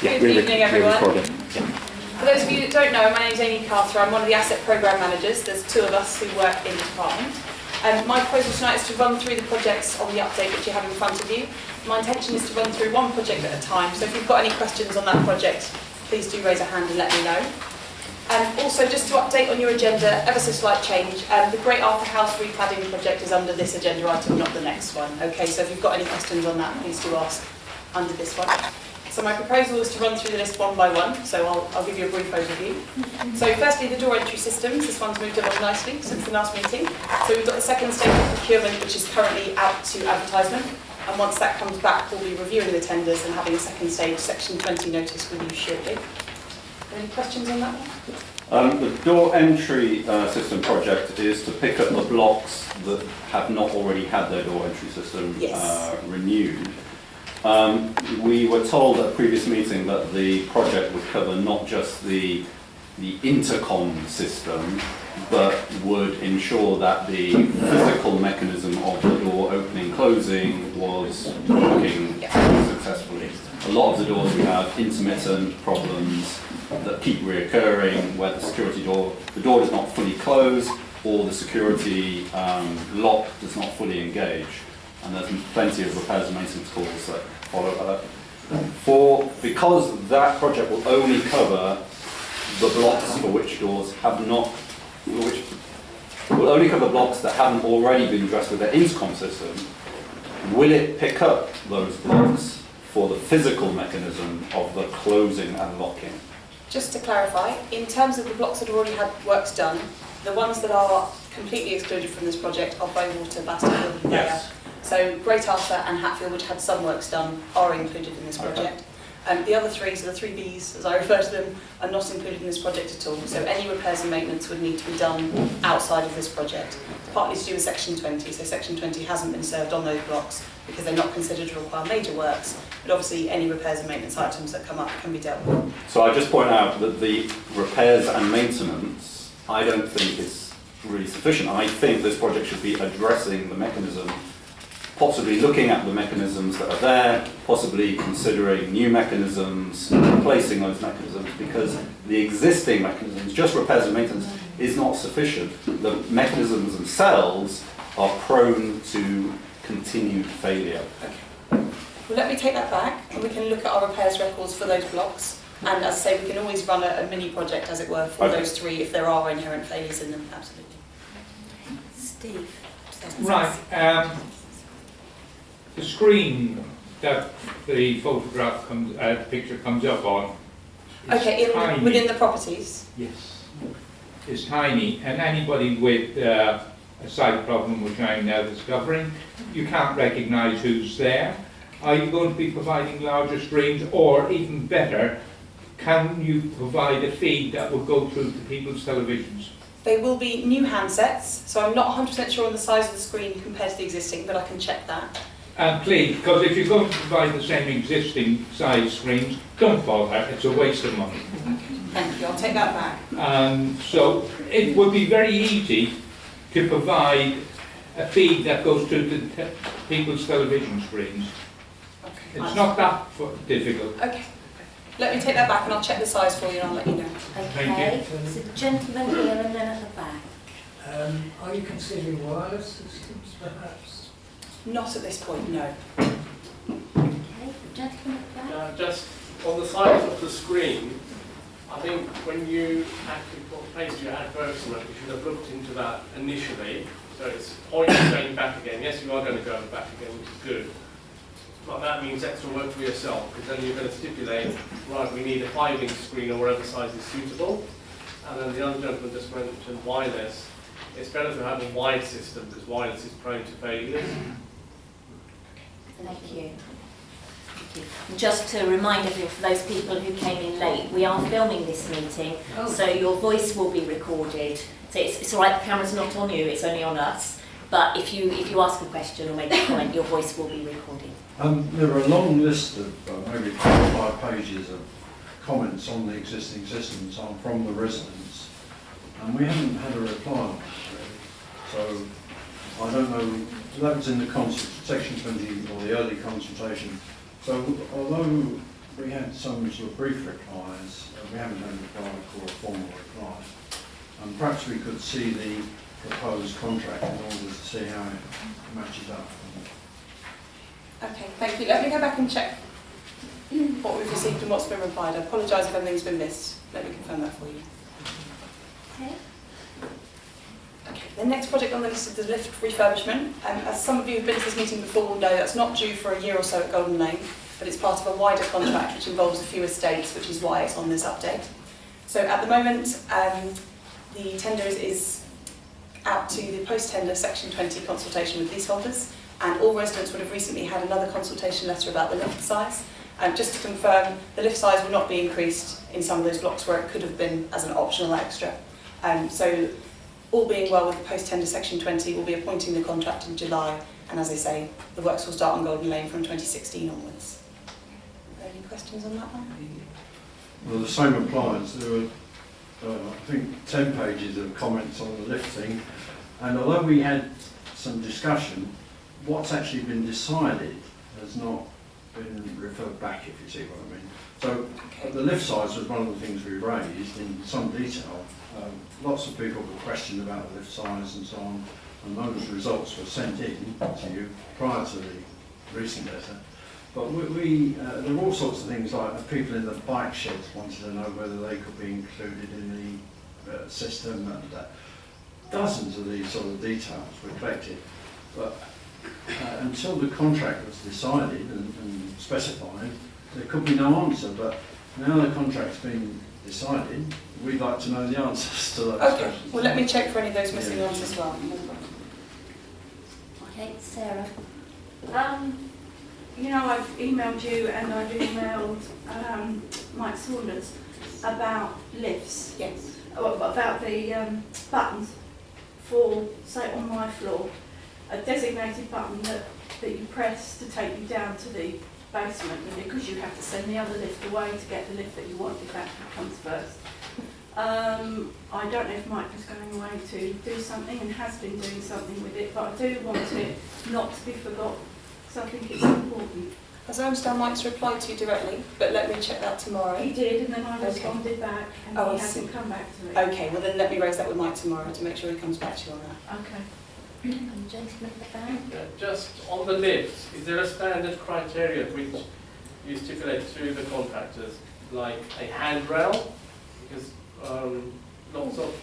Yeah, Good evening, everyone. recording. For those of you that don't know, my name is Amy Carter. I'm one of the asset programme managers. There's two of us who work in the department. My proposal tonight is to run through the projects on the update which you have in front of you. My intention is to run through one project at a time, so if you've got any questions on that project, please do raise a hand and let me know. And also, just to update on your agenda, ever so slight change, the Great Arthur House recladding project is under this agenda item, not the next one. Okay, so if you've got any questions on that, please do ask under this one. So my proposal is to run through the list one by one, so I'll give you a brief overview. So firstly, the door entry systems. This one's moved along nicely since the last meeting. So we've got the second stage of procurement, which is currently out to advertisement. And once that comes back, we'll be reviewing the tenders and having a second stage Section 20 notice with you shortly. Any questions on that one? The door entry system project is to pick up the blocks that have not already had their door entry system renewed. We were told at a previous meeting that the project would cover not just the intercom system, but would ensure that the physical mechanism of the door opening closing was working successfully. A lot of the doors we have intermittent problems that keep reoccurring, where the door does not fully close, or the security lock does not fully engage. And there's plenty of repairs and maintenance calls that follow that. Because that project will only cover the blocks for which doors have not, which will only cover blocks that haven't already been addressed with their intercom system, will it pick up those blocks for the physical mechanism of the closing and locking? Just to clarify, in terms of the blocks that have already had works done, the ones that are completely excluded from this project are Bowater, Basterfield and Bayer. Yes. So Great Arthur and Hatfield, which had some works done, are included in this project. The other three, so the three Bs, as I refer to them, are not included in this project at all. So any repairs and maintenance would need to be done outside of this project. Partly to do with Section 20, so Section 20 hasn't been served on those blocks because they're not considered to require major works, but obviously any repairs and maintenance items that come up can be dealt with. So I just point out that the repairs and maintenance, I don't think is really sufficient. I think this project should be addressing the mechanism, possibly looking at the mechanisms that are there, possibly considering new mechanisms, replacing those mechanisms, because the existing mechanisms, just repairs and maintenance, is not sufficient. The mechanisms themselves are prone to continued failure. Okay. Well, let me take that back and we can look at our repairs records for those blocks. And as I say, we can always run a mini project, as it were, for those three if there are inherent failures in them, absolutely. Steve. Right. The screen that the photograph comes, the picture comes up on. Okay, within the properties? Yes. It's tiny, and anybody with a sight problem, which I'm now discovering, you can't recognise who's there. Are you going to be providing larger screens, or even better, can you provide a feed that will go through to people's televisions? They will be new handsets, so I'm not 100% sure on the size of the screen compared to the existing, but I can check that. Please, because if you're going to provide the same existing size screens, don't bother, it's a waste of money. Thank you, I'll take that back. So it would be very easy to provide a feed that goes through to people's television screens. Okay. It's not that difficult. Okay. Let me take that back and I'll check the size for you and I'll let you know. Okay, so gentleman here and then at the back. Are you considering wireless systems, perhaps? Not at this point, no. Okay, the gentleman at the back. Just on the size of the screen, I think when you actually placed your advertisement, you should have looked into that initially. So it's points going back again. Yes, you are going to go back again, which is good. But that means extra work for yourself, because then you're going to stipulate, right, we need a 5-inch screen or whatever size is suitable. And then the other gentleman just mentioned wireless. It's better to have a wide system, because wireless is prone to failures. Thank you. And just to remind everyone, for those people who came in late, we are filming this meeting, so your voice will be recorded. So it's all right, the camera's not on you, it's only on us. But if you ask a question or make a comment, your voice will be recorded. There are a long list of maybe 4 or 5 pages of comments on the existing systems from the residents, and we haven't had a reply on this really. So I don't know. That was in the section 20 or the early consultation. So although we had some sort of brief replies, we haven't had a reply or a formal reply. And perhaps we could see the proposed contract in order to see how it matches up. Okay, thank you. Let me go back and check what we've received and what's been replied. I apologise if anything's been missed. Let me confirm that for you. Okay. Okay, the next project on the list is the lift refurbishment. As some of you who've been to this meeting before will know, that's not due for a year or so at Golden Lane, but it's part of a wider contract which involves a few estates, which is why it's on this update. So at the moment, the tender is out to the post-tender Section 20 consultation with leaseholders, and all residents would have recently had another consultation letter about the lift size. Just to confirm, the lift size will not be increased in some of those blocks where it could have been as an optional extra. So all being well with the post-tender Section 20, we'll be appointing the contract in July, and as I say, the works will start on Golden Lane from 2016 onwards. Are there any questions on that one? Well, the same applies. There were, I think, 10 pages of comments on the lift thing, and although we had some discussion, what's actually been decided has not been referred back, if you see what I mean. So the lift size was one of the things we raised in some detail. Lots of people were questioned about the lift size and so on, and those results were sent in to you prior to the recent letter. But there were all sorts of things like people in the bike sheds wanted to know whether they could be included in the system. And dozens of these sort of details were collected. But until the contract was decided and specified, there could be no answer. But now the contract's been decided, we'd like to know the answers to those questions. Well, let me check for any of those missing answers as well. Okay, Sarah. You know, I've emailed you and I've emailed Mike Saunders about lifts. Yes. About the buttons for, say, on my floor, a designated button that you press to take you down to the basement, and because you have to send the other lift away to get the lift that you want if that comes first. I don't know if Mike is going away to do something and has been doing something with it, but I do want it not to be forgotten. So I think it's important. As I understand, Mike's replied to you directly, but let me check that tomorrow. He did, and then I responded back, and Oh, he I hasn't see. come back to me. Okay, well then let me raise that with Mike tomorrow to make sure he comes back to you on that. Okay. And gentleman at the back. Just on the lifts, is there a standard criteria which you stipulate through the contractors, like a handrail? Because lots of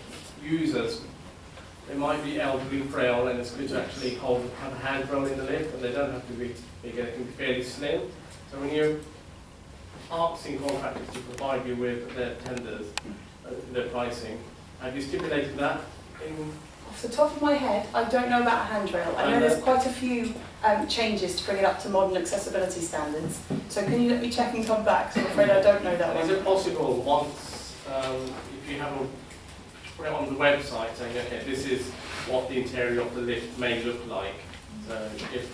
users, they might be elderly, frail, and it's good to actually have a handrail in the lift, and they don't have to be big, they can be fairly slim. So when you're asking contractors to provide you with their tenders, their pricing, have you stipulated that in? Off the top of my head, I don't know about a handrail. I know there's quite a few changes to bring it up to modern accessibility standards. So can you let me check and come back? 'Cause I'm afraid I don't know that Is one. it possible once, if you have put it on the website saying, okay, this is what the interior of the lift may look like, so if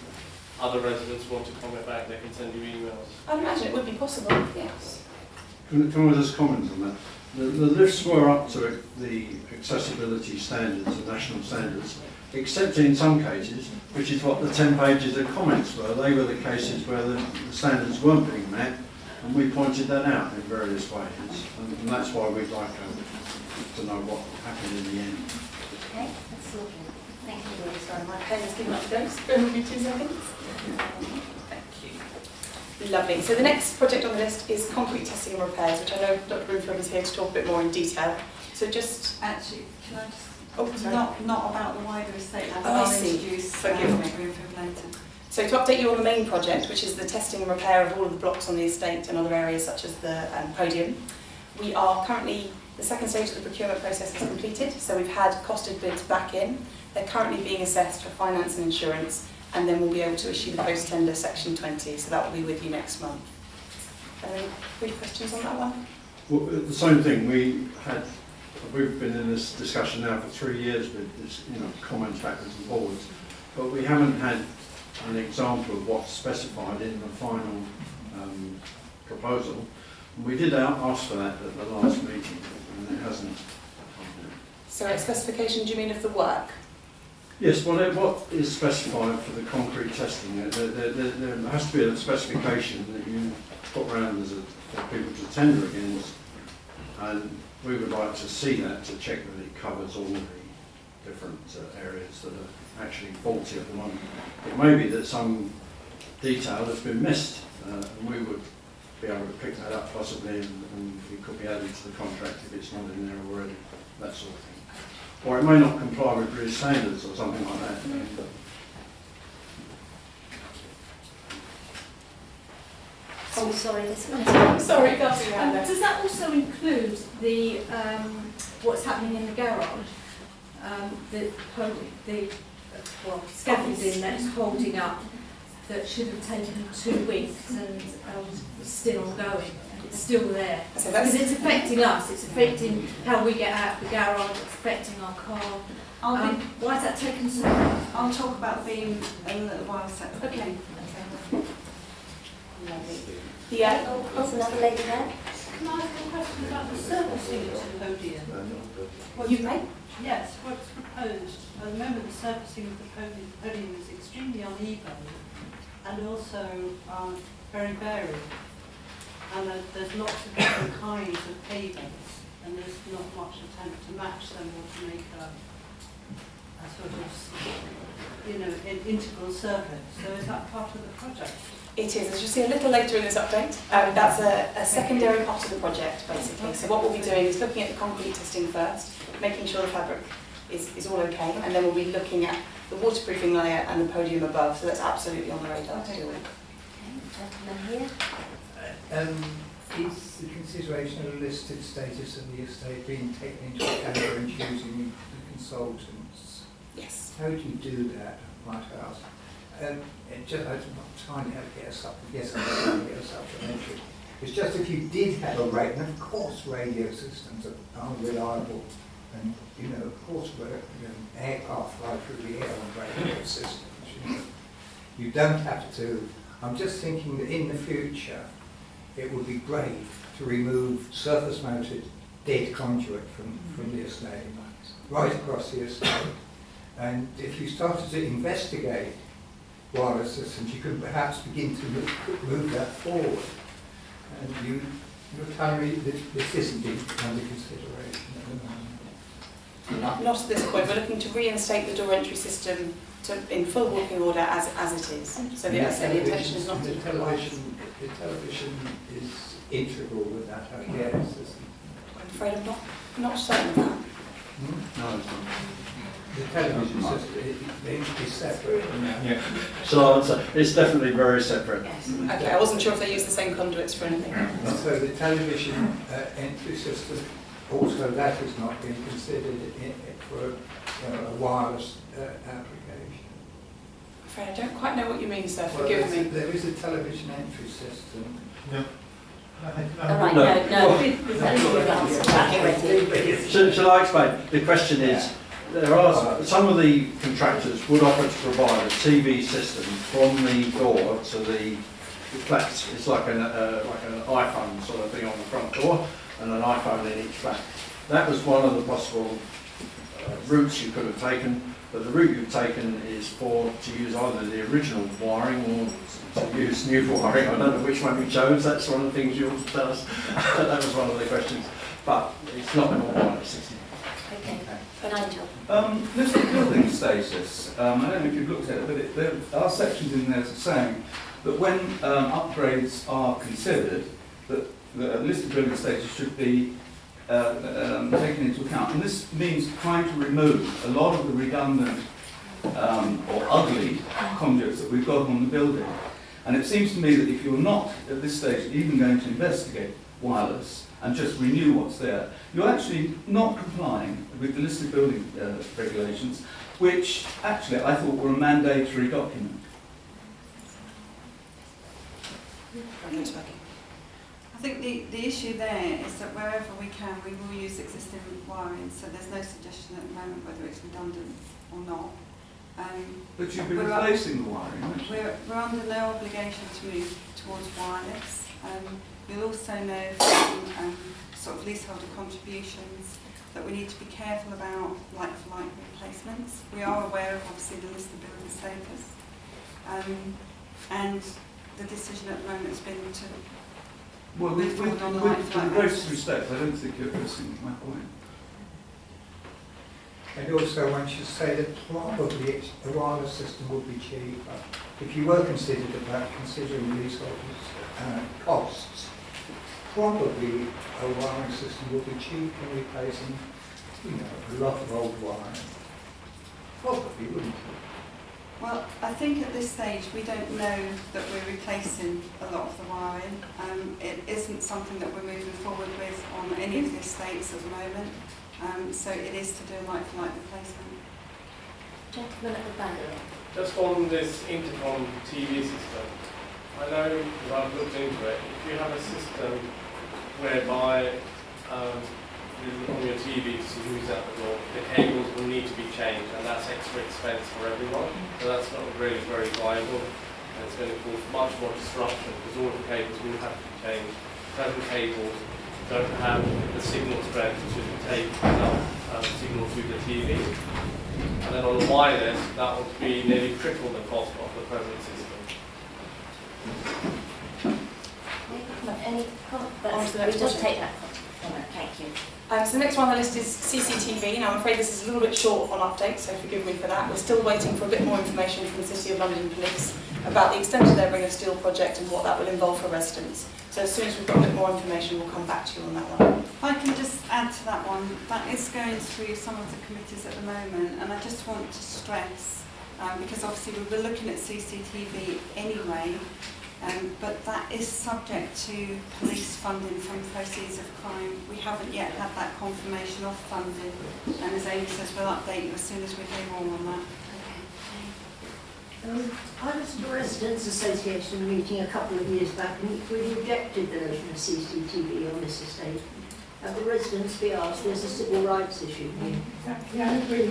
other residents want to comment back, they can send you emails? I imagine it would be possible, yes. Can I just comment on that? The lifts were up to the accessibility standards, the national standards, except in some cases, which is what the 10 pages of comments were. They were the cases where the standards weren't being met, and we pointed that out in various ways. And that's why we'd like to know what happened in the end. Okay, that's lovely. Thank you. Really sorry, my pen is giving up ghosts. Bear with me 2 seconds. Thank you. Lovely. So the next project on the list is concrete testing and repairs, which I know Dr. Broomfield is here to talk a bit more in detail. So just... Actually, can I just, Oh, sorry. not about the wider estate, Oh, I I'll see. introduce Forgive me. Broomfield later. So to update you on the main project, which is the testing and repair of all of the blocks on the estate and other areas such as the podium, we are currently, the second stage of the procurement process is completed, so we've had costed bids back in. They're currently being assessed for finance and insurance, and then we'll be able to issue the post-tender Section 20, so that will be with you next month. Any brief questions on that one? Well, the same thing, we've been in this discussion now for 3 years with this, comments backwards and forwards, but we haven't had an example of what's specified in the final proposal. And we did ask for that at the last meeting, and it hasn't. So a specification, do you mean of the work? Yes, well, what is specified for the concrete testing, there has to be a specification that you put round for people to tender against, and we would like to see that to check that it covers all the different areas that are actually faulty at the moment. It may be that some detail has been missed, and we would be able to pick that up possibly, and it could be added to the contract if it's not in there already, that sort of thing. Or it may not comply with British standards or something like that. Oh, sorry, this one. Sorry, can't see that. Does that also include the what's happening in the garage? The scaffolding that's holding up that should have taken 2 weeks and is still ongoing. It's still there. So Because that's, it's affecting us. It's affecting how we get out of the garage. It's affecting our car. Why is that taking so long? I'll talk about being a little while separate. Okay. yeah. There's another lady there. Can I ask a question about the surfacing of the podium? You may. Yes, what's proposed. At the moment, the surfacing of the podium is extremely uneven and also very varied. And there's lots of different kinds of pavements, and there's not much attempt to match them or to make a sort of, an integral surface. So is that part of the project? It is, as you'll see a little later in this update. That's a secondary part of the project, basically. So what we'll be doing is looking at the concrete testing first, making sure the fabric is all okay, and then we'll be looking at the waterproofing layer and the podium above. So that's absolutely on the radar to deal with. Gentleman here. Is the consideration of listed status of the estate being taken into account when choosing the consultants? Yes. How do you do that, might I ask? I'm not trying to get us supplementary. It's just if you did have a radio, and of course radio systems are unreliable, and of course aircraft fly through the air on radio systems. You don't have to. I'm just thinking that in the future, it would be great to remove surface-mounted dead conduit from the estate, right across the estate. And if you started to investigate wireless systems, you could perhaps begin to move that forward. And you're telling me that this isn't under consideration at the moment? Not at this point. We're looking to reinstate the door entry system in full working order as it is. So the intention is not to The television is integral with that, I guess. I'm afraid I'm not certain of that. No, it's not. The television system is separate from that. Yeah. So I would say it's definitely very separate. Okay, I wasn't sure if they use the same conduits for anything. So the television entry system, also that is not being considered for a wireless application. I'm afraid I don't quite know what you mean, sir. Well, Forgive me. there is a television entry system. No. All right, no. We've answered that already. Shall I explain? The question is, there are some of the contractors would offer to provide a TV system from the door to the flat. It's like an iPhone sort of thing on the front door, and an iPhone in each flat. That was one of the possible routes you could have taken, but the route you've taken is to use either the original wiring or to use new wiring. I don't know which one you chose. That's one of the things you ought to tell us. That was one of the questions, but it's not an wireless system. Okay. Nigel. Listed building status, I don't know if you've looked at it, but there are sections in there saying that when upgrades are considered, that the listed building status should be taken into account. And this means trying to remove a lot of the redundant or ugly conduits that we've got on the building. And it seems to me that if you're not, at this stage, even going to investigate wireless, and just renew what's there, you're actually not complying with the listed building regulations, which actually I thought were a mandatory document. I think the issue there is that wherever we can, we will use existing wiring, so there's no suggestion at the moment whether it's redundant or not. But you'll be replacing the wiring, won't you? We're under no obligation to move towards wireless. We'll also know from sort of leaseholder contributions that we need to be careful about like-for-like replacements. We are aware of obviously the listed building status, and the decision at the moment has been to Well, move forward on the like-for-like with greatest basis. respect, I don't think you're addressing my point. And also, one should say that probably the wireless system would be cheaper. If you were considering these costs, probably a wiring system would be cheaper than replacing, a lot of old wiring. Probably, wouldn't it? Well, I think at this stage we don't know that we're replacing a lot of the wiring. It isn't something that we're moving forward with on any of the estates at the moment. So it is to do a like-for-like replacement. Gentleman at the back. Just on this intercom TV system, I know, because I've looked into it, if you have a system whereby you look on your TV to see who's at the door, the cables will need to be changed, and that's extra expense for everyone. So that's not really very viable, and it's going to cause much more disruption because all the cables will have to be changed. Present cables don't have the signal strength to take enough signal to the TV. And then on the wireless, that would be nearly triple the cost of the present system. Any comment? On to the next We just project. take that. Thank you. So the next one on the list is CCTV. Now I'm afraid this is a little bit short on updates, so forgive me for that. We're still waiting for a bit more information from the City of London Police about the extent of their Ring of Steel project and what that will involve for residents. So as soon as we've got a bit more information, we'll come back to you on that one. If I can just add to that one, that is going through some of the committees at the moment, and I just want to stress, because obviously we were looking at CCTV anyway, but that is subject to police funding from proceeds of crime. We haven't yet had that confirmation of funding, and as Amy says, we'll update you as soon as we hear more on that. I was at the Residents Association meeting a couple of years back, and we rejected the notion of CCTV on this estate. Have the residents be asked, there's a civil rights issue here. Yeah, I agree.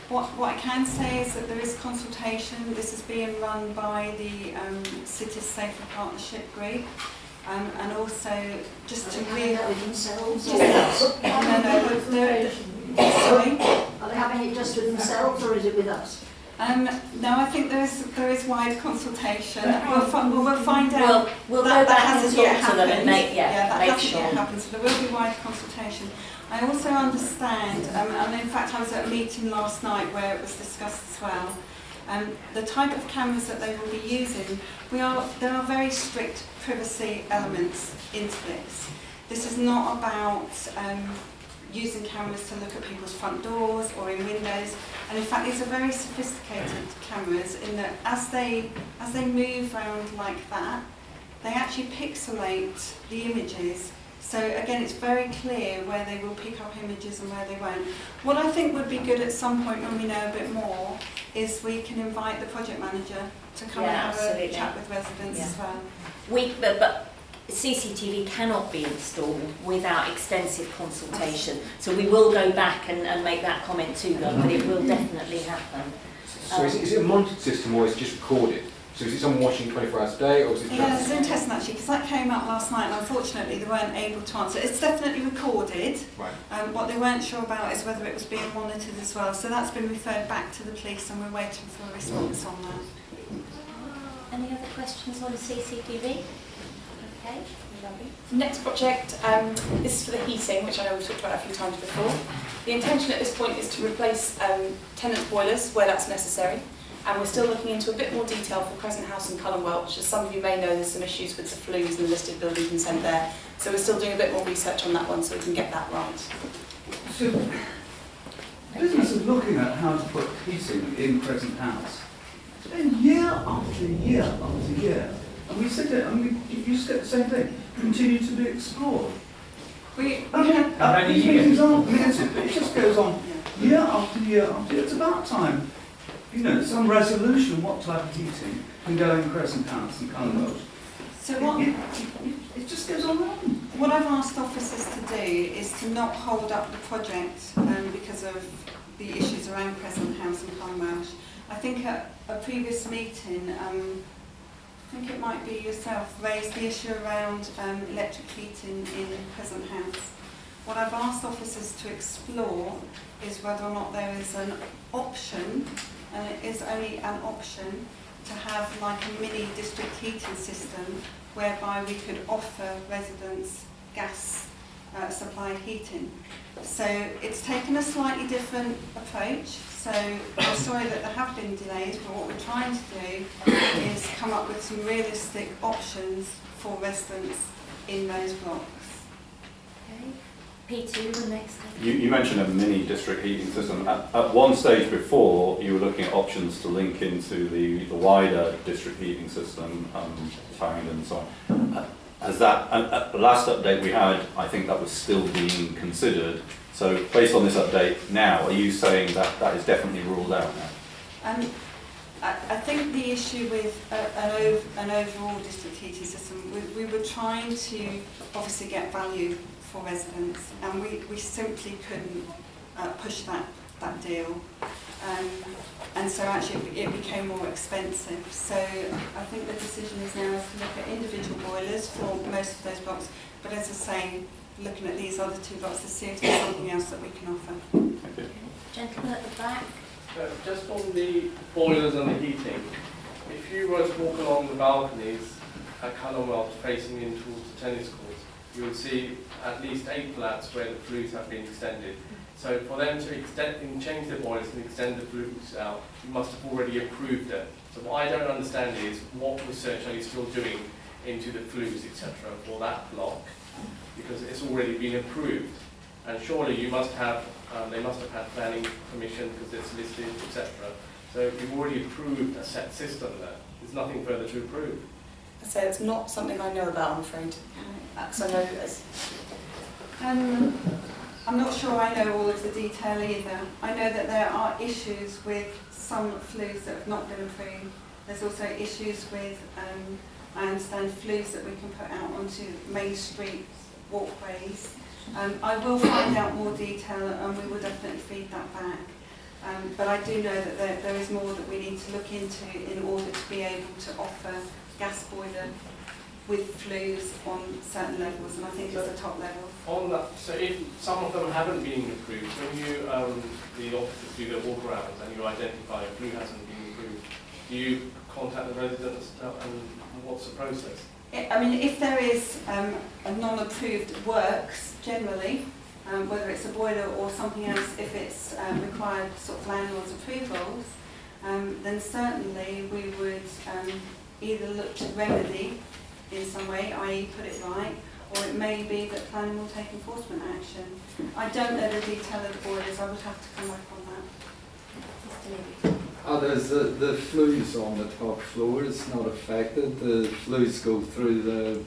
What I can say is that there is consultation. This is being run by the Cities Safer Partnership Group, and also just to having that with themselves? Sorry? Are they having it just with themselves, or is it with us? No, I think there is wide consultation. We'll find out. We'll that go back hasn't and yet talk to them and happened. make, that make hasn't sure. yet happened, so there will be wide consultation. I also understand, and in fact I was at a meeting last night where it was discussed as well, the type of cameras that they will be using, there are very strict privacy elements into this. This is not about using cameras to look at people's front doors or in windows, and in fact these are very sophisticated cameras in that as they move around like that, they actually pixelate the images. So again, it's very clear where they will pick up images and where they won't. What I think would be good at some point when we know a bit more is we can invite the project manager to come and have absolutely. a chat with residents as well. But CCTV cannot be installed without extensive consultation. So we will go back and make that comment to them, but it will definitely happen. So is it a monitored system or is it just recorded? So is it someone watching 24 hours a day, or is it Yeah, just... it's interesting actually, because that came up last night and unfortunately they weren't able to answer. It's definitely recorded. Right. What they weren't sure about is whether it was being monitored as well. So that's been referred back to the police and we're waiting for a response on that. Any other questions on CCTV? Okay. Lovely. Next project, this is for the heating, which I know we've talked about a few times before. The intention at this point is to replace tenant boilers where that's necessary. And we're still looking into a bit more detail for Crescent House and Cullen Welch. As some of you may know, there's some issues with the flues and the listed building consent there. So we're still doing a bit more research on that one so we can get that right. So, business is looking at how to put heating in Crescent House. And year after year after year. And we sit there and you just get the same thing. Continue to be explored. These meetings aren't limited, but it just goes on year after year after year. It's about time, some resolution what type of heating can go in Crescent House and Cullen Welch. So what? It just goes on and on. What I've asked officers to do is to not hold up the project because of the issues around Crescent House and Cullen Welch. I think at a previous meeting, I think it might be yourself, raised the issue around electric heating in Crescent House. what I've asked officers to explore is whether or not there is an option, and it is only an option, to have like a mini district heating system whereby we could offer residents gas supply heating. So it's taken a slightly different approach. So I'm sorry that there have been delays, but what we're trying to do is come up with some realistic options for residents in those blocks. Okay. P2, the next thing. You mentioned a mini district heating system. At one stage before, you were looking at options to link into the wider district heating system, Farringdon and so on. As that, at the last update we had, I think that was still being considered. So based on this update now, are you saying that that is definitely ruled out now? I think the issue with an overall district heating system, we were trying to obviously get value for residents, and we simply couldn't push that deal. And so actually it became more expensive. So I think the decision is now to look at individual boilers for most of those blocks, but as I say, looking at these other two blocks to see if there's something else that we can offer. Gentleman at the back. Just on the boilers and the heating, if you were to walk along the balconies at Commonwealth facing in towards the tennis courts, you would see at least 8 flats where the flues have been extended. So for them to change the boilers and extend the flues out, you must have already approved it. So what I don't understand is what research are you still doing into the flues, etc., for that block, because it's already been approved. And surely you must have, they must have had planning permission because it's listed, etc. So you've already approved a set system there. There's nothing further to approve. I say it's not something I know about, I'm afraid. Because I know as I'm not sure I know all of the detail either. I know that there are issues with some flues that have not been approved. There's also issues with, I understand, flues that we can put out onto main street walkways. I will find out more detail and we will definitely feed that back. But I do know that there is more that we need to look into in order to be able to offer gas boiler with flues on certain levels, and I think it's the top level. On that, so if some of them haven't been approved, when you, the officers do their walk arounds and you identify a flue hasn't been approved, do you contact the residents and what's the process? I mean, if there is a non-approved works, generally, whether it's a boiler or something else, if it's required sort of landlord's approvals, then certainly we would either look to remedy in some way, i.e. put it right, or it may be that planning will take enforcement action. I don't know the detail of the boilers, I would have to come back on that. There's the flues on the top floor, it's not affected. The flues go through the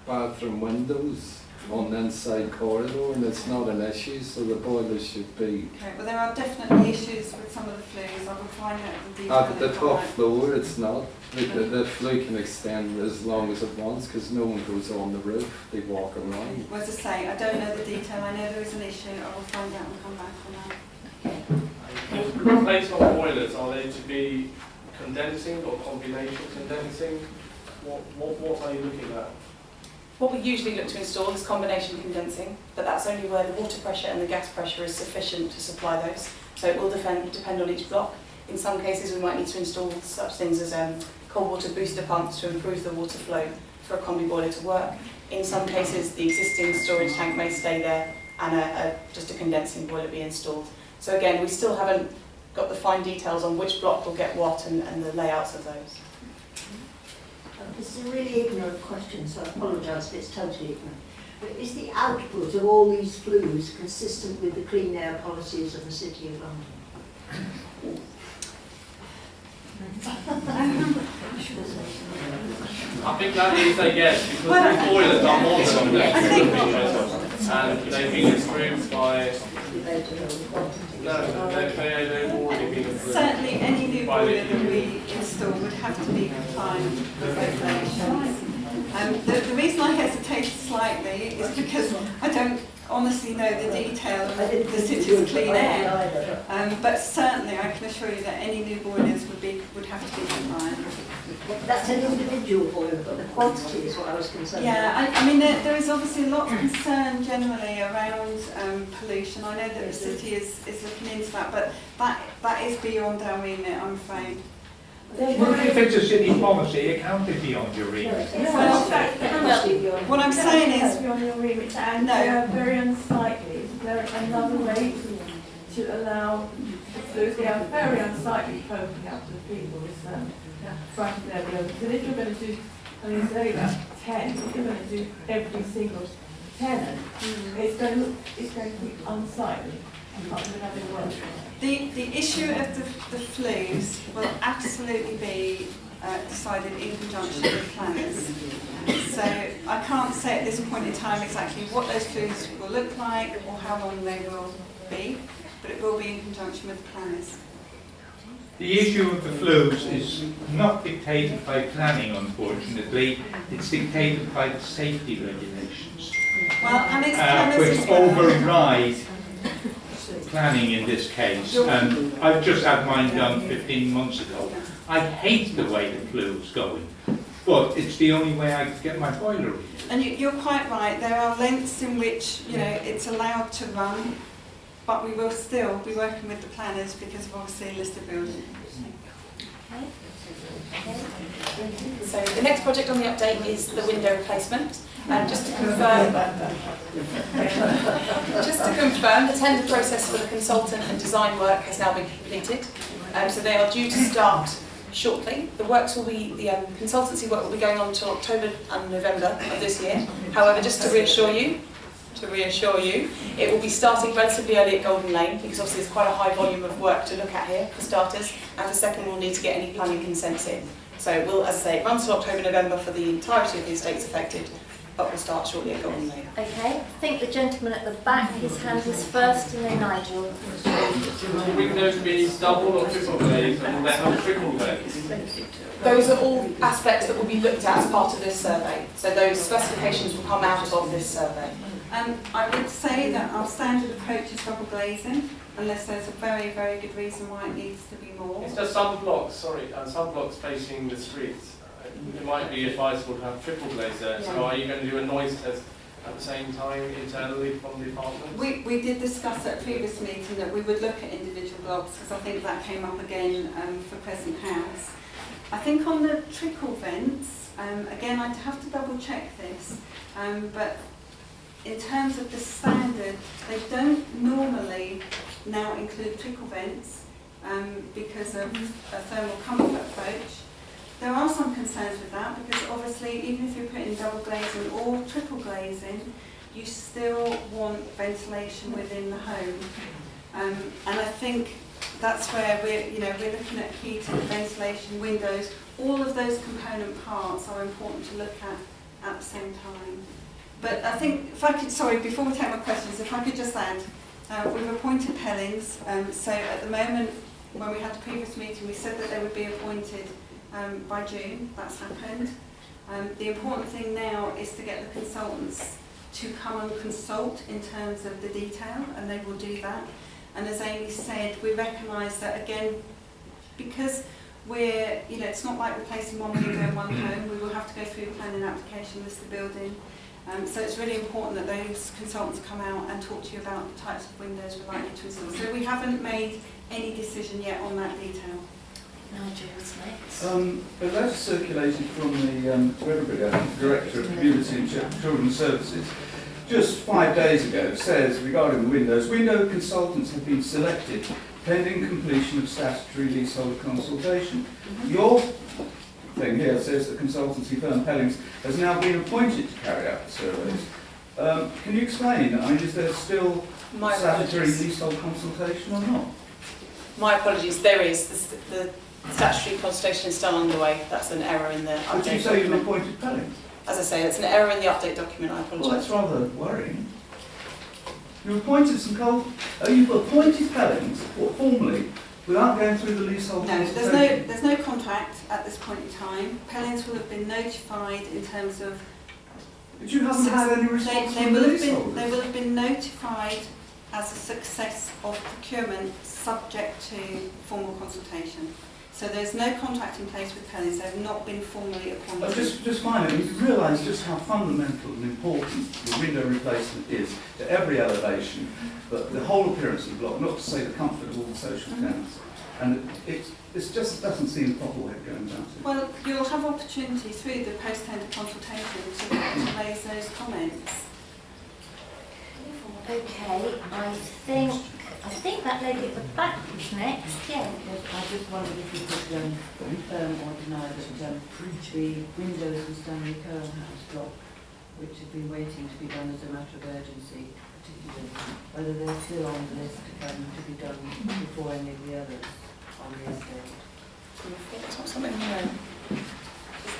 bathroom windows on the inside corridor, and it's not an issue, so the boilers should be... Okay, well there are definitely issues with some of the flues. I will find out the detail. At the top floor it's not. The flue can extend as long as it wants, because no one goes on the roof, they walk around. Well, as I say, I don't know the detail, I know there is an issue, I will find out and come back on that. Replacement boilers, are they to be condensing or combination condensing? What are you looking at? what we usually look to install is combination condensing, but that's only where the water pressure and the gas pressure is sufficient to supply those. So it will depend on each block. In some cases we might need to install such things as cold water booster pumps to improve the water flow for a combi boiler to work. In some cases the existing storage tank may stay there and just a condensing boiler be installed. So again, we still haven't got the fine details on which block will get what and the layouts of those. This is a really ignorant question, so I apologise if it's totally ignorant. But is the output of all these flues consistent with the clean air policies of the City of London? I think that is a yes, because these boilers are more than and they've been approved by... No, they've already been approved. Certainly any new boiler that we install would have to be compliant with regulations. The reason I hesitated slightly is because I don't honestly know the detail of I didn't the think it city's would, clean but I didn't air. either. But certainly I can assure you that any new boilers would have to be compliant. That's an individual boiler, but the quantity is what I was concerned about. Yeah, I mean there is obviously a lot of concern generally around pollution. I know that the city is looking into that, but that is beyond our remit, I'm afraid. If it's a city policy, it can't be beyond your remit. What I'm saying is, beyond your remit, and No. they are very unsightly. They're another way to allow the flues. They are very unsightly poking up to people's front of their buildings. And if you're going to do, I mean, it's only about 10, if you're going to do every single tenant, it's going to be unsightly. I can't do another word. the issue of the flues will absolutely be decided in conjunction with planners. So I can't say at this point in time exactly what those flues will look like or how long they will be, but it will be in conjunction with the planners. The issue of the flues is not dictated by planning, unfortunately. It's dictated by the safety regulations, Well, and it's planners which as well. override planning in this case. And I've just had mine done 15 months ago. I hate the way the flu's going, but it's the only way I can get my boiler in. And you're quite right, there are lengths in which it's allowed to run, but we will still be working with the planners because of obviously listed building. So the next project on the update is the window replacement. And just to confirm, the tender process for the consultant and design work has now been completed. So they are due to start shortly. The consultancy work will be going on until October and November of this year. However, just to reassure you, it will be starting relatively early at Golden Lane because obviously there's quite a high volume of work to look at here for starters, and for second we'll need to get any planning consents in. So we'll, as I say, run till October, November for the entirety of the estates affected, but we'll start shortly at Golden Lane. Okay, I think the gentleman at the back, his hand was first, and then Nigel. Will windows be double or triple glazed, and will they have triple glazed? Those are all aspects that will be looked at as part of this survey. So those specifications will come out of this survey. I would say that our standard approach is double glazing, unless there's a very, very good reason why it needs to be more. It's just some blocks, some blocks facing the streets. It might be advisable to have triple glaze there. So are you going to do a noise test at the same time internally from the apartments? We did discuss at a previous meeting that we would look at individual blocks because I think that came up again for Crescent House. I think on the trickle vents, again I'd have to double check this, but in terms of the standard, they don't normally now include trickle vents because of a thermal comfort approach. There are some concerns with that because obviously even if you're putting double glazing or triple glazing, you still want ventilation within the home. And I think that's where we're looking at heating, ventilation, windows. All of those component parts are important to look at the same time. But I think, if I could, sorry, before we take my questions, if I could just add, we've appointed Pellings. So at the moment, when we had the previous meeting, we said that they would be appointed by June. That's happened. The important thing now is to get the consultants to come and consult in terms of the detail, and they will do that. And as Amy said, we recognise that again, because we're, it's not like replacing one window in one home. We will have to go through the planning application, list the building. So it's really important that those consultants come out and talk to you about the types of windows we're likely to install. So we haven't made any decision yet on that detail. Nigel was next. A letter circulated from the Weatherbury Director of Community and Children's Services just 5 days ago says, regarding the windows, window consultants have been selected pending completion of statutory leasehold consultation. Your thing here says the consultancy firm Pellings has now been appointed to carry out the surveys. Can you explain? I mean, is there still statutory leasehold consultation or not? My apologies, there is. The statutory consultation is still underway. That's an error in the update. Would you say you've appointed Pellings? As I say, it's an error in the update document. I apologise. Well, that's rather worrying. You've appointed you've appointed Pellings formally without going through the leasehold consultation? There's no contract at this point in time. Pellings will have been notified in terms of But you haven't had any response They from the will have been, leaseholders. they will have been notified as a success of procurement subject to formal consultation. So there's no contract in place with Collins, they've not been formally appointed. Just finally, you realise just how fundamental and important the window replacement is to every elevation, but the whole appearance of the block, not to say the comfort of all the social tenants. And it just doesn't seem the proper way of going about it. Well, you'll have opportunity through the post-tender consultation to raise those comments. Okay, I think that lady at the back was next, yeah. I just wondered if you could confirm or deny that the windows was done in the Curl House block, which had been waiting to be done as a matter of urgency, particularly, whether they're still on the list to be done before any of the others on the estate.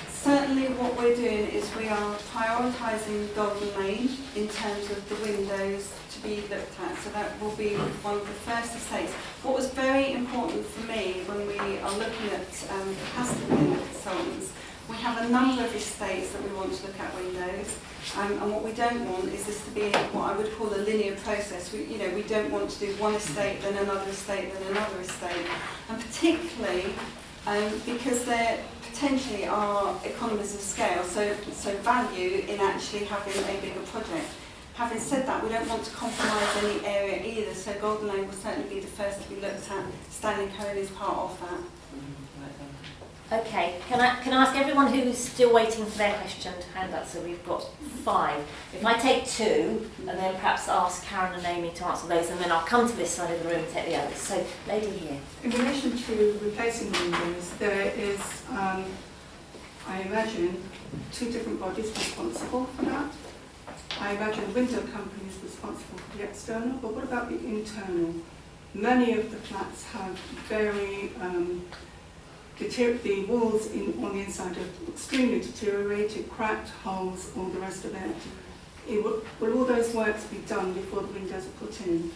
Certainly what we're doing is we are prioritising Golden Lane in terms of the windows to be looked at, so that will be one of the first estates. What was very important for me when we are looking at capacity building consultants, we have a number of estates that we want to look at windows, and what we don't want is this to be what I would call a linear process. We don't want to do one estate, then another estate, then another estate, and particularly because there potentially are economies of scale, so value in actually having a bigger project. Having said that, we don't want to compromise any area either, so Golden Lane will certainly be the first to be looked at. Stanley Cone is part of that. Okay, can I ask everyone who's still waiting for their question to hand up? So we've got 5. If I take 2, and then perhaps ask Karen and Amy to answer those, and then I'll come to this side of the room and take the others. So, lady here. In relation to replacing windows, there is, I imagine, 2 different bodies responsible for that. I imagine the window company is responsible for the external, but what about the internal? Many of the flats have very the walls on the inside are extremely deteriorated, cracked, holes, all the rest of it. Will all those works be done before the windows are put in?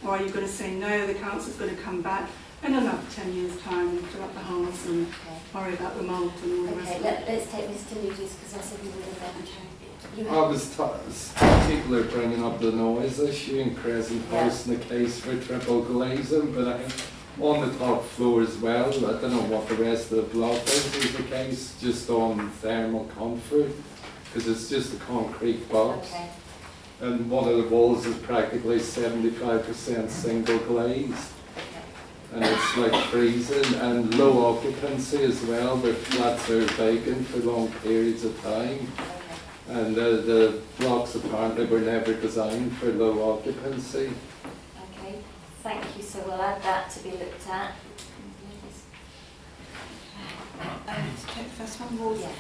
Or are you going to say, no, the council's going to come back in another 10 years' time and fill up the holes and worry about the mould and all the rest of it? Okay, let's take Mr. Luges, because I said we would have I was people are bringing up the noise issue in Crescent House and the case for triple glazing, but I think on the top floor as well, I don't know what the rest of the block is the case, just on thermal comfort, because it's just a concrete box. Okay. And one of the walls is practically 75% single glazed. And it's like freezing, and low occupancy as well, where flats are vacant for long periods of time. And the blocks apparently were never designed for low occupancy. Okay, thank you. So we'll add that to be looked at. To take the first one, walls. Yeah.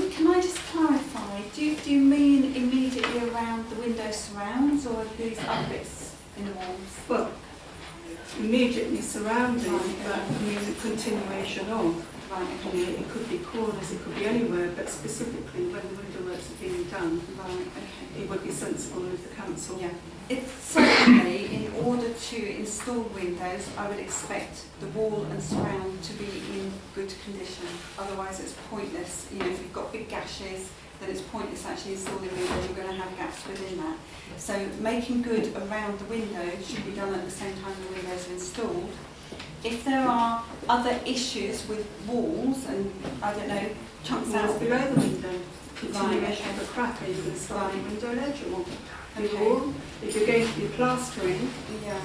Can I just clarify, do you mean immediately around the window surrounds, or are these other bits in the walls? Well, immediately surrounding, but I mean the continuation of. Right, I mean, it could be corners, it could be anywhere, but specifically when the window works are being done, right, okay. it would be sensible with the council. Yeah. It's certainly, in order to install windows, I would expect the wall and surround to be in good condition. Otherwise it's pointless. You know, if you've got big gashes, then it's pointless actually installing windows, you're going to have gaps within that. So making good around the windows should be done at the same time the windows are installed. If there are other issues with walls and, I don't know, chunks out below the window, right, continuation of a crack, and you can start the window ledge or okay. wall. If you're going to be plastering, yeah.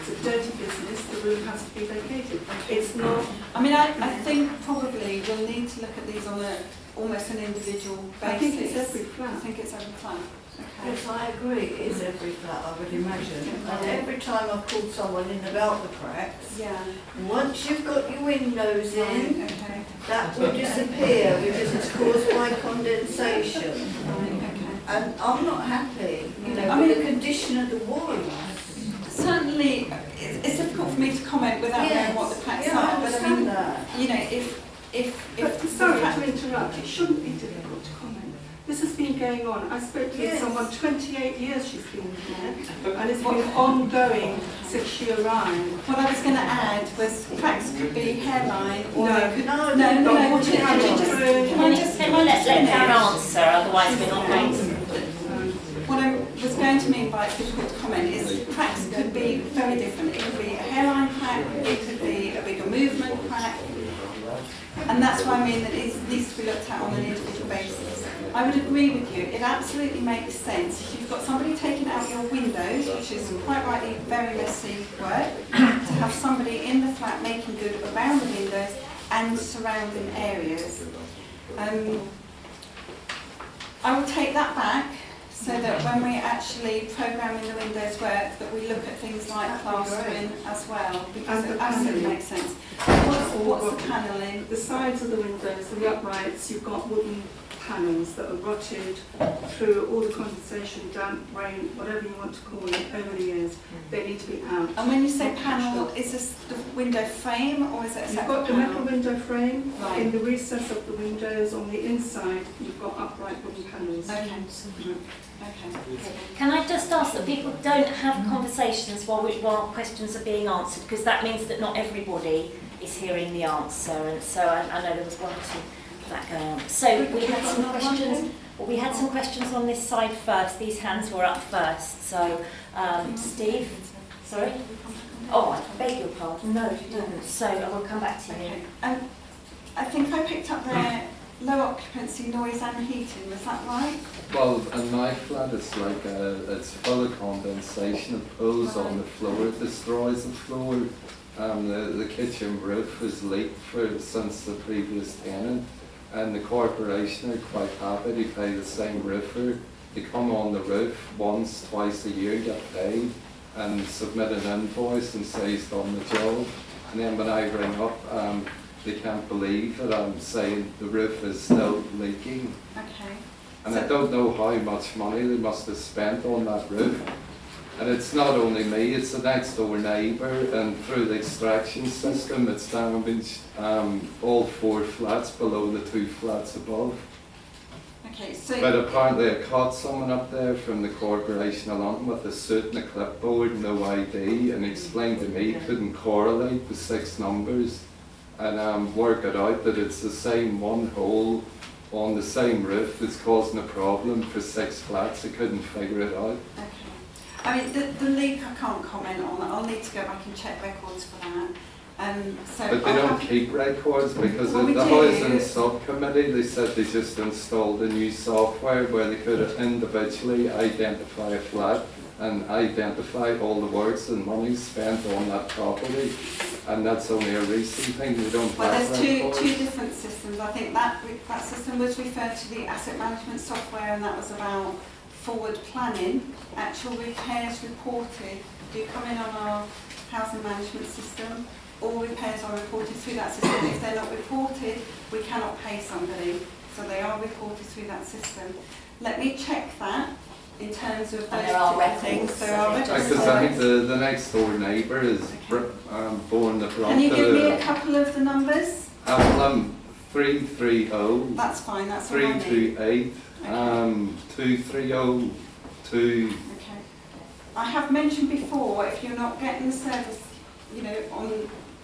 it's a dirty business, the room has to be vacated. It's not... I mean, I think probably we'll need to look at these on almost an individual basis. I think it's every flat. I think it's every flat. Okay. Yes, I agree, it is every flat, I would imagine. And every time I've called someone in about the cracks, yeah. once you've got your windows in, okay. that will disappear because it's caused by condensation. Right, okay. And I'm not happy, you know, I with mean, the condition of the walls. Certainly, it's difficult for me to comment without knowing what the cracks yeah, are. But I mean, that. you know, But sorry to interrupt, it shouldn't be difficult to comment. This has been going on. I spoke to someone, 28 years she's been here, and it's been ongoing since she arrived. What I was going to add was cracks could be hairline, or No, they could... no, no. Can I let Karen answer, otherwise we're not going to... going to mean by it's difficult to comment is cracks could be very different. It could be a hairline crack, it could be a bigger movement crack, and that's why I mean that it needs to be looked at on an individual basis. I would agree with you, it absolutely makes sense. If you've got somebody taking out your windows, which is quite rightly very messy work, to have somebody in the flat making good around the windows and surrounding areas. I will take that back so that when we actually programming the windows work, that we look at things like plastering as well, because it absolutely makes sense. What's the panelling? The sides of the windows, the uprights, you've got wooden panels that are rotted through all the condensation, damp, rain, whatever you want to call it, over the years. They need to be out. And when you say panel, is this the window frame or is it a You've separate got the panel? metal window frame. Right. In the recess of the windows on the inside, you've got upright wooden panels. Okay. Okay. Can I just ask that people don't have conversations while questions are being answered, because that means that not everybody is hearing the answer, and so I know there was one or two that going on. So we had some questions. Well, we had some questions on this side first. These hands were up first. So Steve, sorry. Oh, I beg your pardon. No, you didn't. So I will come back to you. Okay. I think I picked up there low occupancy, noise and heating. Was that right? Well, in my flat, it's like it's full of condensation. It pulls on the floor. It destroys the floor. The kitchen roof was leaked since the previous tenant, and the corporation are quite happy to pay the same roofer. They come on the roof once, twice a year, get paid, and submit an invoice and say he's done the job. And then when I ring up, they can't believe that I'm saying the roof is still leaking. Okay. And I don't know how much money they must have spent on that roof. And it's not only me, it's the next door neighbour, and through the extraction system it's damaged all 4 flats below the 2 flats above. Okay, so But apparently I caught someone up there from the Corporation of London with a suit and a clipboard, no ID, and explained to me he couldn't correlate the 6 numbers and work it out that it's the same one hole on the same roof that's causing a problem for 6 flats. I couldn't figure it out. okay. I mean, the leak I can't comment on. I'll need to go back and check records for that. So But they I'll don't have- keep records because Well, of we the do. housing subcommittee, they said they just installed a new software where they could individually identify a flat and identify all the works and money spent on that property. And that's only a recent thing, they don't Well, have there's records. two different systems. I think that system was referred to the asset management software, and that was about forward planning. Actual repairs reported do come in on our housing management system. All repairs are reported through that system. If they're not reported, we cannot pay somebody. So they are reported through that system. Let me check that in terms of those And there are particular things. records, There are so records. Because I think the next door neighbour is born the brunt Can you of give me a the couple of the numbers? 330, That's fine, that's all I need. 328, 2302. Okay. I have mentioned before, if you're not getting the service, you know, on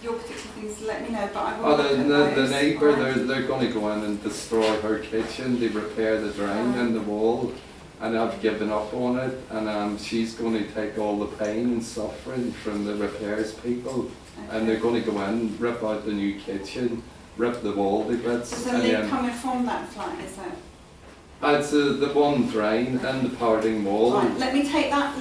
your particular things, let me know, but I will Oh, look at the those. neighbour, Alright. they're going to go in and destroy her kitchen. They repair the drain in the wall, and I've given up on it. And she's going to take all the pain and suffering from the repairs people, and they're going to go in, rip out the new kitchen, rip the wall to bits, There's a and leak then coming from that flat, is there? it's the one drain and the powering wall. Right, let me take that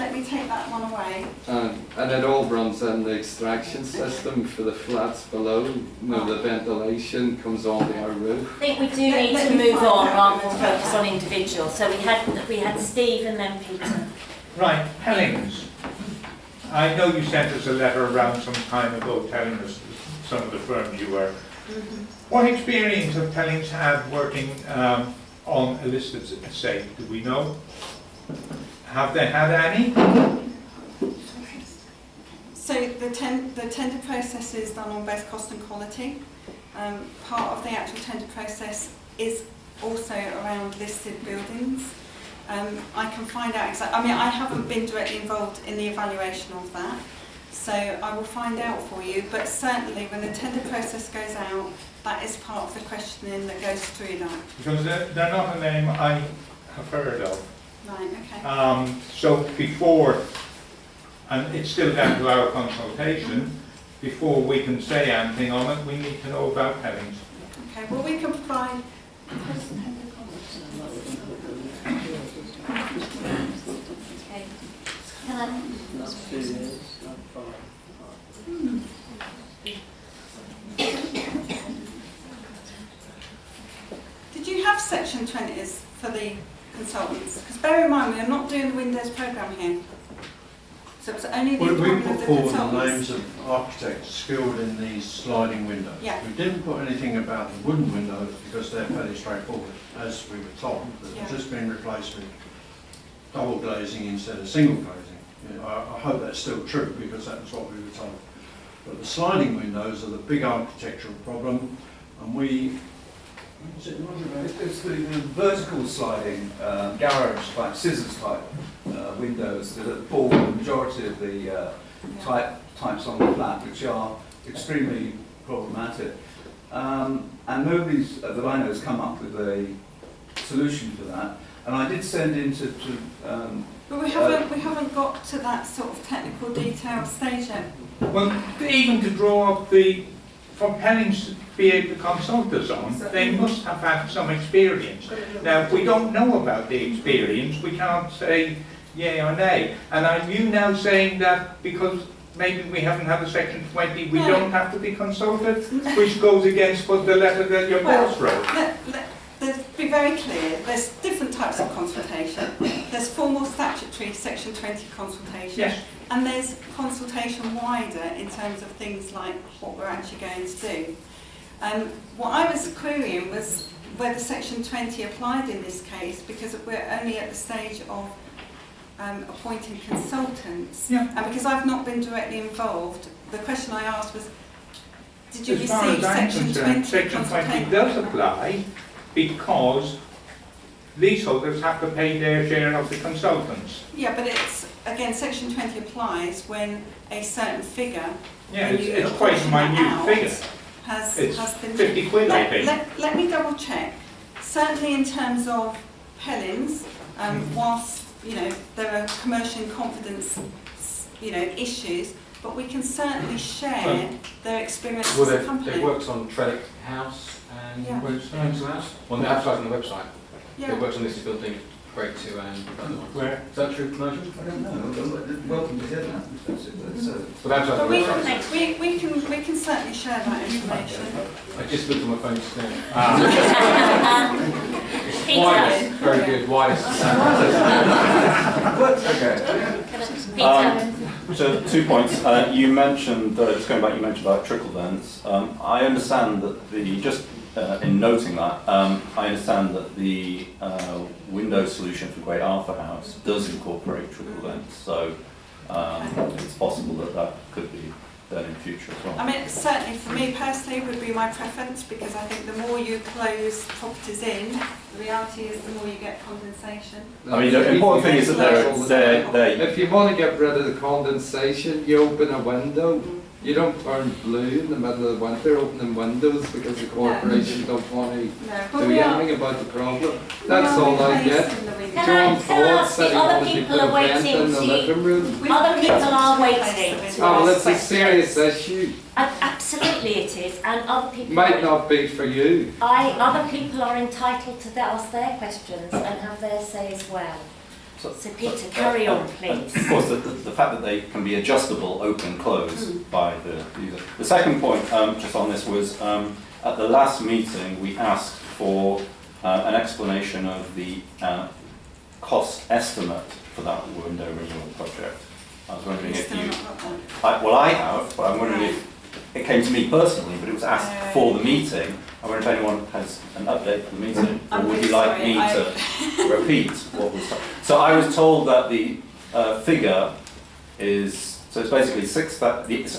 one away. And it all runs in the extraction system for the flats below. You know, the ventilation comes onto our roof. I think we do Let need to me move find on out rather than more. focus on individuals. So we had Steve and then Peter. Right, Hellings. I know you sent us a letter around some time ago telling us some of the firms you were. What experience have Hellings had working on a listed estate? Do we know? Have they had any? So the tender process is done on both cost and quality. Part of the actual tender process is also around listed buildings. I can find out exactly, I mean, I haven't been directly involved in the evaluation of that, so I will find out for you, but certainly when the tender process goes out, that is part of the questioning that goes through that. Because they're not a name I have heard of. Right, okay. So before, and it's still down to our consultation, before we can say anything on it, we need to know about Pellings. Okay, well, we can provide. Okay. Can I? Did you have section 20s for the consultants? Because bear in mind, we are not doing the Windows programme here. So it's only the We appointment put of the forward the consultants. names of architects skilled in these sliding windows. Yeah. We didn't put anything about the wooden windows because they're fairly straightforward, as we were told. They've just been replaced with double glazing instead of single glazing. You know, I hope that's still true because that was what we were told. But the sliding windows are the big architectural problem, and we. It's the vertical sliding garage type, scissors type windows that fall the majority of the types on the flat, which are extremely problematic. And nobody's that I know has come up with a solution for that. And I did send in to But we haven't got to that sort of technical detail stage yet. Well, even to draw up for Pellings to be able to consult us on, they must have had some experience. Now, if we don't know about the experience, we can't say yay or nay. And are you now saying that because maybe we haven't had a section 20, we don't have to be consulted, which goes against what the letter that your boss wrote? Let's be very clear, there's different types of consultation. There's formal statutory section 20 consultation. Yes. And there's consultation wider in terms of things like what we're actually going to do. What I was querying was whether section 20 applied in this case, because we're only at the stage of appointing consultants. Yeah. And because I've not been directly involved, the question I asked was, did you As far receive as I'm section concerned, 20 section 20 consultation? does apply because leaseholders have to pay their share of the consultants. Yeah, but it's, again, section 20 applies when a certain figure, Yeah, when you it's quite a apportion that minute out, figure. has been... 50 quid, I think. Let me double check. Certainly in terms of Pellings, whilst, you know, there are commercial and confidence, you know, issues, but we can certainly share their experience Well, as a company. they've worked on Trellick House and Yeah. Council House. Well, they advertise on the website. Yeah. They've worked on listed building, Grade 2 and other ones. Where? Is that true, Nigel? I don't know. Welcome to hear that. Well, advertising But on the website. we can certainly share that information. I just looked on my phone just now. It's Peter. wireless, very good, wireless. Okay. So 2 points. You mentioned, just going back, you mentioned about trickle vents. I understand that in noting that, I understand that the Windows solution for Great Arthur House does incorporate trickle vents. So it's possible that that could be done in future as well. I mean, certainly for me personally would be my preference, because I think the more you close properties in, the reality is the more you get condensation. I mean, the important thing is that they're If you want to get rid of the condensation, you open a window. You don't turn blue in the middle of the winter opening windows because the corporation don't want to but do we are- anything about the problem. That's all I get. Can John I Ford ask, said the he other wanted to people put are a vent waiting in the to... living room. Other people are waiting to Oh, well, ask it's a questions. serious issue. Absolutely it is, and other people... Might not be for you. Other people are entitled to ask their questions and have their say as well. So Peter, carry on, please. Of course, the fact that they can be adjustable, open, close by the user. The second point, just on this, was at the last meeting we asked for an explanation of the cost estimate for that window renewal project. I was wondering if you... I have, but I'm wondering if it came to me personally, but it was asked for the meeting. I wonder if anyone has an update for the meeting, or would you like me to repeat what was... So I was told that the figure is... So it's basically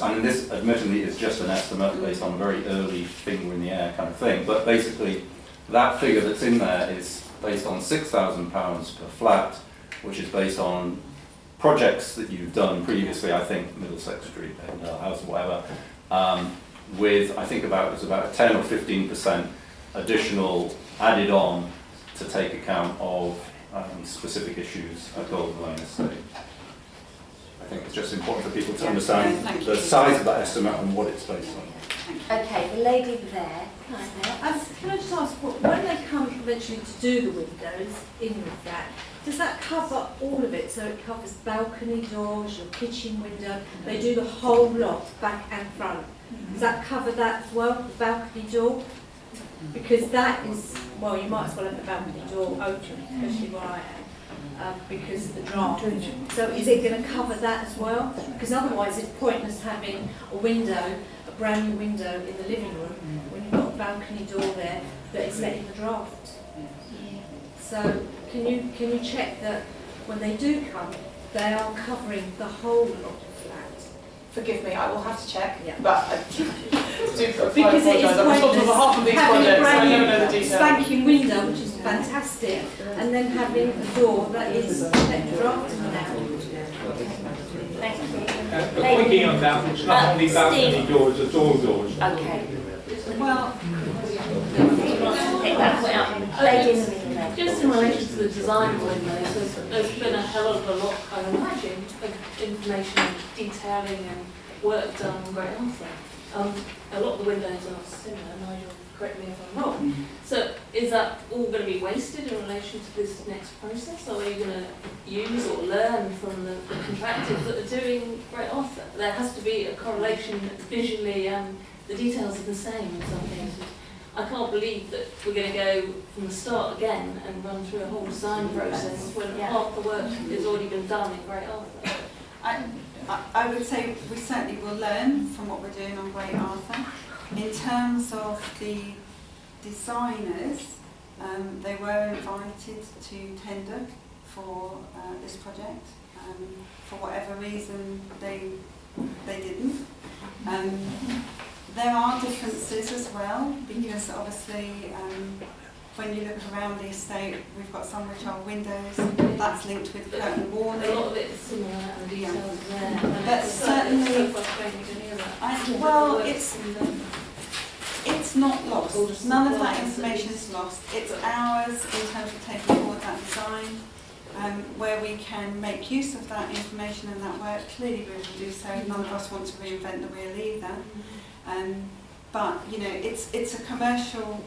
I mean, this admittedly is just an estimate based on a very early finger in the air kind of thing, but basically that figure that's in there is based on £6,000 per flat, which is based on projects that you've done previously, I think Middlesex Street, House, whatever, with I think it was about a 10 or 15% additional added on to take account of specific issues at Golden Lane Estate. I think it's just important for people to Yeah, understand thank the you. size of that estimate and what it's based on. Okay, the lady there. Can I just ask, when they come eventually to do the windows in with that, does that cover all of it? So it covers balcony doors, your kitchen window, they do the whole lot, back and front. Does that cover that as well, the balcony door? Because that is, well, you might as well have the balcony door open, especially where I am, because of the draft. So is it going to cover that as well? Because otherwise it's pointless having a window, a brand new window in the living room, when you've got a balcony door there that is letting the draft. So can you check that when they do come, they are covering the whole of the flat? Forgive me, I will have to check, Yeah. but I do Because it is apologise. I'm responsible for half of these having a projects, I never know the brand new details. spanking window, which is fantastic, and then having a door that is let draft in and out. Thank you. A quickie on that, it's not only balcony Steve. doors, it's all doors. Okay. Well, Pick that point up. Lady in the middle there. Just in relation to the design of windows, there's been a hell of a lot, I imagine, of information and detailing and work done on Great Arthur. A lot of the windows are similar, Nigel, correct me if I'm wrong. So is that all going to be wasted in relation to this next process, or are you going to use or learn from the contractors that are doing Great Arthur? There has to be a correlation visually, the details are the same in some cases. I can't believe that we're going to go from the start again and run through a whole design process when half the work has already been done in Great Arthur. I would say we certainly will learn from what we're doing on Great Arthur. In terms of the designers, they were invited to tender for this project. For whatever reason, they didn't. There are differences as well, because obviously when you look around the estate, we've got some which are windows, that's linked with curtain warning. A lot of it is similar and the details are there. But certainly, well, it's not lost. None of that information is lost. It's ours in terms of taking forward that design. Where we can make use of that information and that work, clearly we will do so. None of us want to reinvent the wheel either. But you know, it's a commercial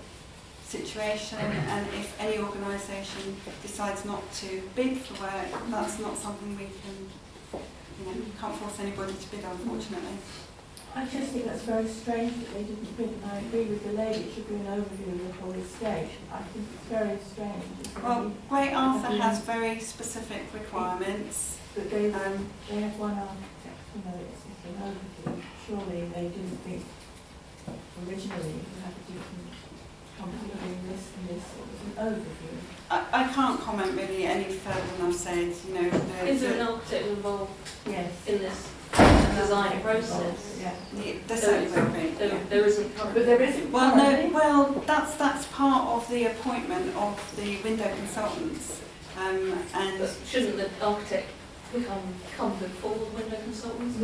situation, and if any organisation decides not to bid for work, that's not something we can, can't force anybody to bid, unfortunately. I just think that's very strange that they didn't bid, and I agree with the lady, it should be an overview of the whole estate. I think it's very strange. Well, Great Arthur has very specific requirements. But they have one architect, it's an overview. Surely they didn't think originally you had a different company doing this and this, it was an overview. I can't comment really any further than I've said, Is there an architect involved in this design process? Yeah. There certainly will be. There isn't currently. But there isn't Well, currently. well, that's part of the appointment of the window consultants. But shouldn't the architect come before the window consultants?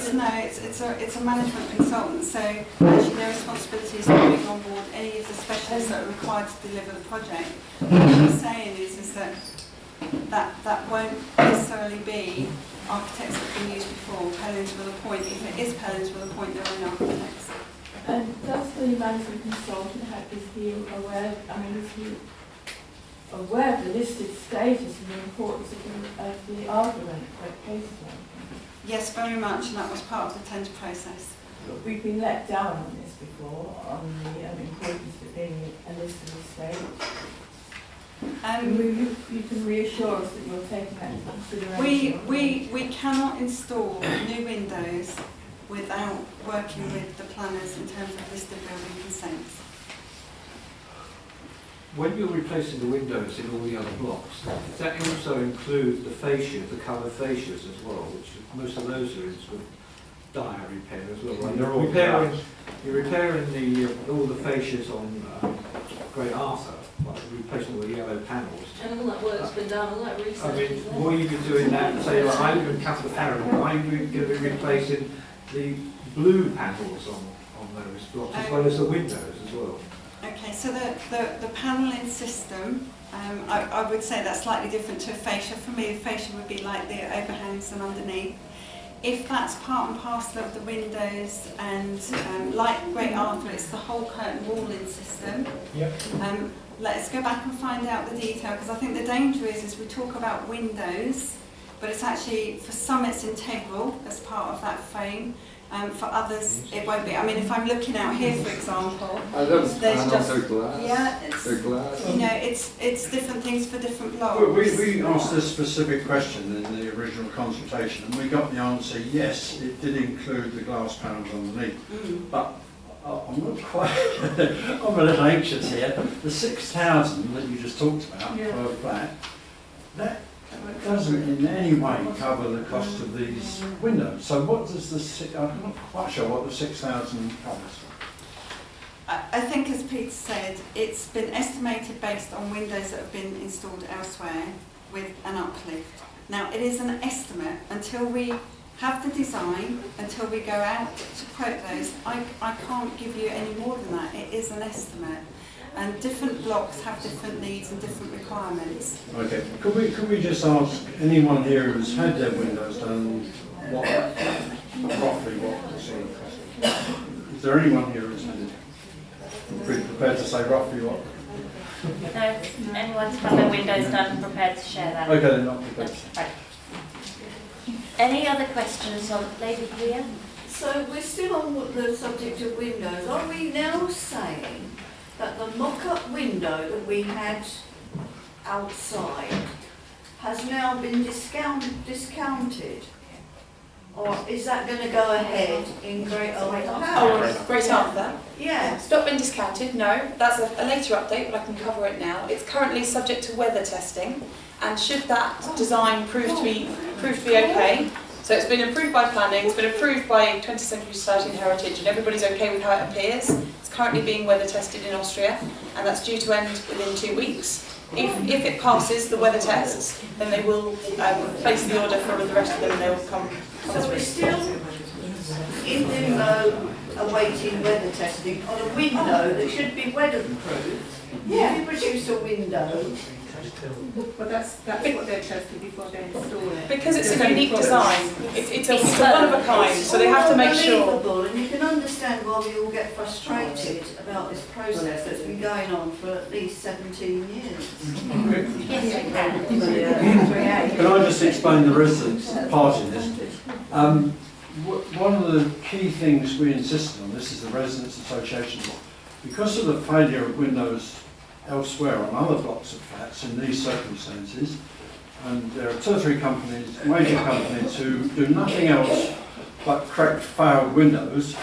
It's a management consultant. So actually, their responsibility is to bring on board any of the specialists that are required to deliver the project. What I'm saying is that won't necessarily be architects that have been used before. Pellins will appoint, if it is Pellins, will appoint their own architects. And does the management consultant is he aware, is he aware of the listed status and the importance of the argument for cases? Yes, very much, and that was part of the tender process. We've been let down on this before, on the importance of being a listed estate. You can reassure us that you're taking that into consideration. We cannot install new windows without working with the planners in terms of listed building consents. When you're replacing the windows in all the other blocks, does that also include the fascia, the colour fascias as well, which most of those are in sort of dire repair as well? Like you're repairing all the fascias on Great Arthur, like replacing all the yellow panels. And all that work's been done, all that research I mean, is there. will you be doing that? Say, like I live in Castle Arran, are you going to be replacing the blue panels on those blocks as well as the windows as well? Okay, so the panelling system I would say that's slightly different to a fascia. For me, a fascia would be like the overhangs and underneath. If that's part and parcel of the windows and like Great Arthur, it's the whole curtain walling system. Yep. Let's go back and find out the detail, because I think the danger is we talk about windows, but it's actually, for some it's integral as part of that frame. For others, it won't be. I mean, if I'm looking out here, for example, those there's panels just are glass. yeah, it's They're glass. you know, it's different things for different blocks. Well, we asked this specific question in the original consultation, and we got the answer, yes, it did include the glass panels underneath. But I'm not quite, I'm a little anxious here. The 6,000 that you just talked about per flat, that doesn't in any way cover the cost of these windows. So what does I'm not quite sure what the 6,000 covers. I think, as Peter said, it's been estimated based on windows that have been installed elsewhere with an uplift. Now, it is an estimate. Until we have the design, until we go out to quote those, I can't give you any more than that. It is an estimate. And different blocks have different needs and different requirements. Okay, could we just ask anyone here who's had their windows done, roughly what the sort of cost? Is there anyone here who's had it? Prepared to say roughly what? No, anyone's had their windows done prepared to share that? Okay, then not prepared. Right. Any other questions on Lady Priya? So we're still on the subject of windows. Are we now saying that the mock-up window that we had outside has now been discounted? Or is that going to go ahead in Great Arthur House? Oh, Great Arthur? Yeah. It's not been discounted, no. That's a later update, but I can cover it now. It's currently subject to weather testing, and should that design prove to be okay, so it's been approved by planning, it's been approved by 20th Century Society and Heritage, and everybody's okay with how it appears. It's currently being weather tested in Austria, and that's due to end within 2 weeks. If it passes the weather tests, then they will place the order for the rest of them, and they will come. So we're still in limbo awaiting weather testing on a window that should be weatherproof. Yeah. If you produce a window. But that's what they're testing before they install it. Because it's a unique design. It's a one of a kind, so they have to make sure. Unbelievable, and you can understand why we all get frustrated about this process that's been going on for at least 17 years. Can I just explain the residents' part in this? One of the key things we insisted on, this is the Residents Association, because of the failure of windows elsewhere on other blocks of flats in these circumstances, and there are 2 or 3 companies, major companies, who do nothing else but correct failed windows.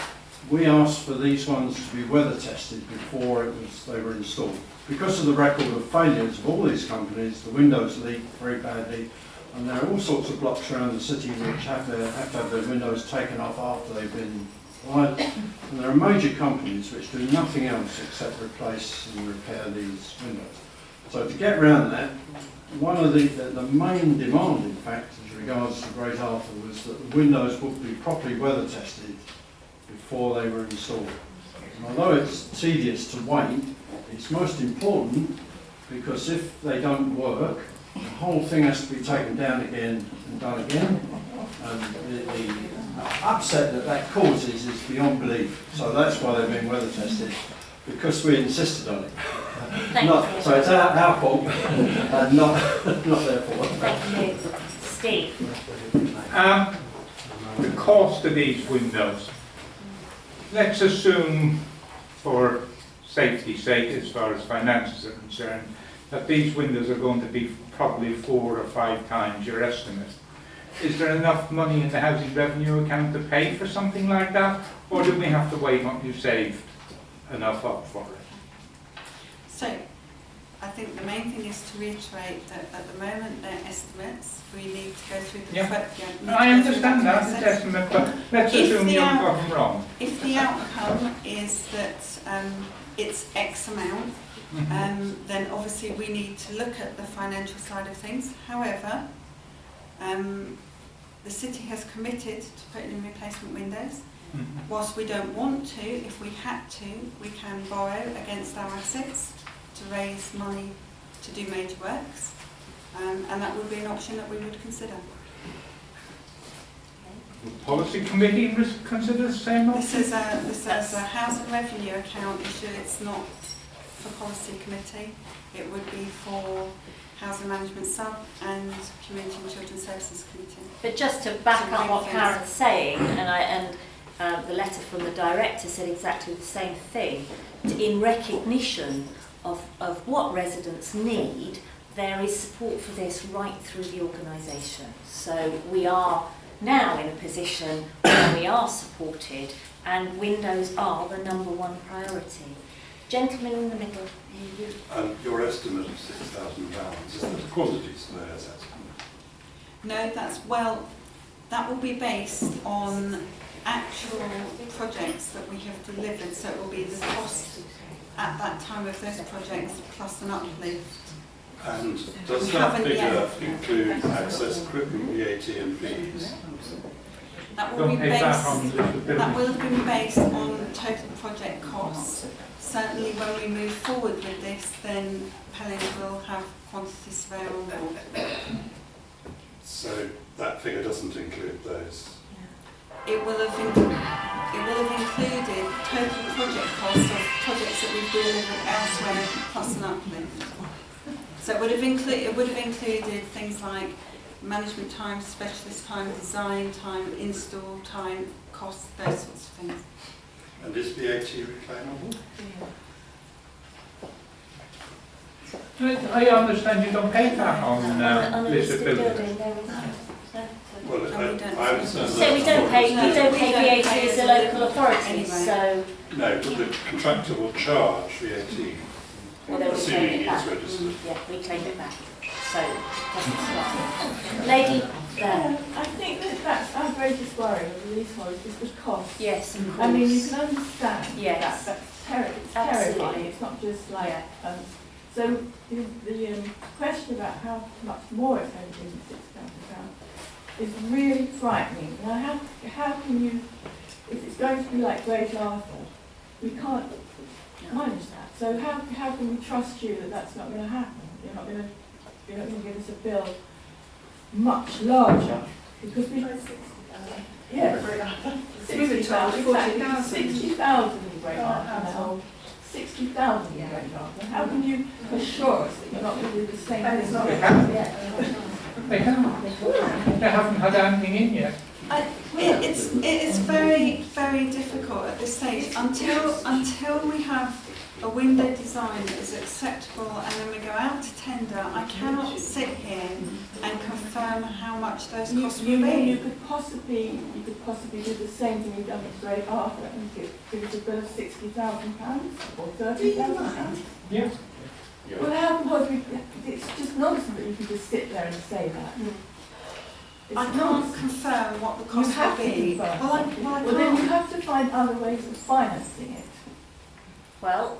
We asked for these ones to be weather tested before they were installed. Because of the record of failures of all these companies, the windows leak very badly, and there are all sorts of blocks around the city which have to have their windows taken off after they've been wired. And there are major companies which do nothing else except replace and repair these windows. So to get around that, one of the main demand, in fact, as regards to Great Arthur, was that the windows would be properly weather tested before they were installed. And although it's tedious to wait, it's most important, because if they don't work, the whole thing has to be taken down again and done again. And the upset that causes is beyond belief. So that's why they've been weather tested, because we insisted on it. So it's our fault, and not their fault. Thank you. Steve? The cost of these windows. Let's assume, for safety's sake, as far as finances are concerned, that these windows are going to be probably 4 or 5 times your estimate. Is there enough money in the housing revenue account to pay for something like that, or do we have to wait until you've saved enough up for it? So, I think the main thing is to reiterate that at the moment they're estimates. We need to go through the I understand that, it's estimate, but let's assume you've got them wrong. If the outcome is that it's X amount, then obviously we need to look at the financial side of things. However, the city has committed to putting in replacement windows. Whilst we don't want to, if we had to, we can borrow against our assets to raise money to do major works, and that would be an option that we would consider. Would Policy Committee consider the same option? This is a housing revenue account issue. It's not for Policy Committee. It would be for Housing Management Sub and Community and Children's Services Committee. But just to back up what Karen's saying, and the letter from the director said exactly the same thing, in recognition of what residents need, there is support for this right through the organisation. So we are now in a position where we are supported, and windows are the #1 priority. Gentleman in the middle. Your estimate of £6,000, is that a quantity survey assessment? No, that will be based on actual projects that we have delivered, so it will be the cost at that time of those projects plus an uplift. And does that figure include access, equipment, VAT and fees? That will have been based on total project costs. Certainly when we move forward with this, then Pelling will have quantity surveyor on board. So that figure doesn't include those? It will have included total project costs of projects that we've delivered elsewhere plus an uplift. So it would have included things like management time, specialist time, design time, install time, costs, those sorts of things. And is VAT reclaimable? I understand you don't pay that on listed buildings. Well, I understand. So we don't pay VAT as a local authority, so... No, but the contractor will charge VAT, Well, they will claim assuming it it's back. registered. Yeah, we claim it back. So, it doesn't stop. Lady there. I think that's our greatest worry with the leasehold is the cost. Yes, of course. I mean, you can understand Yes. that. It's Absolutely. terrifying. It's not just like... so the question about how much more it's going to be than £6,000 is really frightening. Now, how can you... If it's going to be like Great Arthur, we can't manage that. So how can we trust you that that's not going to happen? You're not going to give us a bill much larger because we... Yeah, 60,000 in Great Arthur now. 60,000 in Great Arthur. How can you assure us that you're not going to do the same thing? They haven't had anything in yet. It is very, very difficult at this stage until we have a window design that is acceptable and then we go out to tender. I cannot sit here and confirm how much those costs will be. You could possibly do the same thing you've done with Great Arthur and give us a bill of £60,000 or £30,000. Yes. Well, how possibly? It's just nonsense that you can just sit there and say that. I can't confirm what the cost will be. Well, then you have to find other ways of financing it. Well,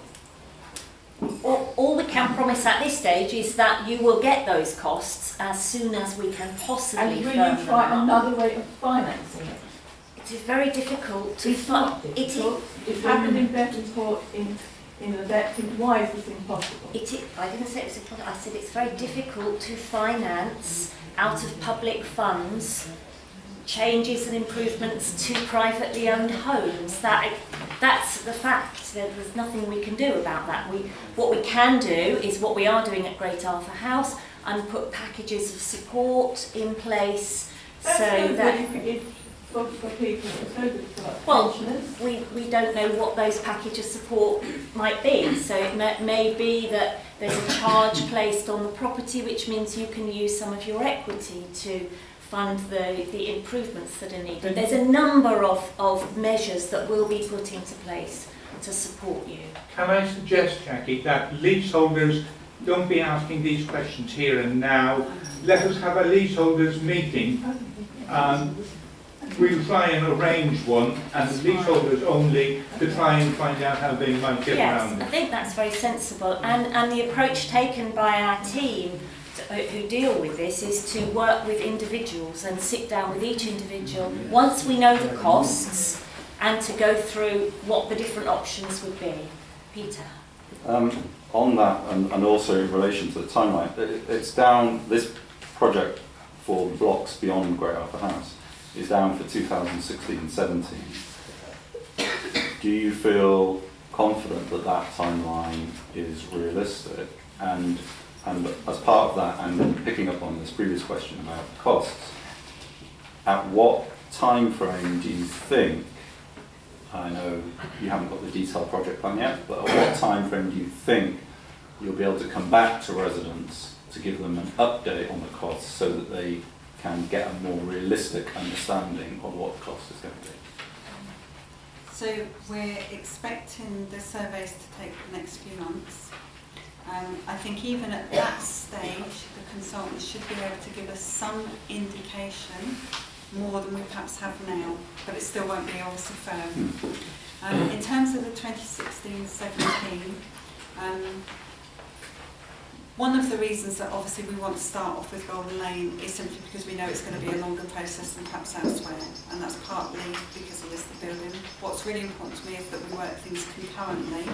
all we can promise at this stage is that you will get those costs as soon as we can possibly And will firm you try them up. another way of financing it? It is very difficult to It's not difficult. It's happened in Devonport in the depth. Why is this impossible? I didn't say it was impossible. I said it's very difficult to finance out of public funds changes and improvements to privately owned homes. That's the fact. There's nothing we can do about that. What we can do is what we are doing at Great Arthur House and put packages of support in place That's so no that... good for people. It's no good for Well, pensioners. we don't know what those package of support might be. So it may be that there's a charge placed on the property, which means you can use some of your equity to fund the improvements that are needed. There's a number of measures that will be put into place to support you. Can I suggest, Jackie, that leaseholders don't be asking these questions here and now. Let us have a leaseholders meeting. We'll try and arrange one, and the leaseholders only, to try and find out how they might get around Yes, I it. think that's very sensible. And the approach taken by our team who deal with this is to work with individuals and sit down with each individual once we know the costs and to go through what the different options would be. Peter. On that, and also in relation to the timeline, it's down, this project for blocks beyond Great Arthur House is down for 2016-17. Do you feel confident that that timeline is realistic? And as part of that, and picking up on this previous question about costs, at what time frame do you think, I know you haven't got the detailed project plan yet, but at what time frame do you think you'll be able to come back to residents to give them an update on the costs so that they can get a more realistic understanding of what the cost is going to be? So we're expecting the surveys to take the next few months. I think even at that stage, the consultants should be able to give us some indication, more than we perhaps have now, but it still won't be obviously firm. In terms of the 2016-17, one of the reasons that obviously we want to start off with Golden Lane is simply because we know it's going to be a longer process than perhaps elsewhere, and that's partly because of listed building. What's really important to me is that we work things concurrently,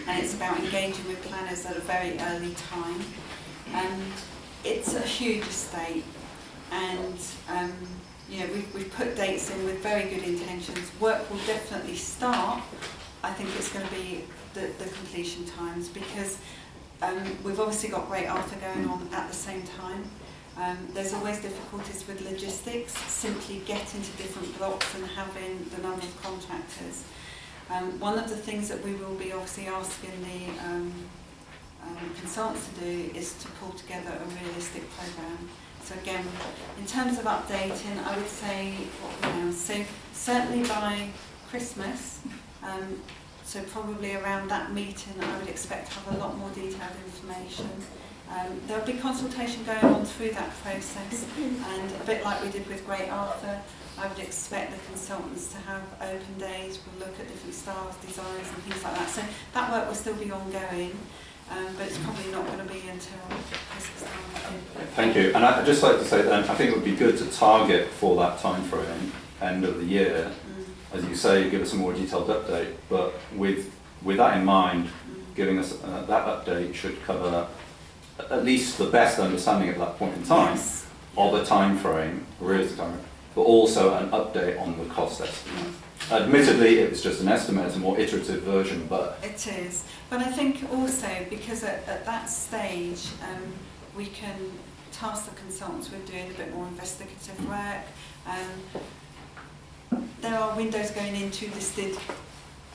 and it's about engaging with planners at a very early time. It's a huge estate, and you know, we've put dates in with very good intentions. Work will definitely start. I think it's going to be the completion times, because we've obviously got Great Arthur going on at the same time. There's always difficulties with logistics, simply getting to different blocks and having the number of contractors. One of the things that we will be obviously asking the consultants to do is to pull together a realistic programme. So again, in terms of updating, I would say, so certainly by Christmas, so probably around that meeting, I would expect to have a lot more detailed information. There'll be consultation going on through that process, and a bit like we did with Great Arthur, I would expect the consultants to have open days. We'll look at different styles, designs and things like that. So that work will still be ongoing, but it's probably not going to be until Christmas time. Thank you. And I'd just like to say that I think it would be good to target for that time frame, end of the year, as you say, give us a more detailed update, but with that in mind, giving us that update should cover at least the best understanding at that point in time of a time frame, realistic time frame, but also an update on the cost estimate. Admittedly, it was just an estimate, it's a more iterative version, but... It is. But I think also, because at that stage, we can task the consultants with doing a bit more investigative work. There are windows going into listed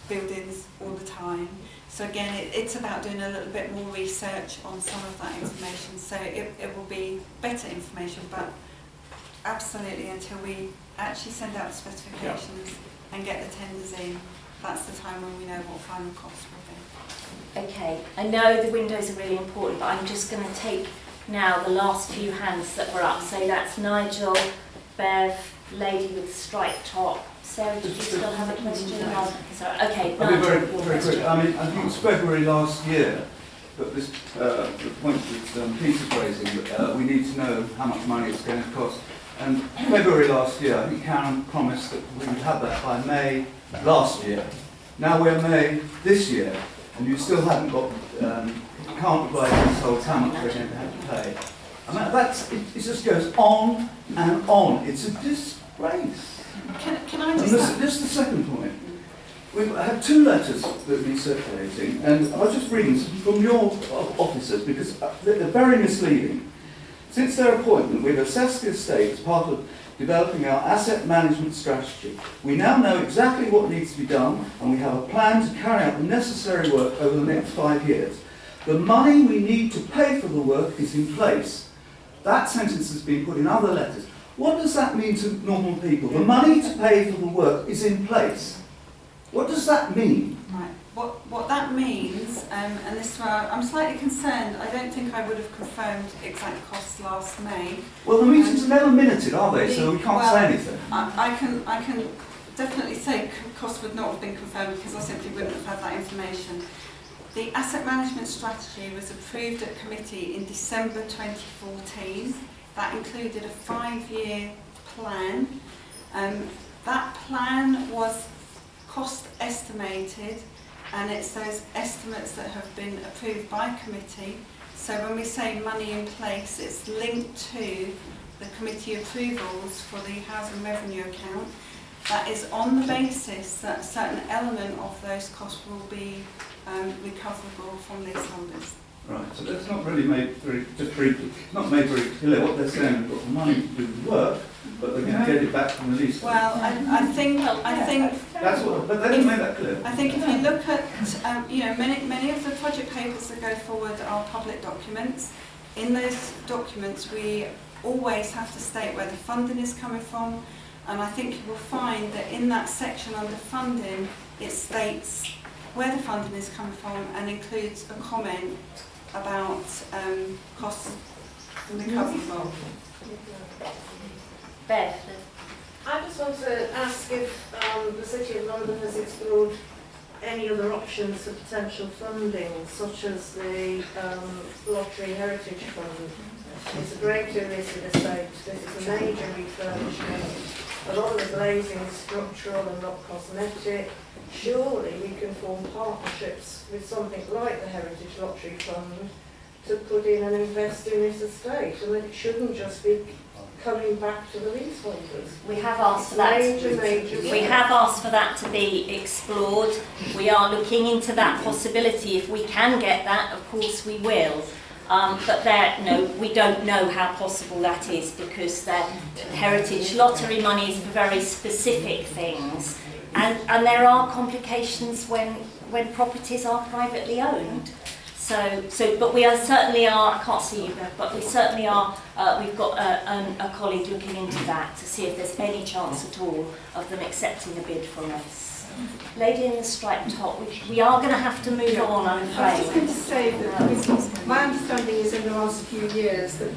buildings all the time. So again, it's about doing a little bit more research on some of that information. So it will be better information, but absolutely until we actually send out the specifications and get the tenders in, that's the time when we know what final costs will be. Okay, I know the windows are really important, but I'm just going to take now the last few hands that were up. So that's Nigel, Bev, lady with striped top. Sarah, did you still have a question? Sorry. Okay, I'll be Nigel, very quick. I mean, I think it was February last year that this, the point that Peter's raising, we need to know how much money it's going to cost. And February last year, I think Karen promised that we would have that by May last year. Now we're May this year, and you still haven't got, can't provide consultants how much we're going to have to pay. I mean, it just goes on and on. It's a disgrace. Can I just... This is the second point. We've had two letters that have been circulating, and I was just reading from your officers because they're very misleading. Since their appointment, we've assessed the estate as part of developing our asset management strategy. We now know exactly what needs to be done, and we have a plan to carry out the necessary work over the next 5 years. The money we need to pay for the work is in place. That sentence has been put in other letters. What does that mean to normal people? The money to pay for the work is in place. What does that mean? Right. What that means, and this is where I'm slightly concerned, I don't think I would have confirmed exact costs last May. Well, the meetings are never minuted, are they? So we can't say anything. I can definitely say costs would not have been confirmed because I simply wouldn't have had that information. The asset management strategy was approved at committee in December 2014. That included a 5-year plan. That plan was cost estimated and it's those estimates that have been approved by committee. So when we say money in place, it's linked to the committee approvals for the housing revenue account. That is on the basis that a certain element of those costs will be recoverable from these numbers. Right, so that's not really made very, just briefly, not made very clear what they're saying. They've got the money to do the work, but they're going to get it back from the lease. Well, I think That's what, but they didn't make that clear. I think if you look at, you know, many of the project papers that go forward are public documents. In those documents, we always have to state where the funding is coming from, and I think you will find that in that section under funding, it states where the funding is coming from and includes a comment about costs recoverable. Beth? I just want to ask if the City of London has explored any other options for potential funding, such as the Lottery Heritage Fund. It's a great tourism estate. This is a major refurbishment. A lot of the glazing is structural and not cosmetic. Surely we can form partnerships with something like the Heritage Lottery Fund to put in and invest in this estate, and that it shouldn't just be coming back to the leaseholders. We have asked for that. We have asked for that to be explored. We are looking into that possibility. If we can get that, of course we will. But no, we don't know how possible that is, because the Heritage Lottery money is for very specific things, and there are complications when properties are privately owned. But we are certainly I can't see you, but we certainly are, we've got a colleague looking into that to see if there's any chance at all of them accepting a bid from us. Lady in the striped top, we are going to have to move on, I'm afraid. I was just going to say that my understanding is in the last few years that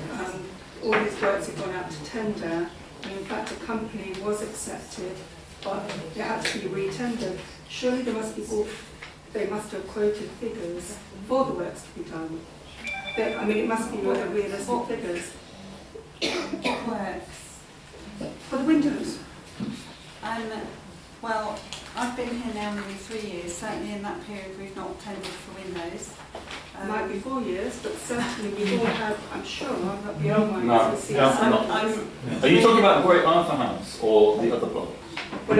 all these works have gone out to tender, and in fact a company was accepted, but it had to be re-tendered. Surely they must have quoted figures for the works to be done. I mean, it must be realistic figures. What works? For the windows. Well, I've been here now nearly 3 years. Certainly in that period we've not tendered for windows. Might be 4 years, but certainly we all have, I'm sure, I'm not the only one. No, are you talking about Great Arthur House or the other block? Well,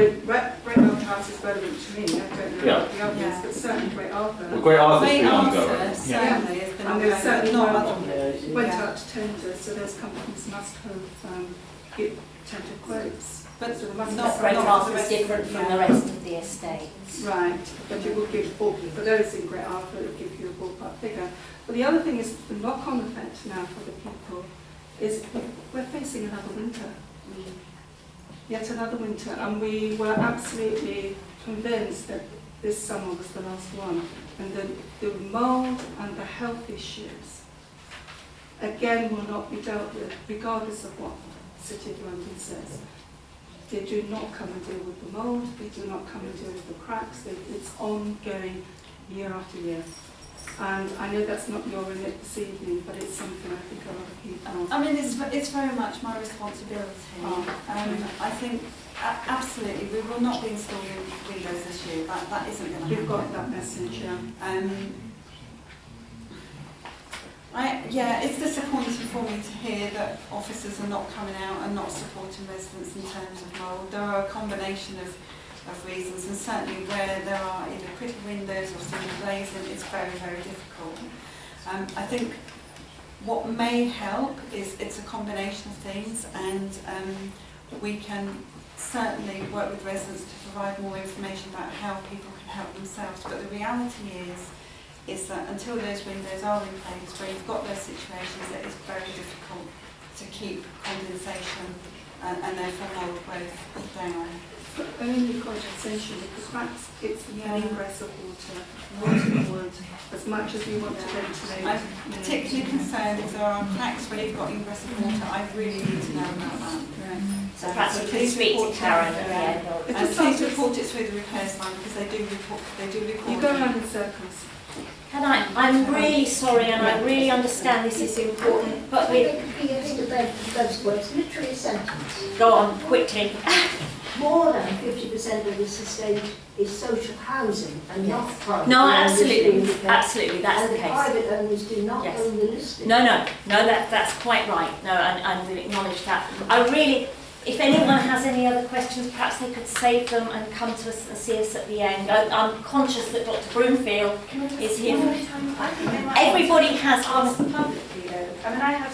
Great Arthur House is relevant to me. I don't know about the others, but certainly Great Arthur. Well, Great Arthur's Great been Arthur ongoing. certainly has been And there's certainly not went out to tender, so those companies must have given tender quotes. But so must Not Great Arthur is different from the rest of the estates. Right, but it will give for those in Great Arthur, it will give you a ballpark figure. But the other thing is the knock-on effect now for the people is we're facing another winter. Yet another winter, and we were absolutely convinced that this summer was the last one. And the mould and the health issues, again, will not be dealt with, regardless of what the City of London says. They do not come and deal with the mould, they do not come and deal with the cracks, it's ongoing year after year. And I know that's not your remit this evening, but it's something I think a lot of people... I mean, it's very much my responsibility. I think, absolutely, we will not be installing windows this year. That isn't going to happen. You've got that message, yeah, it's disappointing for me to hear that officers are not coming out and not supporting residents in terms of mould. There are a combination of reasons, and certainly where there are either critical windows or single glazing, it's very, very difficult. I think what may help is it's a combination of things, and we can certainly work with residents to provide more information about how people can help themselves. But the reality is that until those windows are in place, where you've got those situations, that it's very difficult to keep condensation and therefore mould growth down. Only condensation, with the cracks, it's an ingress of water, wood, as much as we want to ventilate. I'm particularly concerned if there are cracks where you've got ingress of water. I really need to know about that. So perhaps you can speak to Karen at the end. And please report it through the repairs line, because they do report. You go around in circles. I'm really sorry, and I really understand this is important, but we... Those words, literally a sentence. Go on, quickly. more than 50% of this estate is social housing and not private. No, owners absolutely, being the case. absolutely, that's And the case. private owners do not Yes. own the listing. No, that's quite right. No, and we acknowledge that. I really, if anyone has any other questions, perhaps they could save them and come to us and see us at the end. I'm conscious that Dr. Broomfield is here. Everybody has asked publicly though. I mean, I have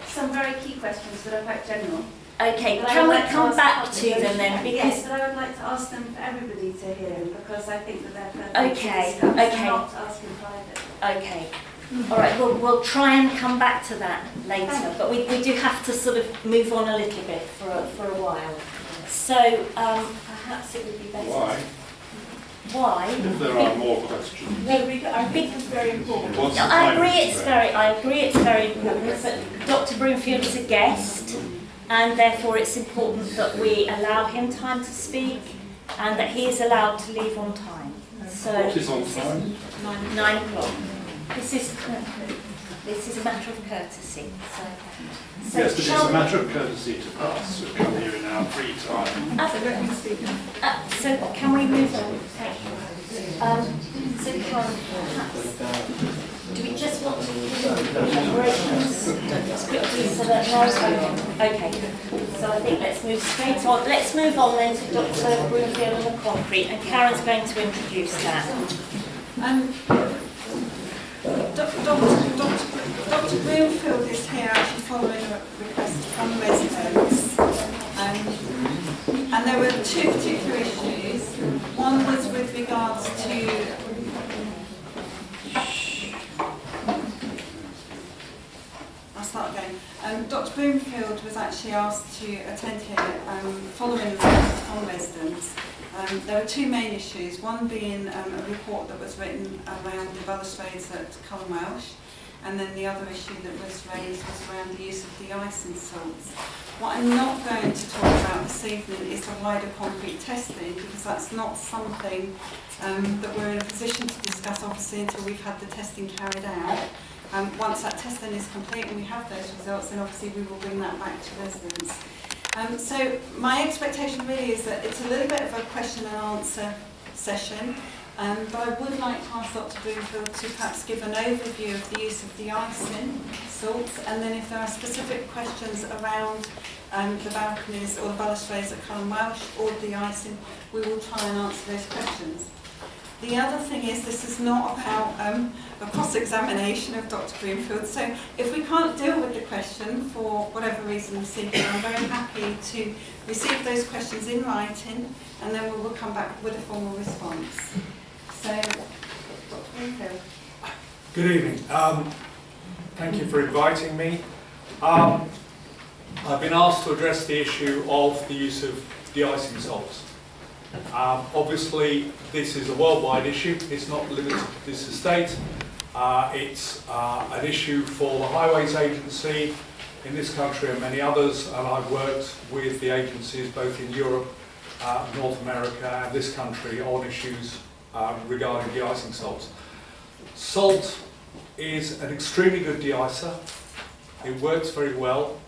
some very key questions that are quite general. Okay, But I can would we like to come ask back the to them then? public. Yes, Because but I would like to ask them for everybody to hear, because I think that they're perfectly Okay, discussed, okay. not asking private. okay, all right. We'll try and come back to that later, but we do have to sort of move on a little bit for a while. So perhaps it would be better. Why? Why? If there are more questions. No, I think it's very important. What's the I time agree frame? it's very important, but Dr. Broomfield is a guest, and therefore it's important that we allow him time to speak, and that he is allowed to leave on time. So What is on time? 9 o'clock. This is a matter of courtesy. So Yes, but it's shall a matter of courtesy to us who come here in our free time. so can we move on? Thank you. So Karen, perhaps, do we just want to quickly so that okay. So I think let's move straight on. Let's move on then to Dr. Broomfield and the concrete, and Karen's going to introduce that. Dr. Broomfield is here actually following a request from residents. And there were two particular issues. One was with regards to I'll start again. Dr. Broomfield was actually asked to attend here following the request from residents. There were two main issues, one being a report that was written around the balustrades at Cullen Welsh, and then the other issue that was raised was around the use of de-icing salts. What I'm not going to talk about this evening is the wider concrete testing, because that's not something that we're in a position to discuss, obviously, until we've had the testing carried out. Once that testing is complete and we have those results, then obviously we will bring that back to residents. So my expectation really is that it's a little bit of a question and answer session, but I would like to ask Dr. Broomfield to perhaps give an overview of the use of de-icing salts, and then if there are specific questions around the balconies or the balustrades at Cullen Welsh or de-icing, we will try and answer those questions. The other thing is, this is not about a cross-examination of Dr. Broomfield, so if we can't deal with the question for whatever reason this evening, I'm very happy to receive those questions in writing, and then we will come back with a formal response. So, Dr. Broomfield. Good evening. Thank you for inviting me. I've been asked to address the issue of the use of de-icing salts. Obviously, this is a worldwide issue. It's not limited to this estate. It's an issue for the Highways Agency in this country and many others, and I've worked with the agencies both in Europe, North America and this country on issues regarding de-icing salts. Salt is an extremely good de-icer. It works very well.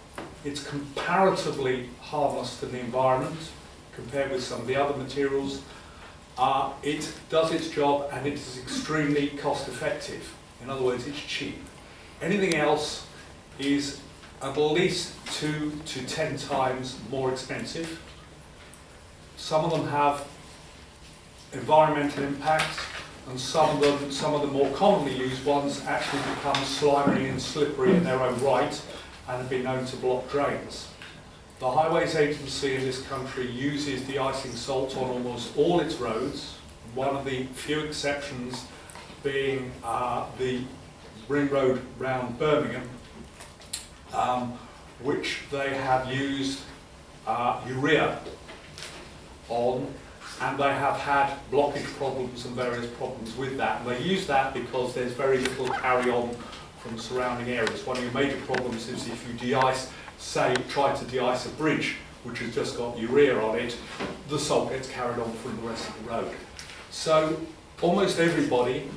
It's comparatively harmless to the environment compared with some of the other materials. It does its job and it is extremely cost effective. In other words, it's cheap. Anything else is at least 2 to 10 times more expensive. Some of them have environmental impact, and some of the more commonly used ones actually become slimy and slippery in their own right and have been known to block drains. The Highways Agency in this country uses de-icing salt on almost all its roads, one of the few exceptions being the ring road round Birmingham, which they have used urea on, and they have had blockage problems and various problems with that. And they use that because there's very little carry-on from surrounding areas. One of your major problems is if you de-ice, say, try to de-ice a bridge which has just got urea on it, the salt gets carried on from the rest of the road. So almost everybody,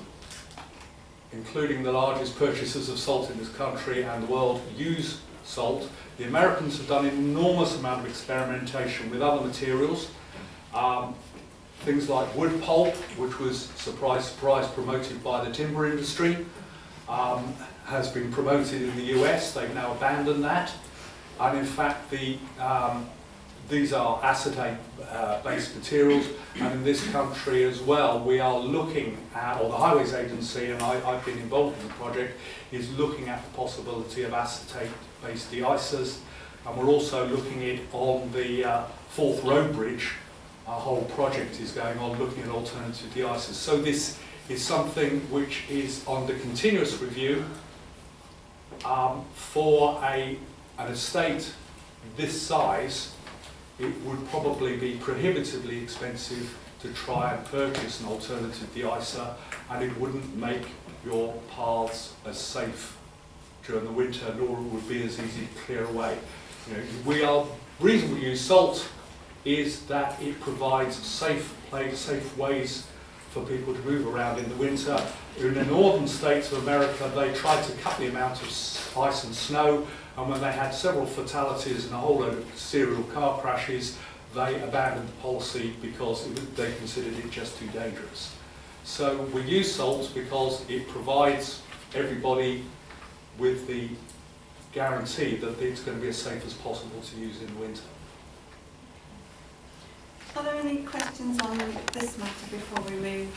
including the largest purchasers of salt in this country and the world, use salt. The Americans have done an enormous amount of experimentation with other materials. Things like wood pulp, which was, surprise, surprise, promoted by the timber industry, has been promoted in the US. They've now abandoned that. And in fact, these are acetate-based materials. And in this country as well, we are looking at, or the Highways Agency, and I've been involved in the project, is looking at the possibility of acetate-based de-icers. And we're also looking at on the Forth Road Bridge. Our whole project is going on looking at alternative de-icers. So this is something which is under continuous review. For an estate this size, it would probably be prohibitively expensive to try and purchase an alternative de-icer, and it wouldn't make your paths as safe during the winter, nor it would be as easy to clear away. Reason we use salt is that it provides safe ways for people to move around in the winter. In the northern states of America, they tried to cut the amount of ice and snow, and when they had several fatalities and a whole load of serial car crashes, they abandoned the policy because they considered it just too dangerous. So we use salt because it provides everybody with the guarantee that it's going to be as safe as possible to use in the winter. Are there any questions on this matter before we move?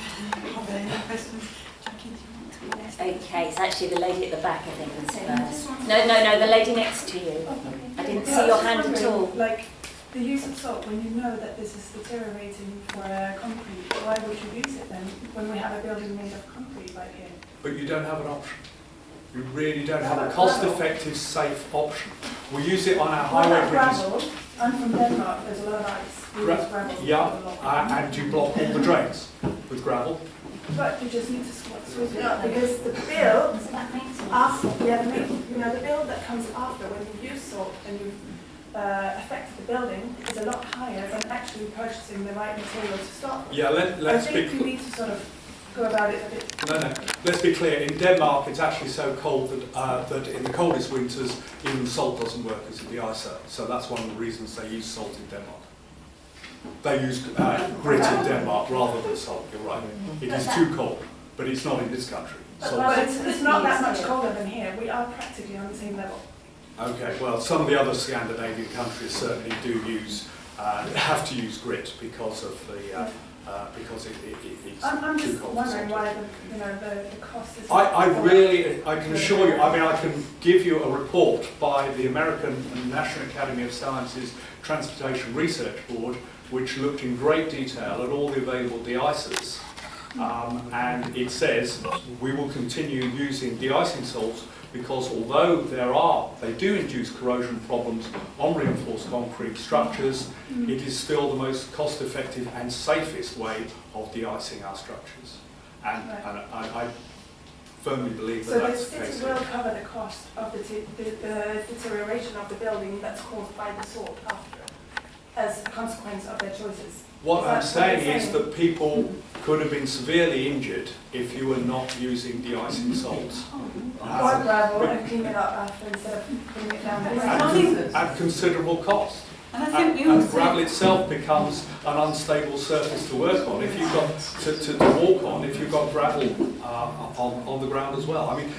Are there any questions? Jackie, do you want to go next? Okay, it's actually the lady at the back, I think, was first. No, the lady next to you. I didn't see your hand at all. Like, the use of salt, when you know that this is deteriorating for concrete, why would you use it then when we have a building made of concrete like here? But you don't have an option. You really don't have a cost-effective, safe option. We use it on our highway bridges. Gravel, I'm from Denmark, there's a lot of ice. We use gravel. Yeah, and you block all the drains with gravel. But you just need to switch it up because the bill after, the bill that comes after when you use salt and you've affected the building is a lot higher than actually purchasing the right material to stop. Yeah, let's I think we need to sort of go about it a bit. No. Let's be clear. In Denmark, it's actually so cold that in the coldest winters, even salt doesn't work as a de-icer. So that's one of the reasons they use salt in Denmark. They use grit in Denmark rather than salt. You're right. It is too cold, but it's not in this country. But it's not that much colder than here. We are practically on the same level. Okay. Well, some of the other Scandinavian countries certainly do use have to use grit because of the. Because it's I'm too just cold. wondering why the cost is. I can assure you. I mean, I can give you a report by the American National Academy of Sciences Transportation Research Board, which looked in great detail at all the available de-icers, and it says we will continue using de-icing salts because although they do induce corrosion problems on reinforced concrete structures, it is still the most cost-effective and safest way of de-icing our structures. And I firmly believe that that's the case. So the city will cover the cost of the deterioration of the building that's caused by the salt after, as a consequence of their choices. What I'm saying is that people could have been severely injured if you were not using de-icing salts. Or gravel and clean it up after instead of putting it down. At considerable cost. And gravel itself becomes an unstable surface to work on. If you've got to walk on, if you've got gravel on the ground as well. I mean,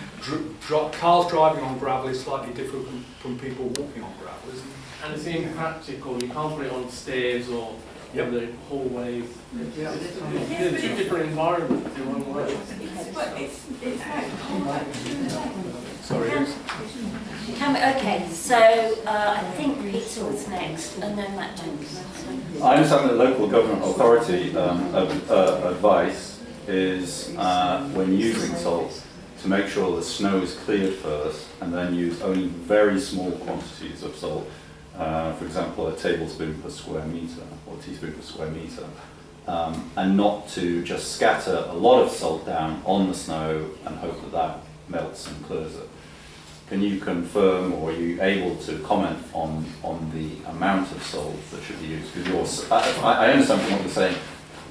cars driving on gravel is slightly different from people walking on gravel, isn't it? And it's impractical. You can't put it on stairs or in the hallways. It's two different environments. It won't work. But it's Sorry. Okay, so I think Peter was next, and then that gentleman. I understand that local government authority advice is when using salt to make sure the snow is cleared first and then use only very small quantities of salt. For example, a tablespoon per square metre or teaspoon per square metre, and not to just scatter a lot of salt down on the snow and hope that that melts and clears it. Can you confirm, or are you able to comment on the amount of salt that should be used? Because I understand from what you're saying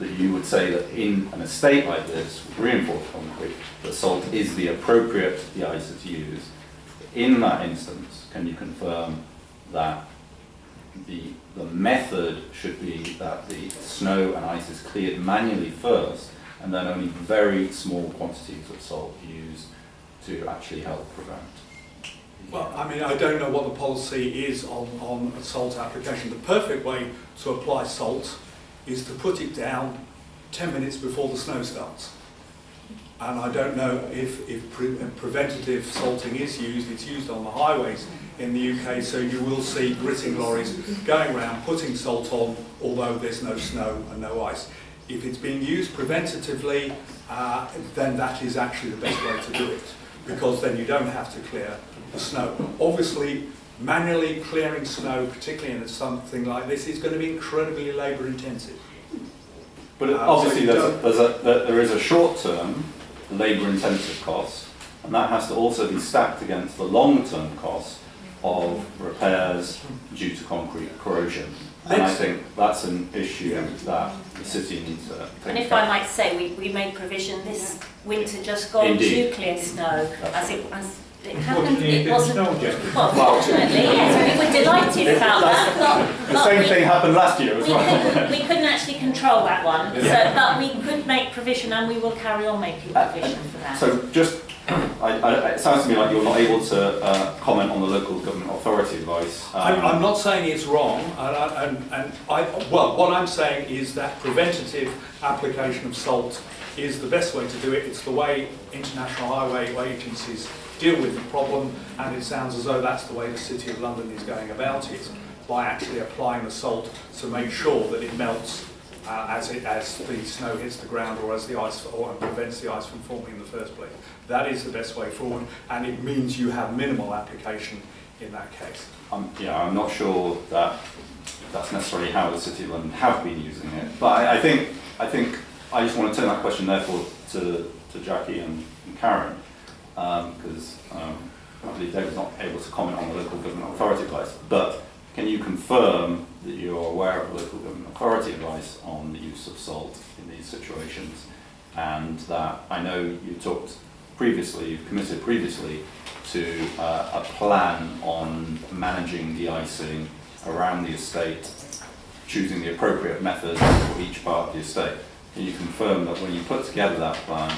that you would say that in an estate like this, with reinforced concrete, that salt is the appropriate de-icer to use. in that instance, can you confirm that the method should be that the snow and ice is cleared manually first, and then only very small quantities of salt used to actually help prevent? Well, I mean, I don't know what the policy is on salt application. The perfect way to apply salt is to put it down 10 minutes before the snow starts. And I don't know if preventative salting is used. It's used on the highways in the UK, so you will see gritting lorries going around putting salt on, although there's no snow and no ice. If it's being used preventatively, then that is actually the best way to do it, because then you don't have to clear the snow. Obviously, manually clearing snow, particularly in something like this, is going to be incredibly labour intensive. But obviously there is a short-term labour-intensive cost, and that has to also be stacked against the long-term cost of repairs due to concrete corrosion. And I think that's an issue that the city needs to take. And if I might say, we made provision this winter just gone Indeed. to clear snow, as it happened. Fortunately, It wasn't. it didn't snow, Well, fortunately, yes, we were delighted about that. The same thing happened last year as well. We couldn't actually control that one, Yeah. but we could make provision, and we will carry on making provision for that. So just, it sounds to me like you're not able to comment on the local government authority advice. I'm not saying it's wrong, well, what I'm saying is that preventative application of salt is the best way to do it. It's the way international highway agencies deal with the problem, and it sounds as though that's the way the City of London is going about it, by actually applying the salt to make sure that it melts as the snow hits the ground, or as the ice, or prevents the ice from forming in the first place. That is the best way forward, and it means you have minimal application in that case. I'm not sure that that's necessarily how the City of London have been using it, but I think I just want to turn that question therefore to Jackie and Karen, because I believe David's not able to comment on the local government authority advice, but can you confirm that you're aware of local government authority advice on the use of salt in these situations, and that I know you talked previously, you've committed previously to a plan on managing de-icing around the estate, choosing the appropriate method for each part of the estate. Can you confirm that when you put together that plan,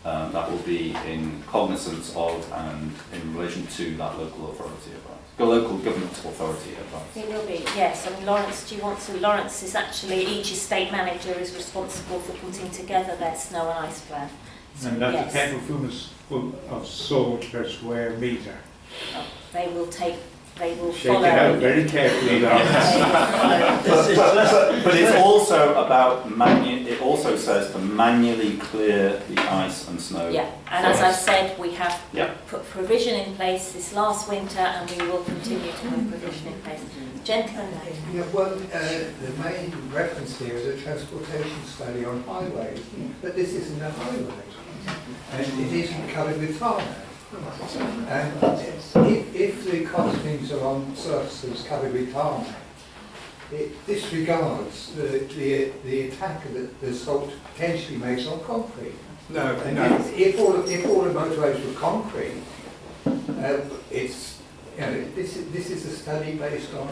that will be in cognizance of and in relation to that local authority advice? The local government authority advice. It will be, yes. And Lawrence, do you want to? Lawrence is actually, each estate manager is responsible for putting together their snow and ice plan. So, And that's yes. a 10 of salt per square metre. They will Shake follow. it out very carefully, Lawrence. But it's also about it also says to manually clear the ice and snow. Yeah, and as I've said, we have Yeah. put provision in place this last winter, and we will continue to put provision in place. Gentlemen, Yeah, well, the main reference here is a transportation study on highways, but this isn't a highway, and it isn't covered with tarmac. And if the costings are on surfaces covered with tarmac, it disregards the attack that the salt potentially makes on concrete. No, And no. if all the motorways were concrete, it's, you know, this is a study based on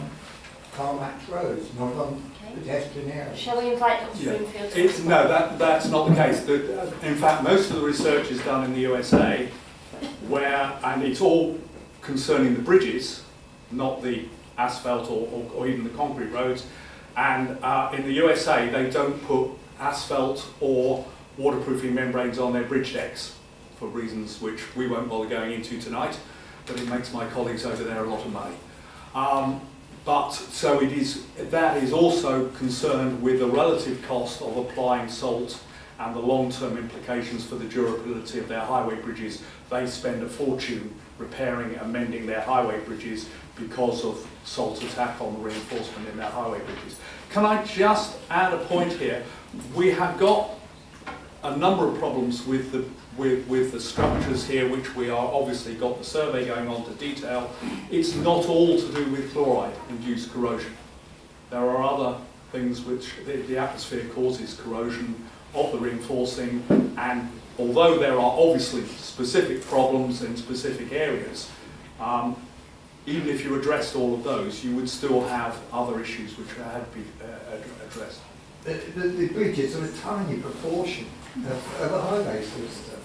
tarmac roads, not on pedestrian areas. shall we invite Dr. Yeah. Broomfield to No, that's not the case. In fact, most of the research is done in the USA, and it's all concerning the bridges, not the asphalt or even the concrete roads. And in the USA, they don't put asphalt or waterproofing membranes on their bridge decks for reasons which we won't bother going into tonight, but it makes my colleagues over there a lot of money. So that is also concerned with the relative cost of applying salt and the long-term implications for the durability of their highway bridges. They spend a fortune repairing and mending their highway bridges because of salt attack on the reinforcement in their highway bridges. Can I just add a point here? We have got a number of problems with the structures here, which we are obviously got the survey going on to detail. It's not all to do with chloride-induced corrosion. There are other things which the atmosphere causes corrosion of the reinforcing, and although there are obviously specific problems in specific areas, Even if you addressed all of those, you would still have other issues which had to be addressed. The bridges are a tiny proportion of a highway system.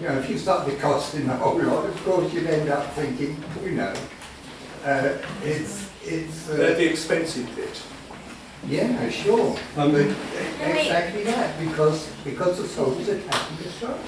You know, if you start costing a whole lot, of course you'd end up thinking, you know, it's They're the expensive bit. Yeah, sure. But exactly that, because the souls are taking the structure.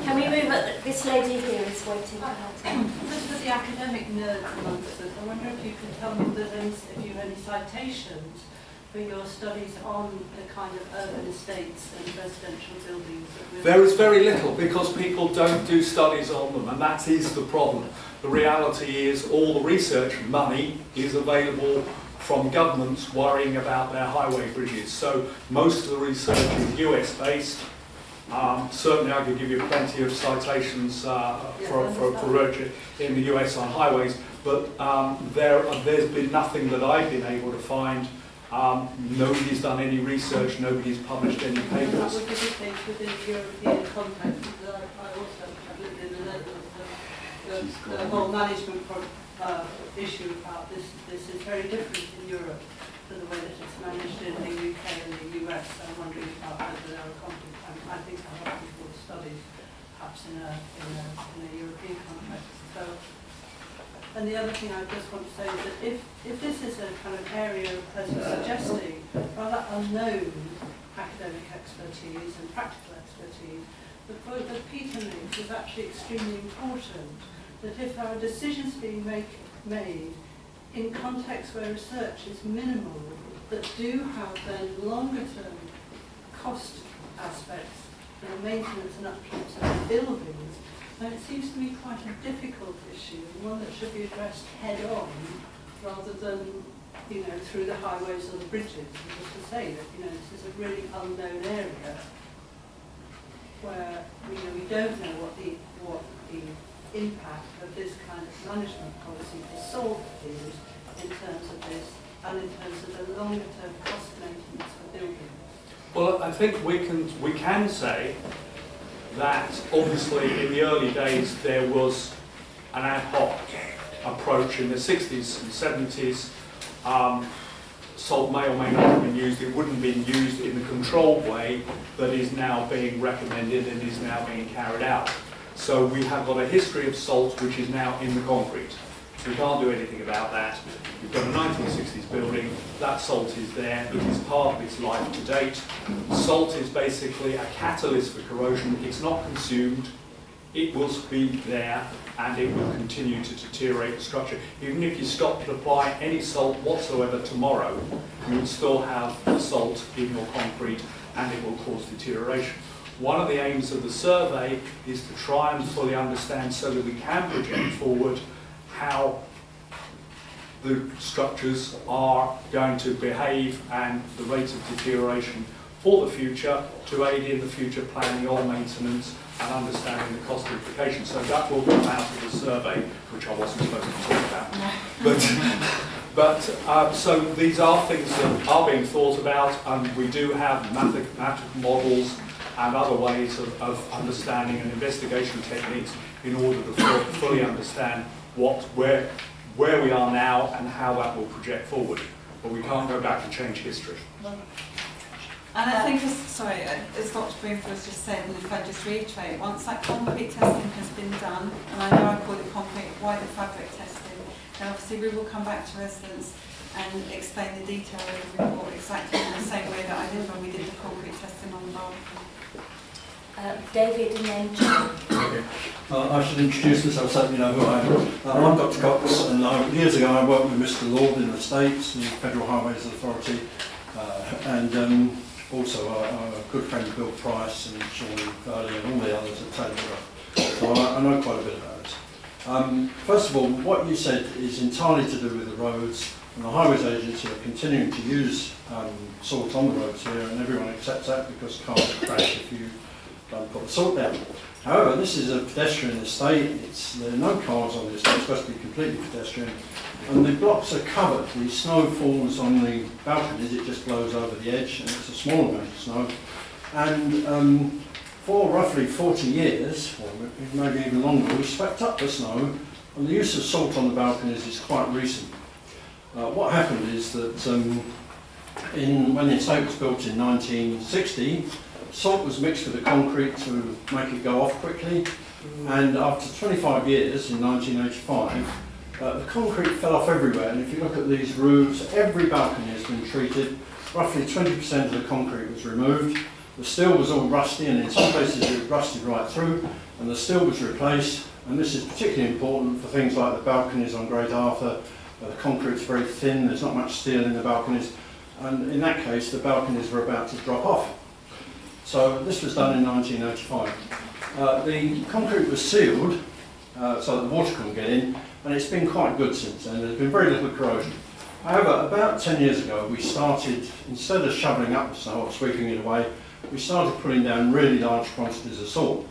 Can we move at this lady here is waiting for her turn. Just for the academic nerds amongst us, I wonder if you could tell me if you have any citations for your studies on the kind of urban estates and residential buildings that we're... There is very little because people don't do studies on them, and that is the problem. The reality is all the research money is available from governments worrying about their highway bridges. So most of the research is US based. Certainly I could give you plenty of citations for research in the US on highways, but there's been nothing that I've been able to find. Nobody's done any research, nobody's published any papers. That would be the case within the European context, because I also have lived in the Netherlands. The whole management issue about this is very different in Europe to the way that it's managed in the UK and the US. So I'm wondering about whether there are conflicts. I think there are people studies perhaps in a European context. So, and the other thing I just want to say is that if this is a kind of area, as you're suggesting, rather unknown academic expertise and practical expertise, the point that Peter makes is actually extremely important. That if there are decisions being made in contexts where research is minimal, that do have then longer term cost aspects for the maintenance and upkeep of the buildings, then it seems to me quite a difficult issue, and one that should be addressed head on, rather than, you know, through the highways or the bridges. And just to say that, you know, this is a really unknown area where, you know, we don't know what the impact of this kind of management policy for salt is in terms of this, and in terms of the longer term cost maintenance for buildings. Well, I think we can say that obviously in the early days there was an ad hoc approach in the 60s and 70s. Salt may or may not have been used. It wouldn't have been used in the controlled way that is now being recommended and is now being carried out. So we have got a history of salt which is now in the concrete. We can't do anything about that. We've got a 1960s building, that salt is there, it is part of its life to date. Salt is basically a catalyst for corrosion. It's not consumed, it will be there and it will continue to deteriorate the structure. Even if you stopped to apply any salt whatsoever tomorrow, you would still have the salt in your concrete and it will cause deterioration. One of the aims of the survey is to try and fully understand so that we can project forward how the structures are going to behave and the rate of deterioration for the future to aid in the future planning on maintenance and understanding the cost implications. So that will come out of the survey, which I wasn't supposed to talk about. So these are things that are being thought about, and we do have mathematical models and other ways of understanding and investigation techniques in order to fully understand where we are now and how that will project forward. But we can't go back and change history. And I think, as Dr. Broomfield's just said, and if I just reiterate, once that concrete testing has been done, and I know I call it concrete, wider fabric testing, then obviously we will come back to residents and explain the detail of the report exactly in the same way that I did when we did the concrete testing on the bar. David and then John. I should introduce myself so you know who I am. I'm Dr. Cox, and years ago I worked with Mr. Lord in the States, the Federal Highways Authority, and also a good friend Bill Price and Sean Burley and all the others at Taylor. So I know quite a bit about it. First of all, what you said is entirely to do with the roads, and the Highways Agency are continuing to use salt on the roads here, and everyone accepts that because cars crash if you don't put the salt down. However, this is a pedestrian estate. There are no cars on the estate. It's supposed to be completely pedestrian. And the blocks are covered. The snow falls on the balconies. It just blows over the edge, and it's a small amount of snow. And for roughly 40 years, or maybe even longer, we swept up the snow, And the use of salt on the balconies is quite recent. What happened is that when the estate was built in 1960, salt was mixed with the concrete to make it go off quickly. And after 25 years, in 1985, the concrete fell off everywhere. And if you look at these roofs, every balcony has been treated. Roughly 20% of the concrete was removed. The steel was all rusty, and in some places it rusted right through, and the steel was replaced. And this is particularly important for things like the balconies on Great Arthur, where the concrete's very thin, there's not much steel in the balconies. And in that case, the balconies were about to drop off. So this was done in 1985. The concrete was sealed so that the water couldn't get in, and it's been quite good since then. There's been very little corrosion. However, about 10 years ago, we started, instead of shoveling up the snow or sweeping it away, we started putting down really large quantities of salt.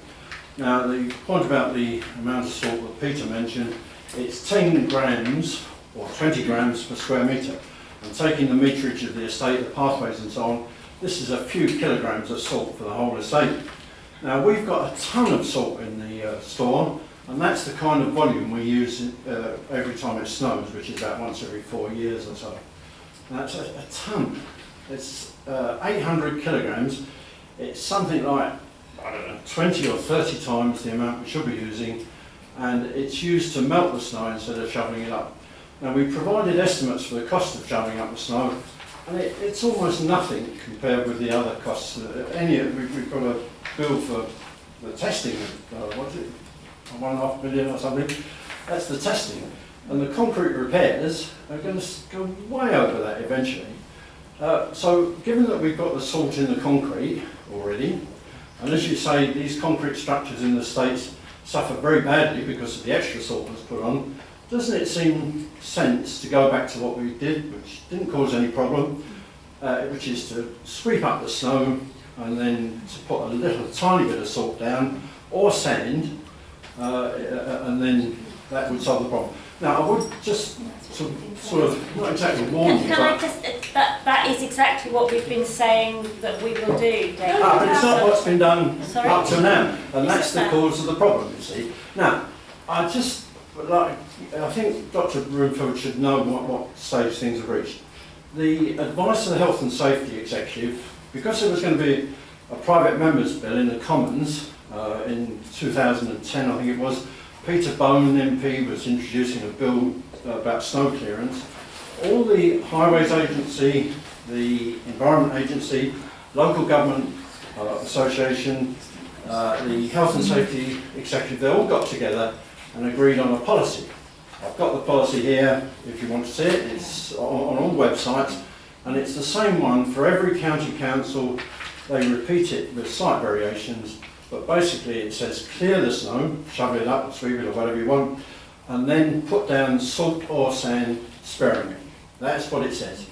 Now, the point about the amount of salt that Peter mentioned, it's 10 grams or 20 grams per square metre. And taking the meterage of the estate, the pathways and so on, this is a few kilograms of salt for the whole estate. Now, we've got a ton of salt in the store, and that's the kind of volume we use every time it snows, which is about once every 4 years or so. And that's a ton. It's 800 kilograms. It's something like, I don't know, 20 or 30 times the amount we should be using, and it's used to melt the snow instead of shoveling it up. Now, we provided estimates for the cost of shoveling up the snow, and it's almost nothing compared with the other costs. We've got a bill for the testing of, what is it, 1.5 million or something. That's the testing. And the concrete repairs are going to go way over that eventually. So given that we've got the salt in the concrete already, and as you say, these concrete structures in the States suffer very badly because of the extra salt that's put on, doesn't it seem sense to go back to what we did, which didn't cause any problem, which is to sweep up the snow and then to put a little tiny bit of salt down, or sand, and then that would solve the problem. Now, I would just sort of not exactly warn you, Can I just, that is exactly what we've been saying that we will do, David. But it's not what's been done up to now, and Is that's it the that? cause of the problem, you see. Now, I think Dr. Broomfield should know what stage things have reached. The advice of the Health and Safety Executive, because there was going to be a private members' bill in the Commons in 2010, I think it was, Peter Bone MP was introducing a bill about snow clearance. All the Highways Agency, the Environment Agency, local government association, the Health and Safety Executive, they all got together and agreed on a policy. I've got the policy here, if you want to see it. It's on all websites, and it's the same one for every county council. They repeat it with slight variations, but basically it says clear the snow, shovel it up, sweep it or whatever you want, and then put down salt or sand sparingly. That's what it says.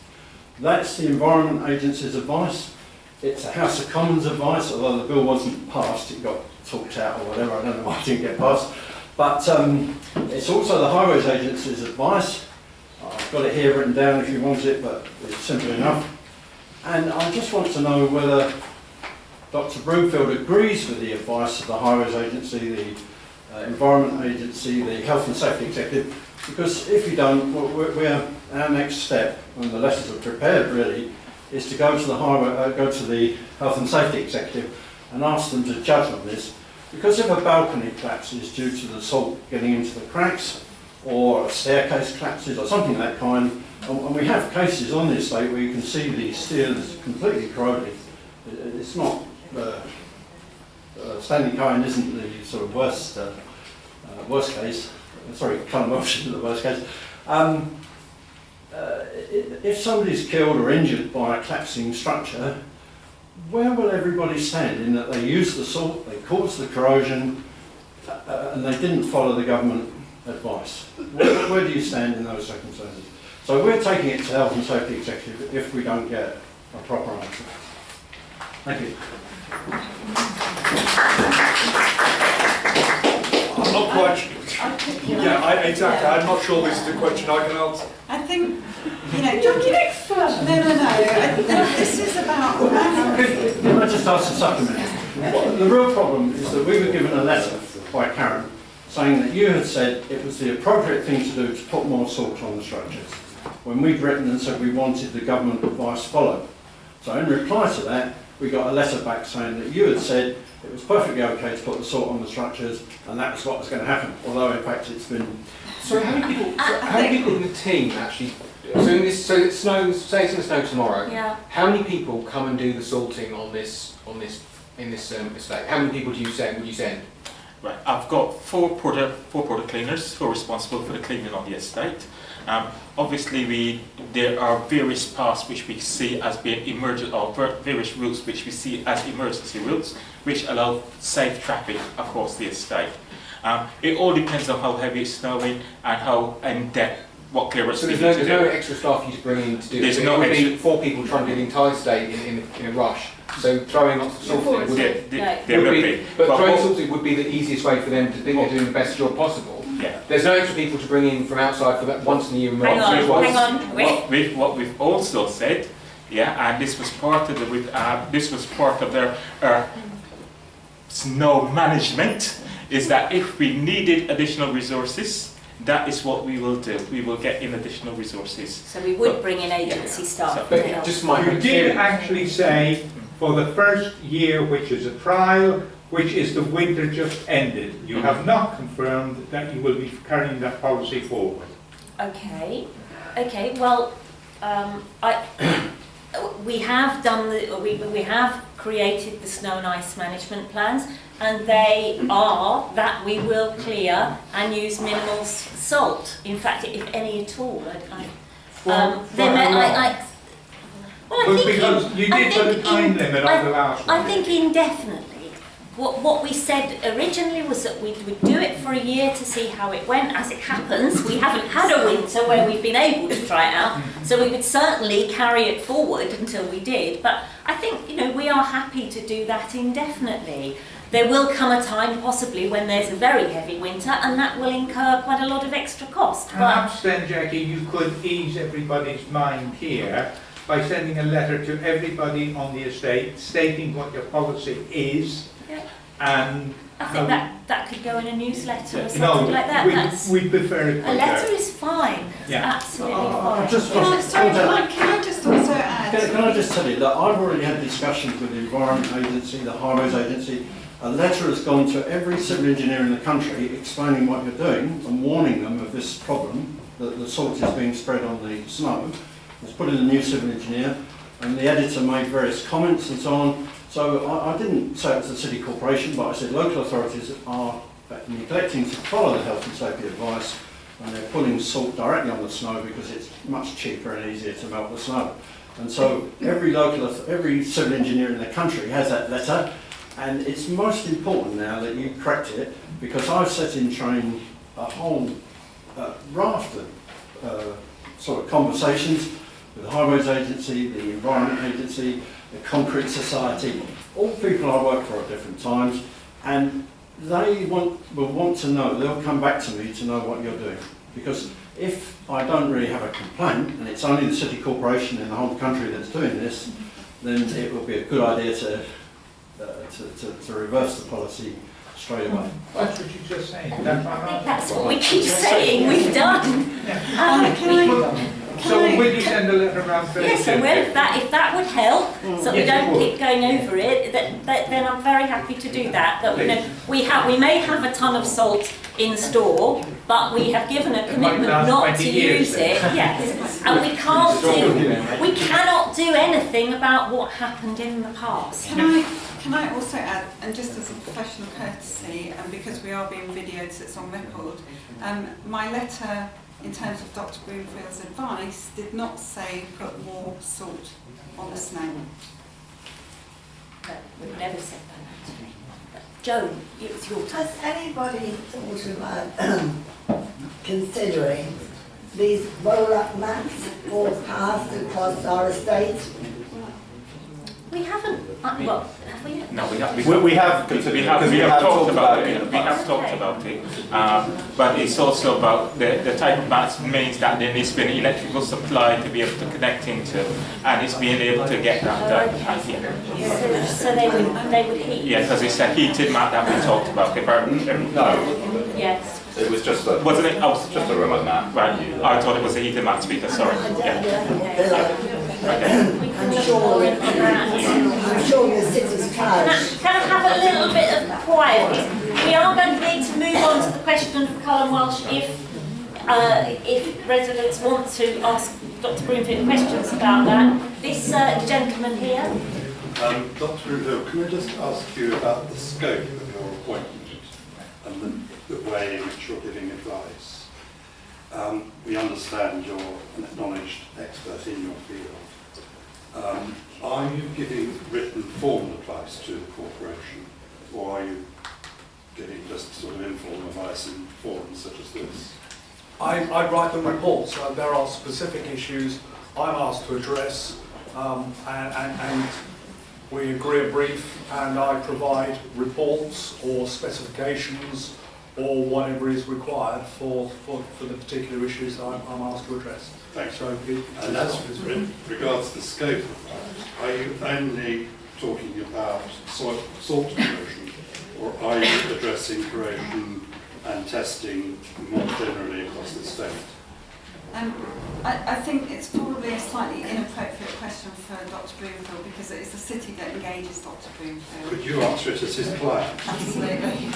That's the Environment Agency's advice. It's a House of Commons advice, although the bill wasn't passed, it got talked out or whatever, I don't know why it didn't get passed. But it's also the Highways Agency's advice. I've got it here written down if you want it, but it's simple enough. And I just want to know whether Dr. Broomfield agrees with the advice of the Highways Agency, the Environment Agency, the Health and Safety Executive, because if you don't, our next step, when the letters are prepared really, is to go to the Health and Safety Executive and ask them to judge on this. Because if a balcony collapses due to the salt getting into the cracks, or a staircase collapses, or something of that kind, and we have cases on the estate where you can see the steel is completely corroded. It's not, Stanley Cohen isn't the sort of worst case, sorry, Cullen Welsh isn't the worst case. If somebody's killed or injured by a collapsing structure, where will everybody stand in that they used the salt, they caused the corrosion, and they didn't follow the government advice? Where do you stand in those circumstances? So we're taking it to Health and Safety Executive if we don't get a proper answer. Thank you. I'm not quite sure. Exactly. I'm not sure this is a question I can answer. I think, no. This is about. Can I just ask a supplement? The real problem is that we were given a letter by Karen saying that you had said it was the appropriate thing to do to put more salt on the structures, when we'd written and said we wanted the government advice followed. So in reply to that, we got a letter back saying that you had said it was perfectly okay to put the salt on the structures, and that was what was going to happen, although in fact it's been... So how many people in the team actually, so it snows, say it's going to snow tomorrow, Yeah. how many people come and do the salting in this estate? How many people would you send? Right, I've got four porter cleaners who are responsible for the cleaning of the estate. Obviously, there are various paths which we see as being emergent, or various routes which we see as emergency routes, which allow safe traffic across the estate. It all depends on how heavy it's snowing and how in depth, what clearance. So there's no extra staff you bring in to do There's it. no It would be extra. 4 people trying to do the entire estate in a rush. So throwing lots of salt in would be, but throwing salt in would be the easiest way for them to think they're doing the best job possible. Yeah. There's no extra people to bring in from outside for that once in a year. What we've also said, yeah, and this was part of their snow management, is that if we needed additional resources, that is what we will do. We will get in additional resources. So we would bring in agency staff. But to help. you did actually say for the first year, which is a trial, which is the winter just ended, you have not confirmed that you will be carrying that policy forward. Okay. Well, we have done we have created the snow and ice management plans, and they are that we will clear and use minimal salt. In fact, if any at all. Because you did put a time limit on the last one. I think indefinitely. What we said originally was that we would do it for a year to see how it went. As it happens, we haven't had a winter where we've been able to try it out, so we would certainly carry it forward until we did. But I think, we are happy to do that indefinitely. There will come a time possibly when there's a very heavy winter, and that will incur quite a lot of extra cost. Perhaps then, Jackie, you could ease everybody's mind here by sending a letter to everybody on the estate stating what your policy is. Yeah. And I think that could go in a newsletter or something like that. We'd prefer it a letter is fine. Yeah. Absolutely fine. Can I just also add? Can I just tell you that I've already had discussions with the Environment Agency, the Highways Agency. A letter has gone to every civil engineer in the country explaining what you're doing and warning them of this problem, that the salt is being spread on the snow. It's put in a new civil engineer, and the editor made various comments and so on. So I didn't say it was a city corporation, but I said local authorities are neglecting to follow the health and safety advice, and they're pulling salt directly on the snow because it's much cheaper and easier to melt the snow. And so every civil engineer in the country has that letter, and it's most important now that you correct it, because I've set in train a whole raft of sort of conversations with the Highways Agency, the Environment Agency, the Concrete Society, all people I work for at different times, and they will want to know, they'll come back to me to know what you're doing. Because if I don't really have a complaint, and it's only the city corporation in the whole country that's doing this, then it will be a good idea to reverse the policy straight away. That's what you just saying. I think that's what we keep saying we've done. So will you send a letter around Thursday? Yes, I will. If that would help, so we Yes, don't it would. keep going over it, then I'm very happy to do that. We may have a ton of salt in store, but we have given a commitment not to use it. Yes, and we cannot do anything about what happened in the past. Can I also add, and just as a professional courtesy, and because we are being videoed, so it's on record, my letter, in terms of Dr. Broomfield's advice, did not say put more salt on the snow. No, we've never said that actually. Joan, it's your turn. Has anybody thought about considering these roll-up mats or paths across our estate? We haven't, well, have we? No, we have. We have considered it, because we have talked about it in it. the We have past. talked about it, but it's also about the type of mats means that there needs to be an electrical supply to be able to connect into, and it's being able to get that done. So they would heat? Yeah, because it's a heated mat that we talked about. No. Yes. It was just a, wasn't it? Oh, just a remote mat. Right. I thought it was a heated mat speaker. Sorry. Yeah. I'm sure the city's closed. Can I have a little bit of quiet? We are going to need to move on to the question of Cullen Welsh if residents want to ask Dr. Broomfield questions about that. This gentleman here. Dr. Broomfield, can I just ask you about the scope of your appointment and the way in which you're giving advice? We understand you're an acknowledged expert in your field. Are you giving written formal advice to the corporation, or are you giving just sort of informal advice in forums such as this? I write the reports. There are specific issues I'm asked to address, and we agree a brief, and I provide reports or specifications or whatever is required for the particular issues I'm asked to address. Thanks. So and as regards the scope of that, are you only talking about salt corrosion, or are you addressing corrosion and testing more generally across the state? I think it's probably a slightly inappropriate question for Dr. Broomfield because it is the city that engages Dr. Broomfield. Could you answer it as his client? Absolutely.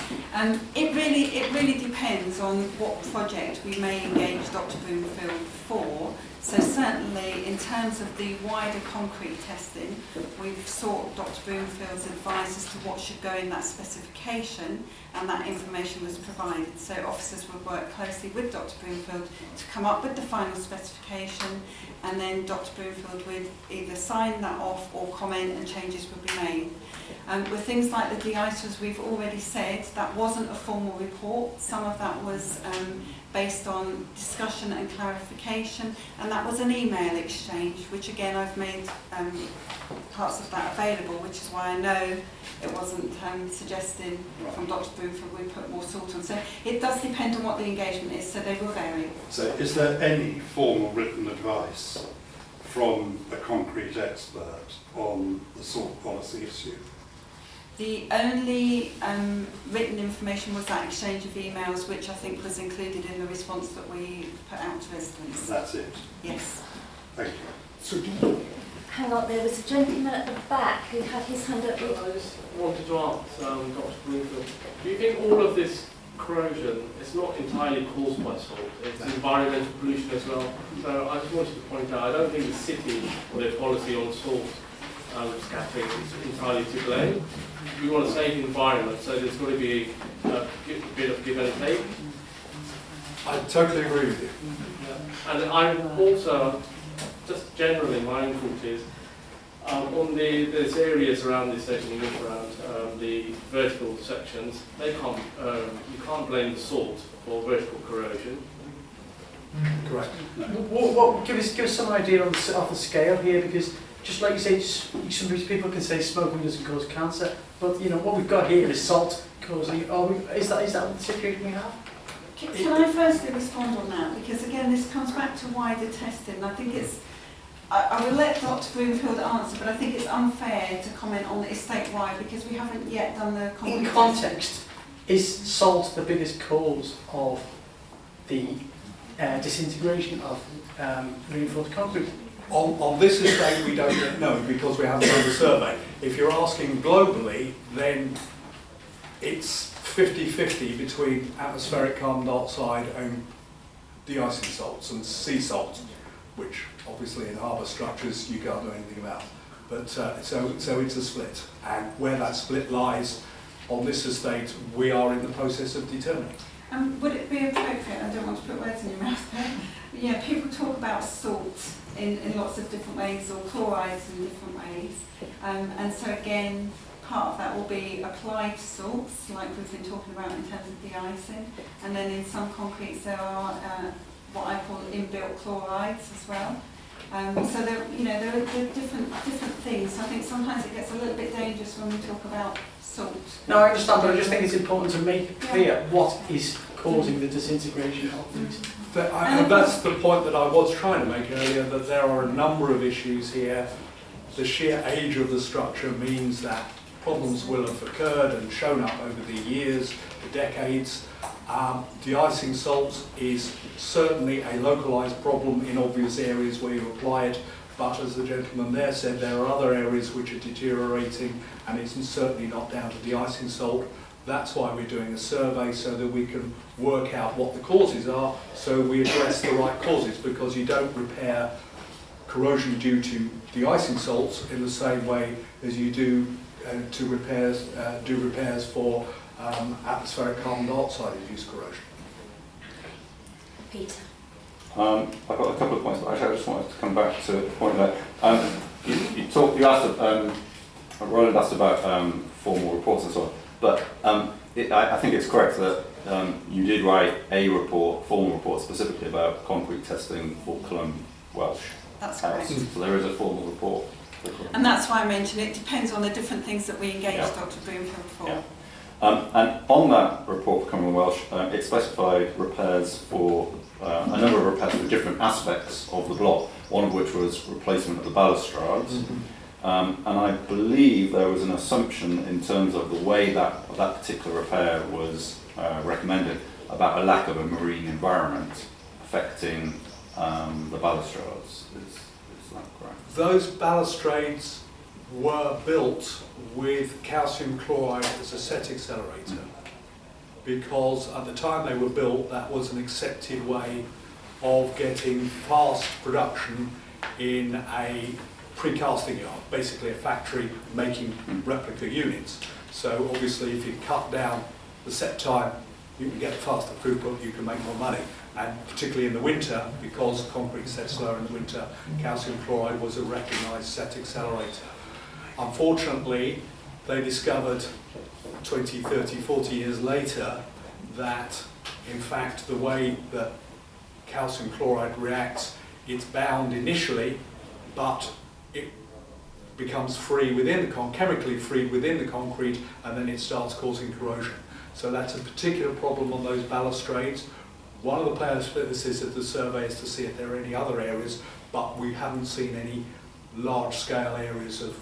It really depends on what project we may engage Dr. Broomfield for. So certainly in terms of the wider concrete testing, we've sought Dr. Broomfield's advice as to what should go in that specification, and that information was provided. So officers would work closely with Dr. Broomfield to come up with the final specification, and then Dr. Broomfield would either sign that off or comment and changes would be made. With things like the de-icers, we've already said that wasn't a formal report. Some of that was based on discussion and clarification, and that was an email exchange, which again I've made parts of that available, which is why I know it wasn't suggested from Dr. Broomfield we put more salt on. So it does depend on what the engagement is, so they will vary. So is there any formal written advice from a concrete expert on the salt policy issue? The only written information was that exchange of emails, which I think was included in the response that we put out to residents. That's it? Yes. Thank you. So, hang on, there was a gentleman at the back who had his hand up. I just wanted to ask Dr. Broomfield, do you think all of this corrosion is not entirely caused by salt? It's environmental pollution as well. So I just wanted to point out, I don't think the city or their policy on salt scattering is entirely to blame. We want a safe environment, so there's got to be a bit of give and take. I totally agree with you. And I'm also, just generally, my own thought is, on there's areas around this section, around the vertical sections, you can't blame the salt for vertical corrosion. Correct. Give us some idea of the scale here, because just like you say, some people can say smoking doesn't cause cancer, but you know what we've got here is salt causing. Is that the situation we have? Can I firstly respond on that? Because again, this comes back to wider testing. I think it's. I will let Dr. Broomfield answer, but I think it's unfair to comment on it statewide because we haven't yet done the. In context, is salt the biggest cause of the disintegration of reinforced concrete? On this estate we don't yet know because we haven't done the survey. If you're asking globally, then it's 50-50 between atmospheric carbon dioxide and de-icing salts and sea salt, which obviously in harbour structures you can't do anything about. But so it's a split, and where that split lies on this estate we are in the process of determining. Would it be appropriate, I don't want to put words in your mouth there, but yeah, people talk about salt in lots of different ways, or chlorides in different ways, and so again, part of that will be applied salts, like we've been talking about in terms of de-icing, and then in some concretes there are what I call inbuilt chlorides as well. So there, you know, there are different things. I think sometimes it gets a little bit dangerous when we talk about salt. No, I understand, but I just think it's important to make clear what is causing the disintegration of these. And that's the point that I was trying to make earlier, that there are a number of issues here. The sheer age of the structure means that problems will have occurred and shown up over the years, the decades. De-icing salt is certainly a localised problem in obvious areas where you apply it, but as the gentleman there said, there are other areas which are deteriorating, and it's certainly not down to de-icing salt. That's why we're doing a survey, so that we can work out what the causes are, so we address the right causes, because you don't repair corrosion due to de-icing salts in the same way as you do repairs for atmospheric carbon dioxide-induced corrosion. Peter. I've got a couple of points, but actually I just wanted to come back to the point that you asked, Roland asked about formal reports and so on, but I think it's correct that you did write a report, formal report, specifically about concrete testing for Culham Welsh. That's correct. So there is a formal report. And that's why I mentioned it depends on the different things that we engage Dr. Broomfield for. Yeah. And on that report for Culham Welsh, it specified repairs for a number of repairs for different aspects of the block, one of which was replacement of the balustrades. And I believe there was an assumption in terms of the way that particular repair was recommended about a lack of a marine environment affecting the balustrades. Is that correct? Those balustrades were built with calcium chloride as a set accelerator, because at the time they were built, that was an accepted way of getting fast production in a precasting yard, basically a factory making replica units. So obviously if you cut down the set time, you can get faster throughput, you can make more money. And particularly in the winter, because concrete sets slower in the winter, calcium chloride was a recognised set accelerator. Unfortunately, they discovered 20, 30, 40 years later that in fact the way that calcium chloride reacts, it's bound initially, but it becomes free within the chemically free within the concrete, and then it starts causing corrosion. So that's a particular problem on those balustrades. One of the purposes of the survey is to see if there are any other areas, but we haven't seen any large-scale areas of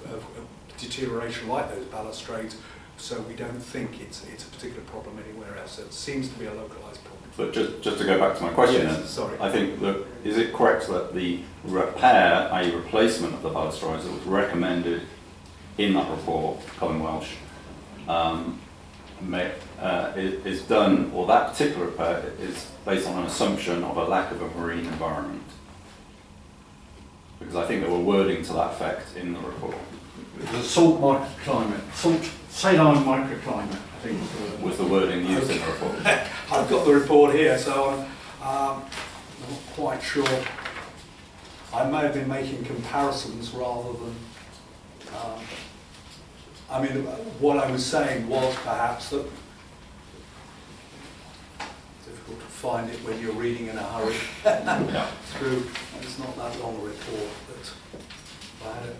deterioration like those balustrades, so we don't think it's a particular problem anywhere else. It seems to be a localised problem. But just to go back to my question, sorry. I think that, is it correct that the repair, i.e. replacement of the balustrades that was recommended in that report, Culham Welsh, is done, or that particular repair is based on an assumption of a lack of a marine environment? Because I think there were wording to that effect in the report. The salt microclimate, saline microclimate, I think was the wording used in the report. I've got the report here, so I'm not quite sure. I may have been making comparisons rather than. I mean, what I was saying was perhaps that it's difficult to find it when you're reading in a hurry through. It's not that long a report, but if I had it.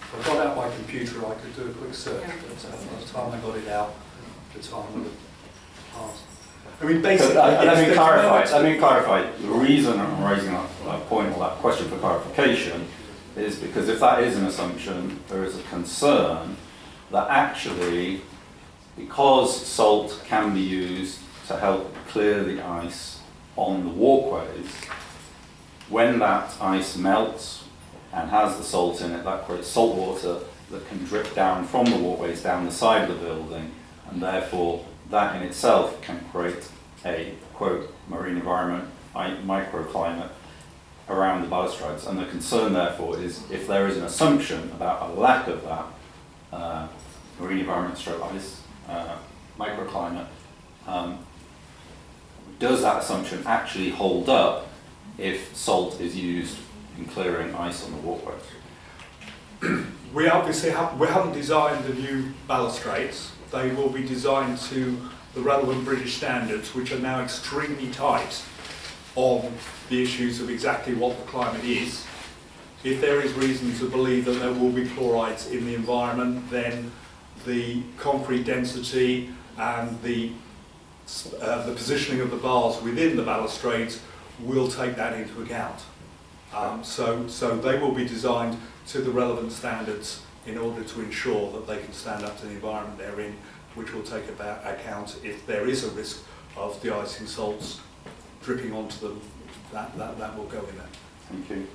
If I got out my computer, I could do a quick search, but by the time I got it out, the time would have passed. I mean, basically, let me clarify. The reason I'm raising that point or that question for clarification is because if that is an assumption, there is a concern that actually, because salt can be used to help clear the ice on the walkways, when that ice melts and has the salt in it, that creates salt water that can drip down from the walkways down the side of the building, and therefore that in itself can create a, quote, marine environment, microclimate around the balustrades. And the concern therefore is if there is an assumption about a lack of that marine environment stroke ice, microclimate, does that assumption actually hold up if salt is used in clearing ice on the walkways? We obviously haven't designed the new balustrades. They will be designed to the relevant British standards, which are now extremely tight on the issues of exactly what the climate is. if there is reason to believe that there will be chlorides in the environment, then the concrete density and the positioning of the bars within the balustrades will take that into account. So they will be designed to the relevant standards in order to ensure that they can stand up to the environment they're in, which will take account if there is a risk of de-icing salts dripping onto them, that will go in there. Thank you.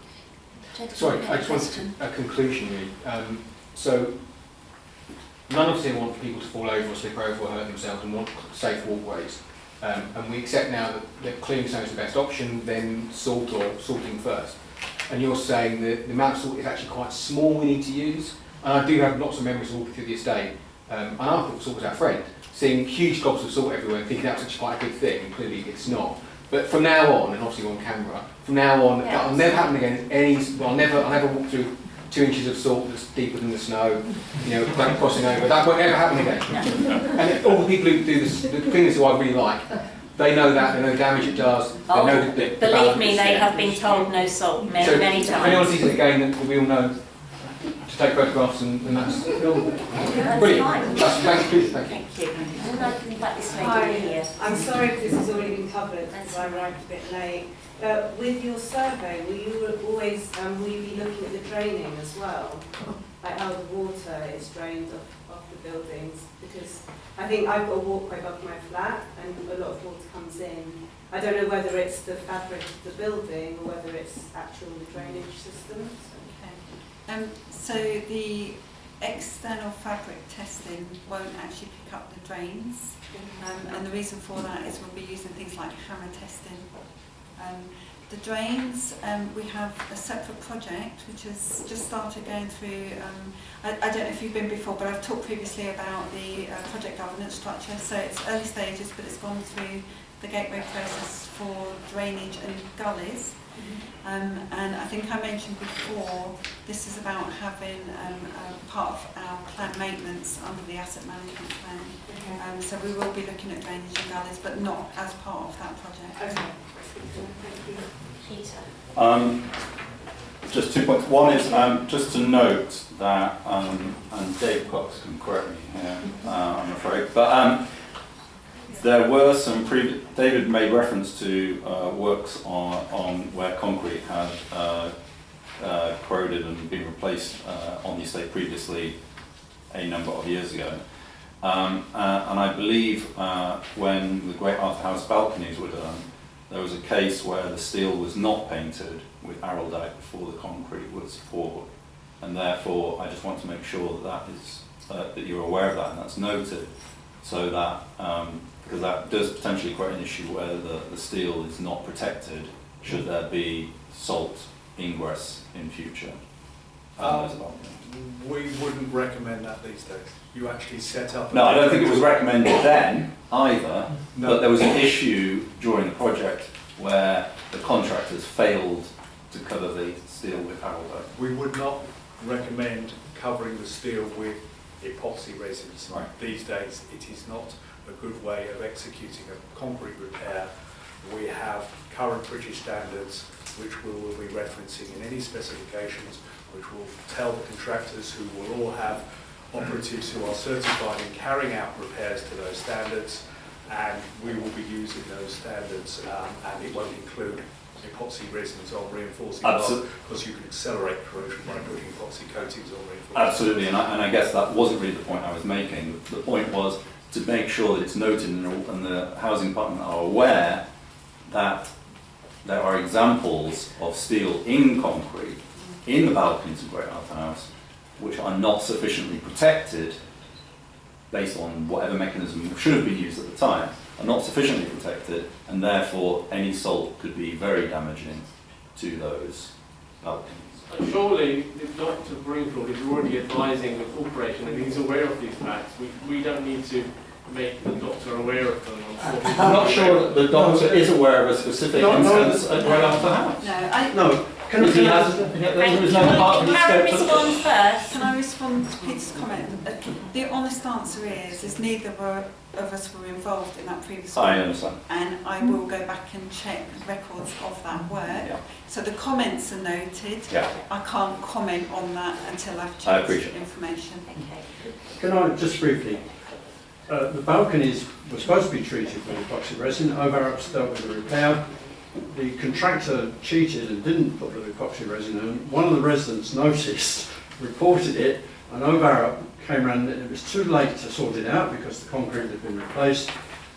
Sorry, I just wanted a conclusion really. So none of us here want people to fall over or slip over or hurt themselves and want safe walkways. And we accept now that cleaning stone is the best option, then salt or salting first. And you're saying that the amount of salt is actually quite small we need to use. And I do have lots of memories of walking through the estate. And I thought salt was our friend. Seeing huge gobs of salt everywhere and thinking that's actually quite a good thing, and clearly it's not. But from now on, and obviously on camera, from now on, that'll never happen again. I'll never walk through 2 inches of salt that's deeper than the snow, crossing over. That won't ever happen again. And all the people who do this, the cleaners who I really like, they know that, they know the damage it does. They know Believe me, they have been told no salt many, many times. If anyone sees it again, that we all know to take photographs, and that's brilliant. Thank you. Thank you. And I can invite this lady Hi, here. I'm sorry if this has already been covered because I arrived a bit late. With your survey, will you be looking at the draining as well? Like how the water is drained off the buildings? Because I think I've got a walkway above my flat and a lot of water comes in. I don't know whether it's the fabric of the building or whether it's actual drainage systems. Okay. So the external fabric testing won't actually pick up the drains, and the reason for that is we'll be using things like hammer testing. The drains, we have a separate project which has just started going through, I don't know if you've been before, but I've talked previously about the project governance structure, so it's early stages but it's gone through the gateway process for drainage and gullies. And I think I mentioned before, this is about having part of our planned maintenance under the asset management plan. So we will be looking at drainage and gullies, but not as part of that project. Okay. Just 2 points. One is just to note that, and Dave Cox can correct me here, I'm afraid, but there were some David made reference to works on where concrete had corroded and been replaced on the estate previously a number of years ago. And I believe when the Great Arthur House balconies were done, there was a case where the steel was not painted with araldite before the concrete was poured, and therefore I just want to make sure that is that you're aware of that and that's noted, so that because that does potentially create an issue where the steel is not protected should there be salt ingress in future. We wouldn't recommend that these days. You actually set up... No, I don't think it was recommended then either, but there was an issue during the project where the contractors failed to cover the steel with araldite. We would not recommend covering the steel with epoxy resins. Right. These days it is not a good way of executing a concrete repair. We have current British standards which we will be referencing in any specifications, which will tell the contractors, who will all have operatives who are certified in carrying out repairs to those standards, and we will be using those standards, and it won't include epoxy resins or reinforcing bars, because you can accelerate corrosion by putting epoxy coatings on reinforcing. Absolutely, and I guess that wasn't really the point I was making. The point was to make sure that it's noted and the housing department are aware that there are examples of steel in concrete in the balconies of Great Arthur House which are not sufficiently protected based on whatever mechanism should have been used at the time, are not sufficiently protected, and therefore any salt could be very damaging to those balconies. But surely Dr. Broomfield is already advising the corporation and he's aware of these facts. We don't need to make the doctor aware of them. I'm not sure that the doctor is aware of a specific instance at Great Arthur House. No, Can If he has, there was no part of the Karen scope. respond first. Can I respond to Peter's comment? The honest answer is neither of us were involved in that previous work. I understand. And I will go back and check records of that work. Yeah. So the comments are noted. Yeah. I can't comment on that until I've I checked appreciate the information. Can I just briefly, the balconies were supposed to be treated with epoxy resin. OVARUP's dealt with the repair. The contractor cheated and didn't put the epoxy resin in. One of the residents noticed, reported it, and OVARUP came around and it was too late to sort it out because the concrete had been replaced.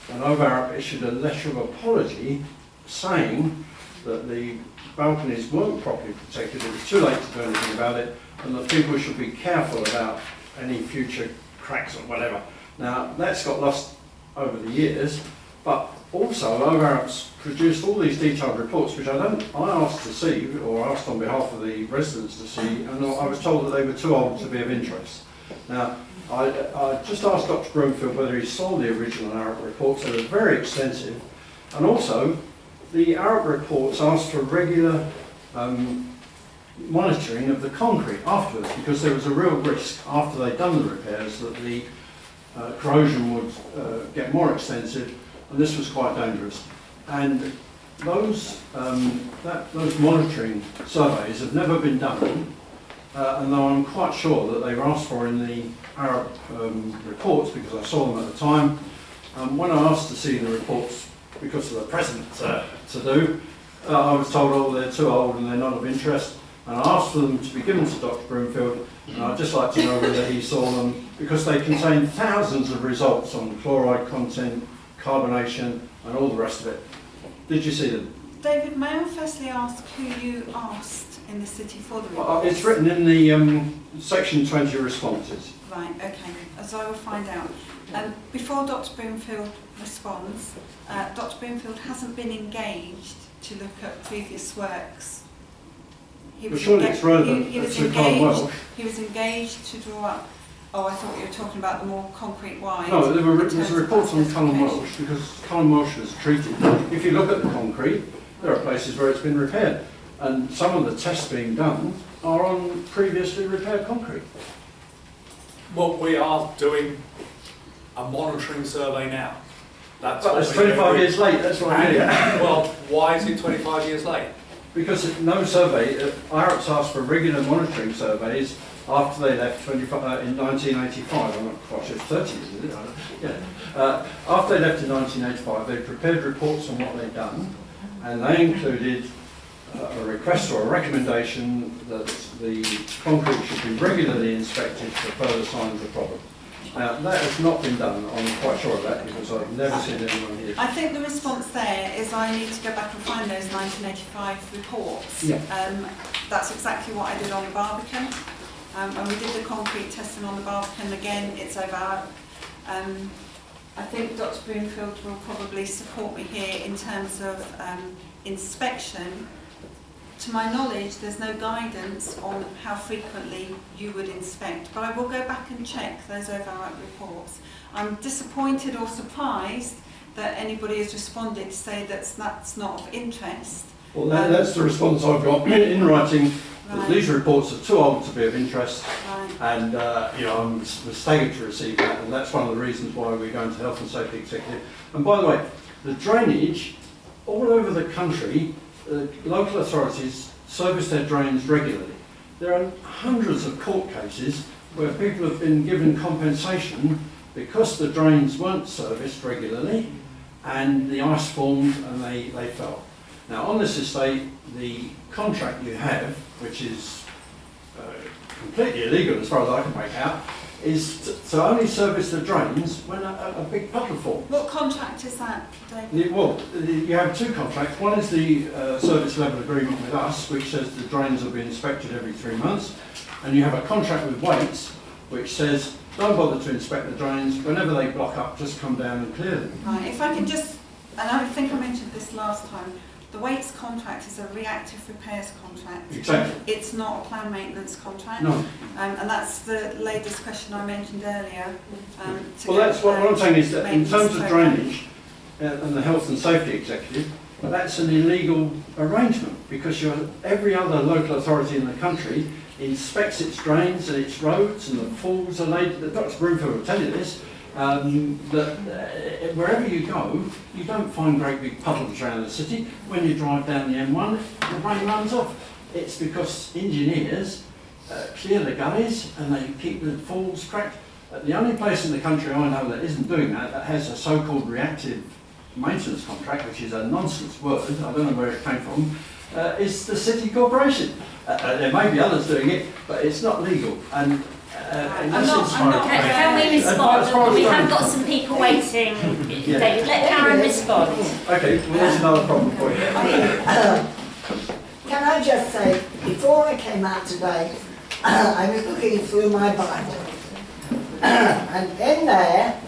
And OVARUP issued a letter of apology saying that the balconies weren't properly protected, it was too late to do anything about it, and that people should be careful about any future cracks or whatever. Now, that's got lost over the years, but also OVARUP's produced all these detailed reports, which I asked to see, or asked on behalf of the residents to see, and I was told that they were too old to be of interest. Now, I just asked Dr. Broomfield whether he saw the original ARUP reports. They were very extensive, and also the ARUP reports asked for regular monitoring of the concrete afterwards, because there was a real risk after they'd done the repairs that the corrosion would get more extensive, and this was quite dangerous. And those monitoring surveys have never been done, and though I'm quite sure that they were asked for in the ARUP reports, because I saw them at the time, when I asked to see the reports because of the present to do, I was told, oh, they're too old and they're not of interest. And I asked for them to be given to Dr. Broomfield, and I'd just like to know whether he saw them, because they contain thousands of results on chloride content, carbonation, and all the rest of it. Did you see them? David, may I firstly ask who you asked in the city for the report? It's written in the section 20 responses. Right, okay, as I will find out. Before Dr. Broomfield responds, Dr. Broomfield hasn't been engaged to look at previous works. Well, surely it's relevant to Colin Welsh. He was engaged to draw up. Oh, I thought you were talking about the more concrete wide. No, there's a report on Colin Welsh, because Colin Welsh was treated. If you look at the concrete, there are places where it's been repaired, and some of the tests being done are on previously repaired concrete. Well, we are doing a monitoring survey now. That's But it's 25 years late, that's what I mean. Well, why is it 25 years late? Because no survey, IRAP's asked for regular monitoring surveys after they left in 1985. I'm not quite sure, it's 30 years, is it? I don't, yeah. After they left in 1985, they prepared reports on what they'd done, and they included a request or a recommendation that the concrete should be regularly inspected for further signs of problem. Now, that has not been done, I'm quite sure of that, because I've never seen anyone here. I think the response there is I need to go back and find those 1985 reports. Yeah. That's exactly what I did on the Barbican. And we did the concrete testing on the Barbican again, it's over. I think Dr. Broomfield will probably support me here in terms of inspection. To my knowledge, there's no guidance on how frequently you would inspect, but I will go back and check those overripe reports. I'm disappointed or surprised that anybody has responded to say that's not of interest. Well, that's the response I've got in writing. That these reports are too old to be of interest, and I'm staggered to receive that, and that's one of the reasons why we're going to Health and Safety Executive. And by the way, the drainage all over the country, local authorities service their drains regularly. There are hundreds of court cases where people have been given compensation because the drains weren't serviced regularly and the ice formed and they fell. Now, on this estate, the contract you have, which is completely illegal as far as I can make out, is to only service the drains when a big puddle forms. What contract is that, David? You have two contracts. One is the service level agreement with us, which says the drains will be inspected every 3 months, and you have a contract with Waits, which says don't bother to inspect the drains. Whenever they block up, just come down and clear them. Right, if I can just, and I think I mentioned this last time, the Waits contract is a reactive repairs contract. Exactly. It's not a planned maintenance contract. No. And that's the lady's question I mentioned earlier. Well, that's what I'm saying is that in terms of drainage and the Health and Safety Executive, But that's an illegal arrangement because every other local authority in the country inspects its drains and its roads, and the falls are laid. Dr. Broomfield will tell you this. That wherever you go, you don't find great big puddles around the city. When you drive down the M1, the rain runs off. It's because engineers clear the gullies and they keep the falls cracked. The only place in the country I know that isn't doing that, that has a so-called reactive maintenance contract, which is a nonsense word, I don't know where it came from, is the city corporation. There may be others doing it, but it's not legal. And Can we respond? We have got some people waiting. Yeah. David, let Karen respond. Okay, well there's another problem for you. Can I just say, before I came out today, I was looking through my Bible, and in there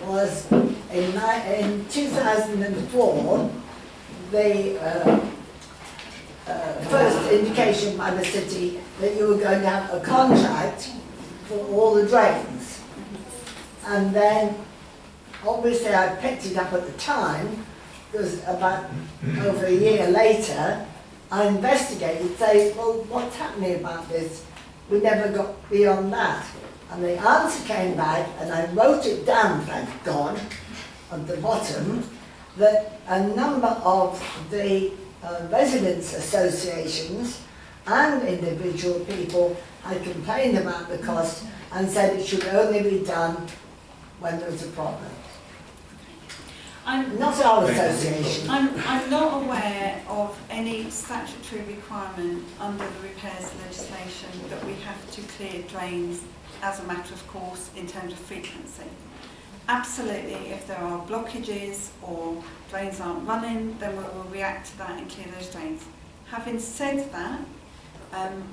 was, in 2004, the first indication by the city that you were going to have a contract for all the drains. And then, obviously I picked it up at the time, because about over a year later, I investigated, saying, well, what's happening about this? We never got beyond that. And the answer came back, and I wrote it down, thank God, at the bottom, that a number of the residents' associations and individual people had complained about the cost and said it should only be done when there was a problem. Not our association. I'm not aware of any statutory requirement under the repairs legislation that we have to clear drains as a matter of course in terms of frequency. Absolutely, if there are blockages or drains aren't running, then we will react to that and clear those drains. Having said that,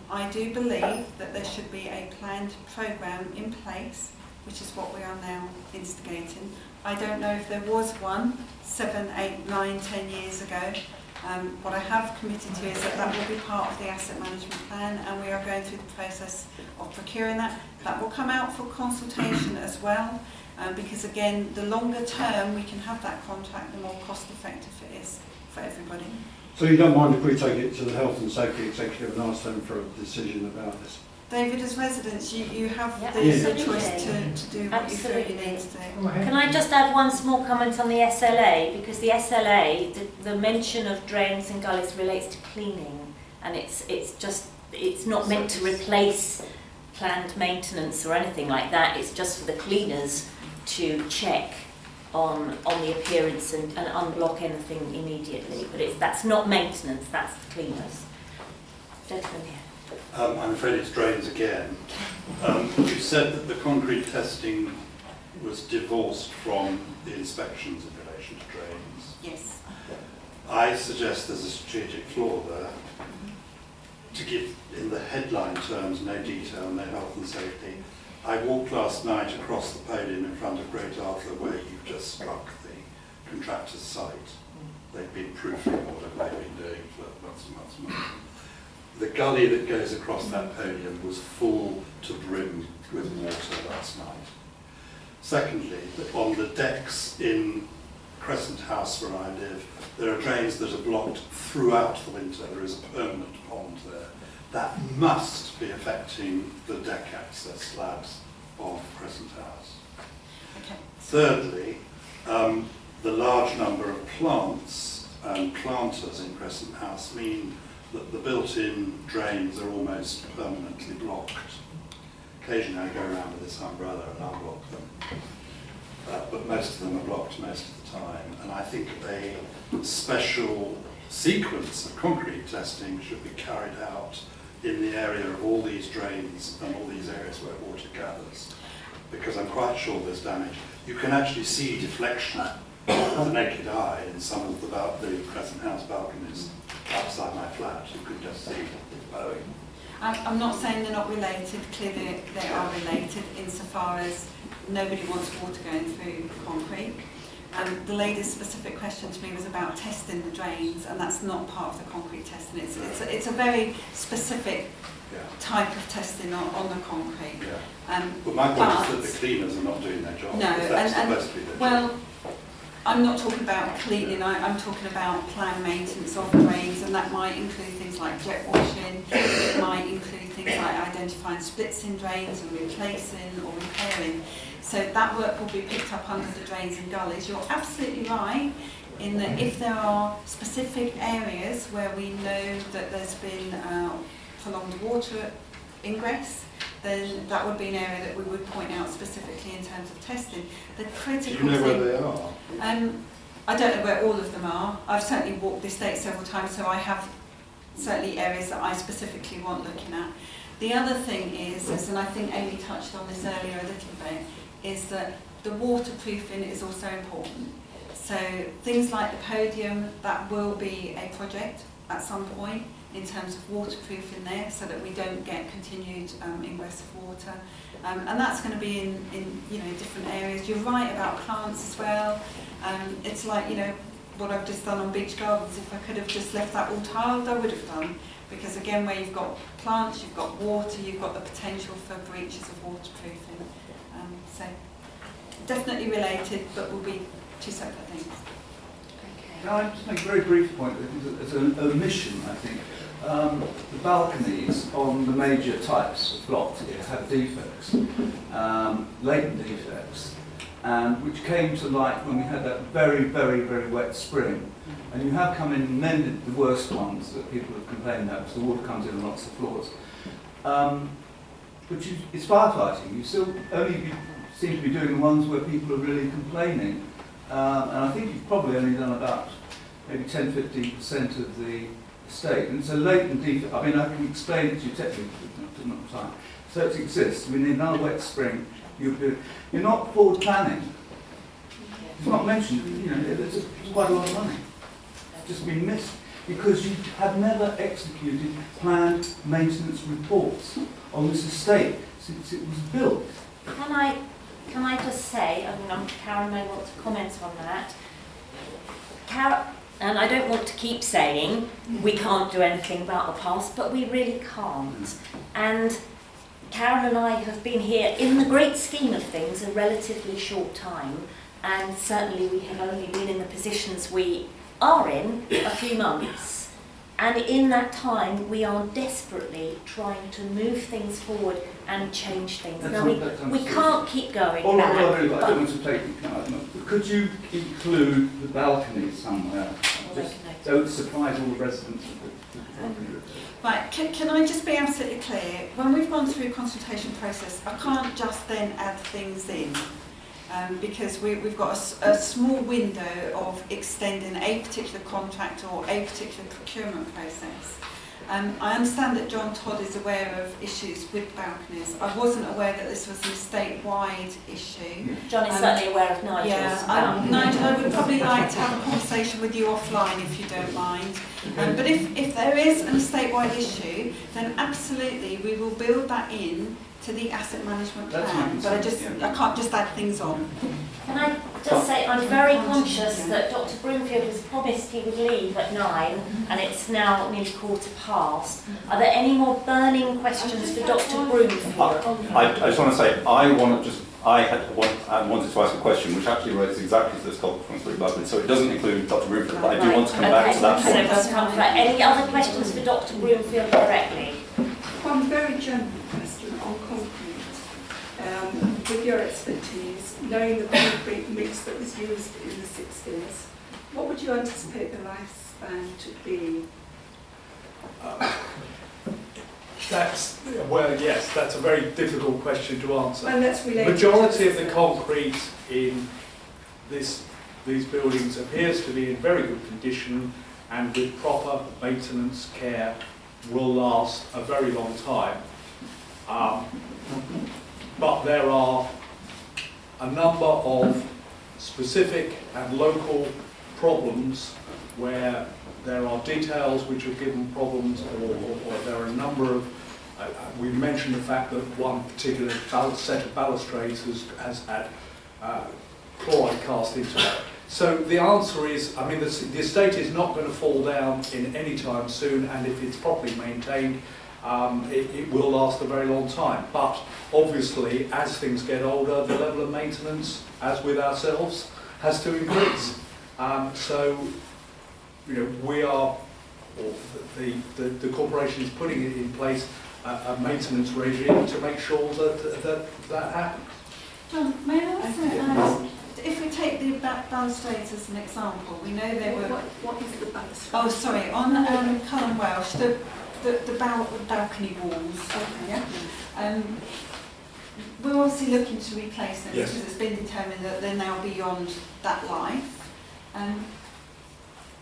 I do believe that there should be a planned programme in place, which is what we are now instigating. I don't know if there was one 7, 8, 9, 10 years ago. What I have committed to is that that will be part of the asset management plan, and we are going through the process of procuring that. That will come out for consultation as well, because again, the longer term we can have that contract, the more cost effective it is for everybody. So you don't mind if we take it to the Health and Safety Executive and ask them for a decision about this? David, as residents, you have the choice to do what you feel you need to do. Can I just add one small comment on the SLA? Because the SLA, the mention of drains and gullies relates to cleaning, and it's not meant to replace planned maintenance or anything like that. It's just for the cleaners to check on the appearance and unblock anything immediately. But that's not maintenance, that's the cleaners. Gentleman here. I'm afraid it's drains again. You said that the concrete testing was divorced from the inspections in relation to drains. Yes. I suggest there's a strategic flaw there. To give, in the headline terms, no detail, no health and safety. I walked last night across the podium in front of Great Arthur where you've just struck the contractor's site. They've been proofing what they've been doing for months and months and months. The gully that goes across that podium was full to brim with water last night. Secondly, on the decks in Crescent House where I live, there are drains that are blocked throughout the winter. There is a permanent pond there. That must be affecting the deck access slabs of Crescent House. Okay. Thirdly, the large number of plants and planters in Crescent House mean that the built-in drains are almost permanently blocked. Occasionally I go around with this umbrella and unblock them, but most of them are blocked most of the time. And I think a special sequence of concrete testing should be carried out in the area of all these drains and all these areas where water gathers, because I'm quite sure there's damage. You can actually see deflection with the naked eye in some of the Crescent House balconies outside my flat. You could just see blowing. I'm not saying they're not related. Clearly they are related insofar as nobody wants water going through concrete. The lady's specific question to me was about testing the drains, and that's not part of the concrete testing. It's a very specific type of testing on the concrete. But my point is that the cleaners are not doing their job. No, That's supposed to be their job. Well, I'm not talking about cleaning, I'm talking about planned maintenance of drains, and that might include things like jet washing, it might include things like identifying splits in drains and replacing or repairing. So that work will be picked up under the drains and gullies. You're absolutely right in that if there are specific areas where we know that there's been prolonged water ingress, then that would be an area that we would point out specifically in terms of testing. The critical Do you know thing, where they are? I don't know where all of them are. I've certainly walked the estate several times, so I have certainly areas that I specifically want looking at. The other thing is, and I think Amy touched on this earlier a little bit, is that the waterproofing is also important. So things like the podium, that will be a project at some point in terms of waterproofing there, so that we don't get continued ingress of water. And that's going to be in different areas. You're right about plants as well. It's like, what I've just done on Beach Gardens. If I could have just left that all tiled, I would have done. Because again, where you've got plants, you've got water, you've got the potential for breaches of waterproofing. So definitely related, but will be two separate things. Now, I'll just make a very brief point. There's an omission, I think. The balconies on the major types of blocks here have defects, latent defects, and which came to light when we had that very, very, very wet spring. And you have come in and mended the worst ones that people have complained about, because the water comes in and knocks the floors. But it's firefighting. You still only seem to be doing the ones where people are really complaining. And I think you've probably only done about maybe 10-15% of the estate. And it's a latent defect. I mean, I can explain it to you technically, but not enough time. So it exists. We need another wet spring. You're not forward planning. It's not mentioned. It's quite a lot of money. It's just been missed because you have never executed planned maintenance reports on this estate since it was built. Can I just say, Karen may want to comment on that. And I don't want to keep saying we can't do anything about the past, but we really can't. And Karen and I have been here in the great scheme of things a relatively short time, and certainly we have only been in the positions we are in a few months. And in that time, we are desperately trying to move things forward and change things. Now, we can't keep going back. I don't want to take it. Could you include the balconies somewhere? Just don't surprise all the residents of the property. Right, can I just be absolutely clear? When we've gone through a consultation process, I can't just then add things in. Because we've got a small window of extending a particular contract or a particular procurement process. I understand that John Todd is aware of issues with balconies. I wasn't aware that this was a statewide issue. John is certainly aware of Nigel's. Yeah, Nigel, I would probably like to have a conversation with you offline if you don't mind. But if there is a statewide issue, then absolutely we will build that in to the asset management plan, but I can't just add things on. Can I just say, I'm very conscious that Dr. Broomfield was promised he would leave at 9, and it's now nearly 15:15. Are there any more burning questions for Dr. Broomfield? I just want to say, I wanted to ask a question which actually relates exactly to this culture from Street Balcony, so it doesn't include Dr. Broomfield, but I do want to come back to that point. Any other questions for Dr. Broomfield directly? One very general question on concrete. With your expertise, knowing the concrete mix that was used in the 60s, what would you anticipate the lifespan to be? That's a very difficult question to answer. And that's related The majority to of the concrete in these buildings appears to be in very good condition, and with proper maintenance care will last a very long time. But there are a number of specific and local problems where there are details which have given problems, or there are a number of, we mentioned the fact that one particular set of balustrades has had chloride cast into it. So the answer is, I mean, the estate is not going to fall down in any time soon, and if it's properly maintained, it will last a very long time. But obviously, as things get older, the level of maintenance, as with ourselves, has to increase. So, you know, we are, or the corporation is putting it in place a maintenance regime to make sure that happens. John, may I also ask, if we take the balustrades as an example, we know there were... What is the balustrade? Oh, sorry, on Cullen Welsh, the balcony walls. Okay. Yeah. We're obviously looking to replace them because it's been determined that they're now beyond that life.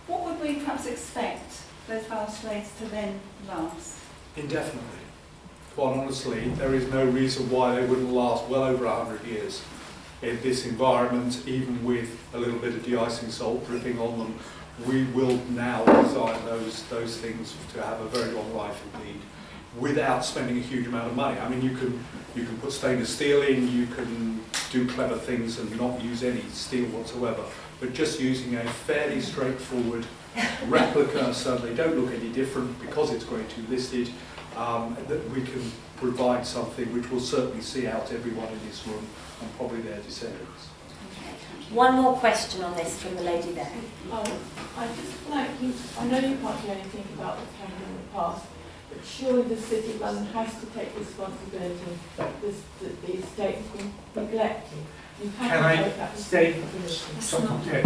What would we perhaps expect those balustrades to then last? Indefinitely. Quite honestly, there is no reason why they wouldn't last well over 100 years in this environment, even with a little bit of de-icing salt dripping on them. We will now design those things to have a very long life indeed, without spending a huge amount of money. I mean, you can put stainless steel in, you can do clever things and not use any steel whatsoever, but just using a fairly straightforward replica so they don't look any different because it's Grade 2 listed, that we can provide something which will certainly see out everyone in this room and probably their descendants. One more question on this from the lady there. I just like you, I know you can't do anything about what's happened in the past, but surely the City of London has to take responsibility that the estate has been neglected. Can I say something?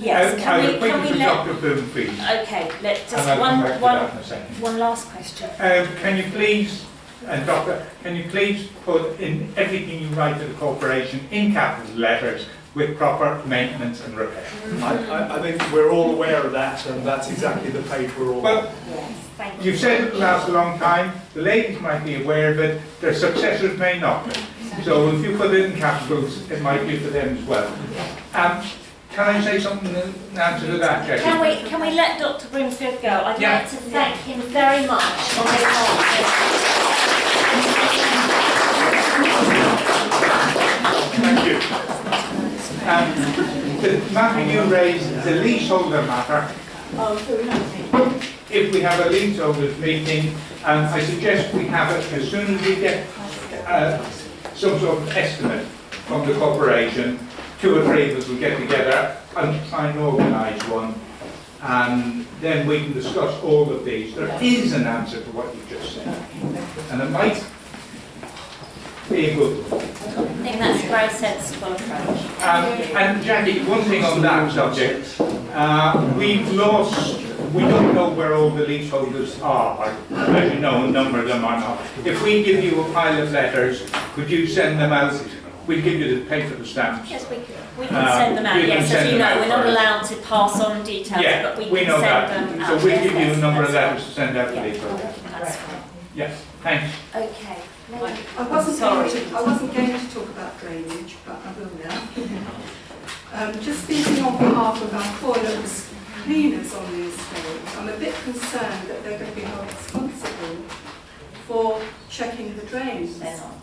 Yes, can we let Dr. Boom, please? Okay, let's And just I'll come back to that in a second. one last question. Can you please, Doctor, can you please put in everything you write to the corporation in capital letters with proper maintenance and repair? I think we're all aware of that, and that's exactly the page we're all on. Thank You've said it will last a long time, the ladies might be aware of it, their successors may not be. So if you put it in capitals, it might be for them as well. Can I say something in answer to that, Jackie? Can we let Dr. Broomfield go? I'd Yeah. like to thank him very much on behalf Thank you. The matter you raised is a leaseholder matter. If we have a leaseholders meeting, I suggest we have it as soon as we get some sort of estimate from the corporation. 2 or 3 of us will get together and try and organise one, and then we can discuss all of these. There is an answer to what you just said, and it might be a good one. I think that's a very sensible approach. And Jackie, one thing on that subject, we don't know where all the leaseholders are. As you know, a number of them are not. If we give you a pile of letters, could you send them out? We'll give you the pay for the stamps. Yes, we can send them out. Yes, as you know, we're not allowed to pass on details, but we can know send that. them out. So we'll give you a Yes, number of that's letters to send out to leaseholders. That's fine. Yeah, thanks. Okay. I wasn't going to talk about drainage, but I will now. Just speaking on behalf of our toilets cleaners on the estate, I'm a bit concerned that they're going to be held responsible for checking the drains. They're not.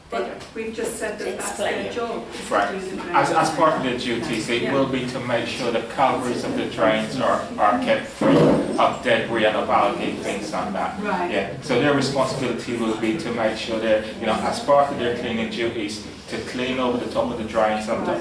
But we've just said that that's their job. is to Right. do the drains. As part of their duties, it will be to make sure the calvaries of the drains are kept free of debris and of algae, things like that. Right. Yeah. So their responsibility will be to make sure that, as part of their cleaning duties, to clean over the top of the drains and to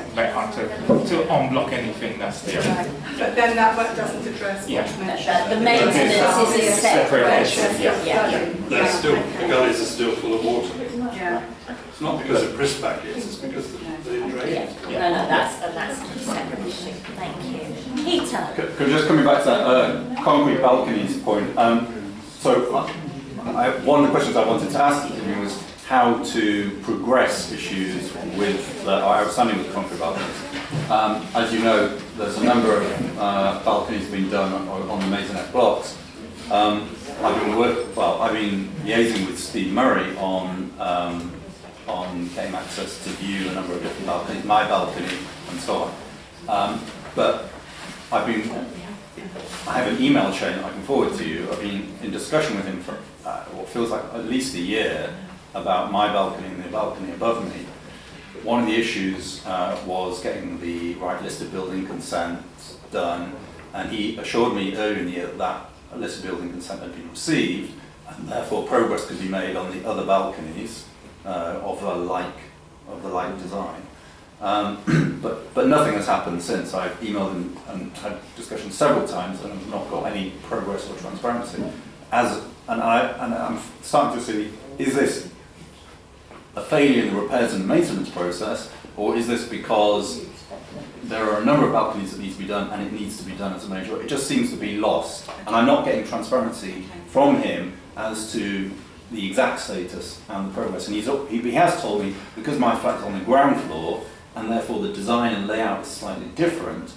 unblock anything that's there. Right. But then that one doesn't address Yeah. what's mentioned. The maintenance is a separate issue. Yeah. They're still, the gullies are still full of water. Yeah. It's not because of Chris packets, it's because of the drainage. No, that's a separate issue. Thank you. Peter. Just coming back to that concrete balconies point. So one of the questions I wanted to ask you was how to progress issues with our outstanding with concrete balconies. As you know, there's a number of balconies being done on the Maisonette blocks. I've been liaising with Steve Murray on getting access to view a number of different balconies, my balcony and so on. But I have an email chain that I can forward to you. I've been in discussion with him for what feels like at least a year about my balcony and the balcony above me. One of the issues was getting the right list of building consents done, and he assured me earlier in the year that a list of building consent had been received, and therefore progress could be made on the other balconies of the like design. But nothing has happened since. I've emailed him and had discussions several times and have not got any progress or transparency. And I'm starting to see, is this a failure in the repairs and maintenance process, or is this because there are a number of balconies that need to be done and it needs to be done as a major work? It just seems to be lost, and I'm not getting transparency from him as to the exact status and the progress. And he has told me, because my flat's on the ground floor and therefore the design and layout is slightly different,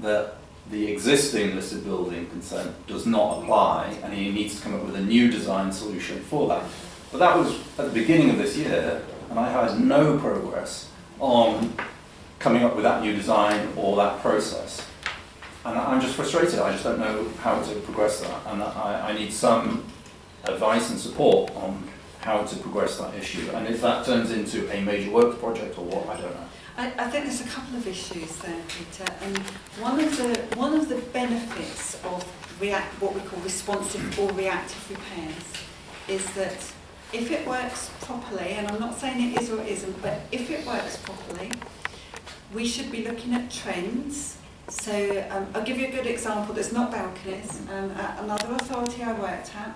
that the existing listed building consent does not apply and he needs to come up with a new design solution for that. But that was at the beginning of this year, and I had no progress on coming up with that new design or that process. And I'm just frustrated. I just don't know how to progress that, and I need some advice and support on how to progress that issue. And if that turns into a major works project or what, I don't know. I think there's a couple of issues there, Peter, and one of the benefits of what we call responsive or reactive repairs is that if it works properly, and I'm not saying it is or isn't, but if it works properly, we should be looking at trends. So I'll give you a good example that's not balconies. At another authority I worked at,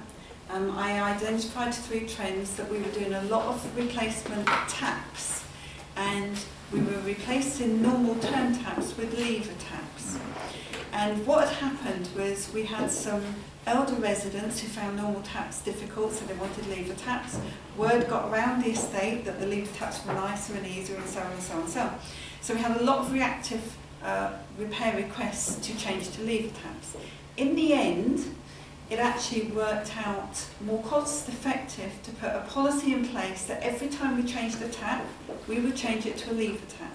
I identified 3 trends that we were doing a lot of replacement taps, and we were replacing normal turn taps with lever taps. And what had happened was we had some elder residents who found normal taps difficult, so they wanted lever taps. Word got around the estate that the lever taps were nicer and easier, and so on and so on and so on. So we had a lot of reactive repair requests to change to lever taps. In the end, it actually worked out more cost effective to put a policy in place that every time we changed the tap, we would change it to a lever tap.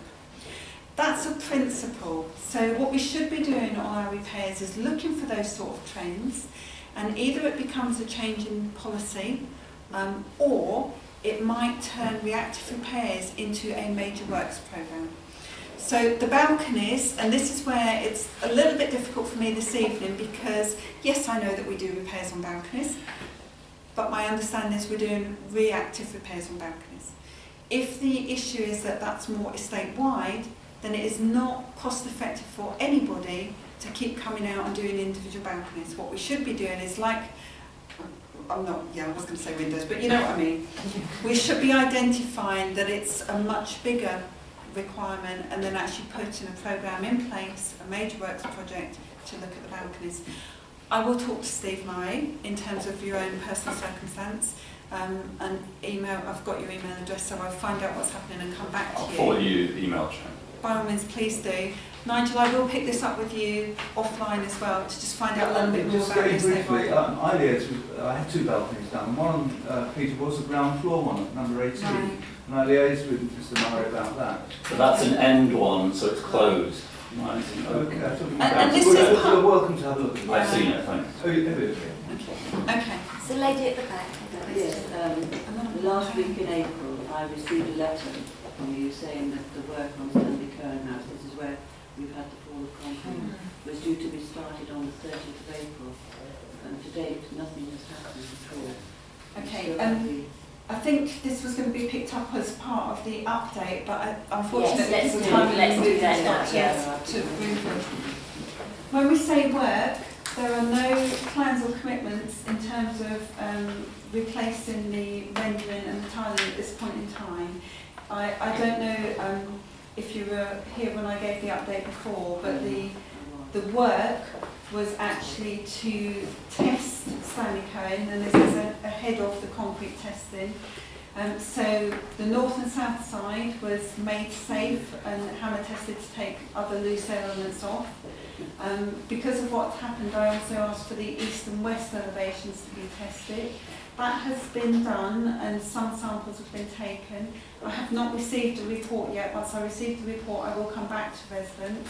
That's a principle. So what we should be doing on our repairs is looking for those sort of trends, and either it becomes a change in policy, or it might turn reactive repairs into a major works programme. So the balconies, and this is where it's a little bit difficult for me this evening, because yes, I know that we do repairs on balconies, but my understanding is we're doing reactive repairs on balconies. If the issue is that that's more estate-wide, then it is not cost-effective for anybody to keep coming out and doing individual balconies. What we should be doing is I was going to say windows, but you know what I mean. We should be identifying that it's a much bigger requirement, and then actually putting a programme in place, a major works project, to look at the balconies. I will talk to Steve Murray in terms of your own personal circumstance, and email. I've got your email address, so I'll find out what's happening and come back to you. I'll forward you the email chain. By all means, please do. Nigel, I will pick this up with you offline as well to just find out a little bit more Just about very this. briefly, I had 2 balconies done. One, Peter, was the ground floor one at number 18. Right. And I liaised with Mr. Murray about that. But that's an end one, so it's closed. Right. Okay, I'm talking And this about is part- you're welcome to have a look at it. I've seen it, thanks. Oh, you have it? Okay. So lady at the back. Yes, last week in April, I received a letter from you saying that the work on Stanley Cohen House, this is where we've had the fall of concrete, was due to be started on the 30th of April. And to date, nothing has happened at all. Okay. I think this was going to be picked up as part of the update, but unfortunately, Yes, the let's time do that now, yeah, to move on. When we say work, there are no plans or commitments in terms of replacing the rendering and the tiling at this point in time. I don't know if you were here when I gave the update before, but the work was actually to test Stanley Cohen, and this is ahead of the concrete testing. So the north and south side was made safe and hammer tested to take other loose elements off. Because of what happened, I also asked for the east and west elevations to be tested. That has been done, and some samples have been taken. I have not received a report yet. Once I receive the report, I will come back to residents.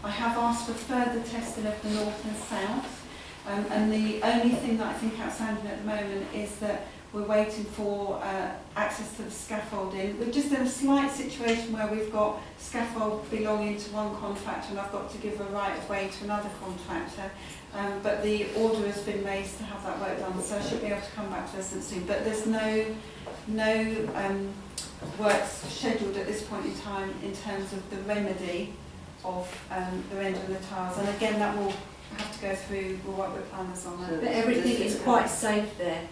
I have asked for further testing of the north and south, and the only thing that I think outstanding at the moment is that we're waiting for access to the scaffolding. We're just in a slight situation where we've got scaffold belonging to one contractor and I've got to give a right of way to another contractor. But the order has been raised to have that work done, so I should be able to come back to residents soon. But there's no works scheduled at this point in time in terms of the remedy of the rendering the tiles. And again, that will have to go through, we'll work with planners on that. But everything is quite safe there.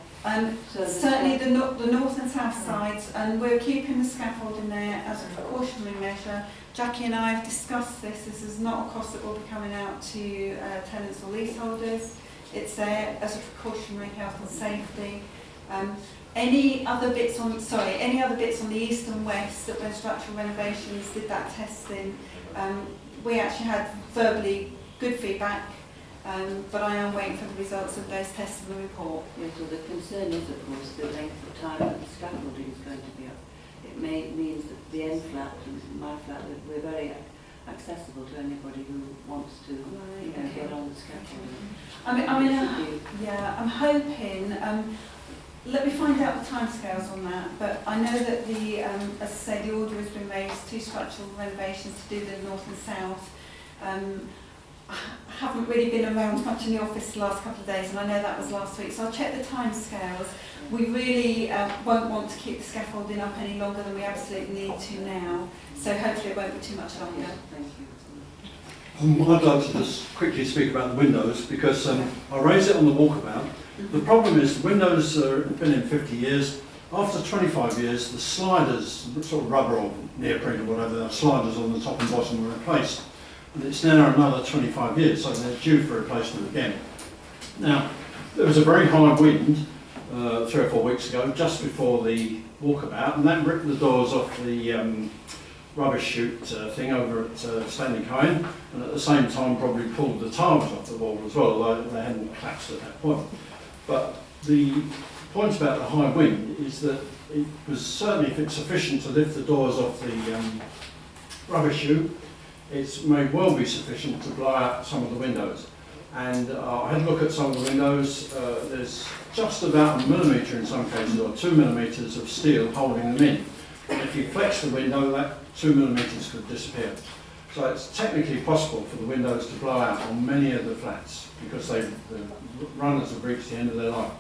Certainly the north and south sides, and we're keeping the scaffolding there as a precautionary measure. Jackie and I have discussed this. This is not a cost that will be coming out to tenants or leaseholders. It's there as a precautionary health and safety. Any other bits on the east and west that when structural renovations did that testing, we actually had verbally good feedback. But I am waiting for the results of those tests and the report. Yes, so the concern is, of course, the length of time that the scaffolding is going to be up. It means that the end flat and my flat, that we're very accessible to anybody who wants to get on the scaffolding. I'm hoping. Let me find out the timescales on that. But I know that as I say, the order has been raised to structural renovations to do the north and south. I haven't really been around much in the office the last couple of days, and I know that was last week, so I'll check the timescales. We really won't want to keep the scaffolding up any longer than we absolutely need to now, so hopefully it won't be too much longer. Thank you. I'd like to just quickly speak about the windows, because I raised it on the walkabout. The problem is the windows have been in 50 years. After 25 years, the sliders, sort of rubber or neoprene or whatever, the sliders on the top and bottom were replaced. And it's now another 25 years, so they're due for replacement again. Now, there was a very high wind 3 or 4 weeks ago, just before the walkabout, and that ripped the doors off the rubbish chute thing over at Stanley Cohen, and at the same time probably pulled the tiles off the wall as well, although they hadn't collapsed at that point. But the point about the high wind is that it was certainly, if it's sufficient to lift the doors off the rubbish chute, it may well be sufficient to blow out some of the windows. And I had a look at some of the windows. There's just about 1 millimetre in some cases, or 2 millimetres of steel holding them in. And if you flex the window, that 2 millimetres could disappear. So it's technically possible for the windows to blow out on many of the flats, because the runners have reached the end of their life.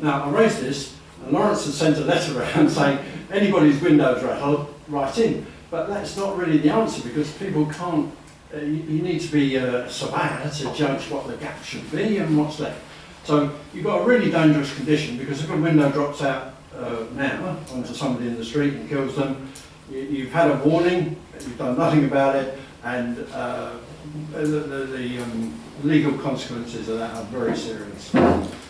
Now, I raised this, and Lawrence has sent a letter around saying anybody's windows rattle, write in. But that's not really the answer, because people can't, you need to be a surveyor to judge what the gap should be and what's left. So you've got a really dangerous condition, because if a window drops out now onto somebody in the street and kills them, you've had a warning, you've done nothing about it, and the legal consequences of that are very serious.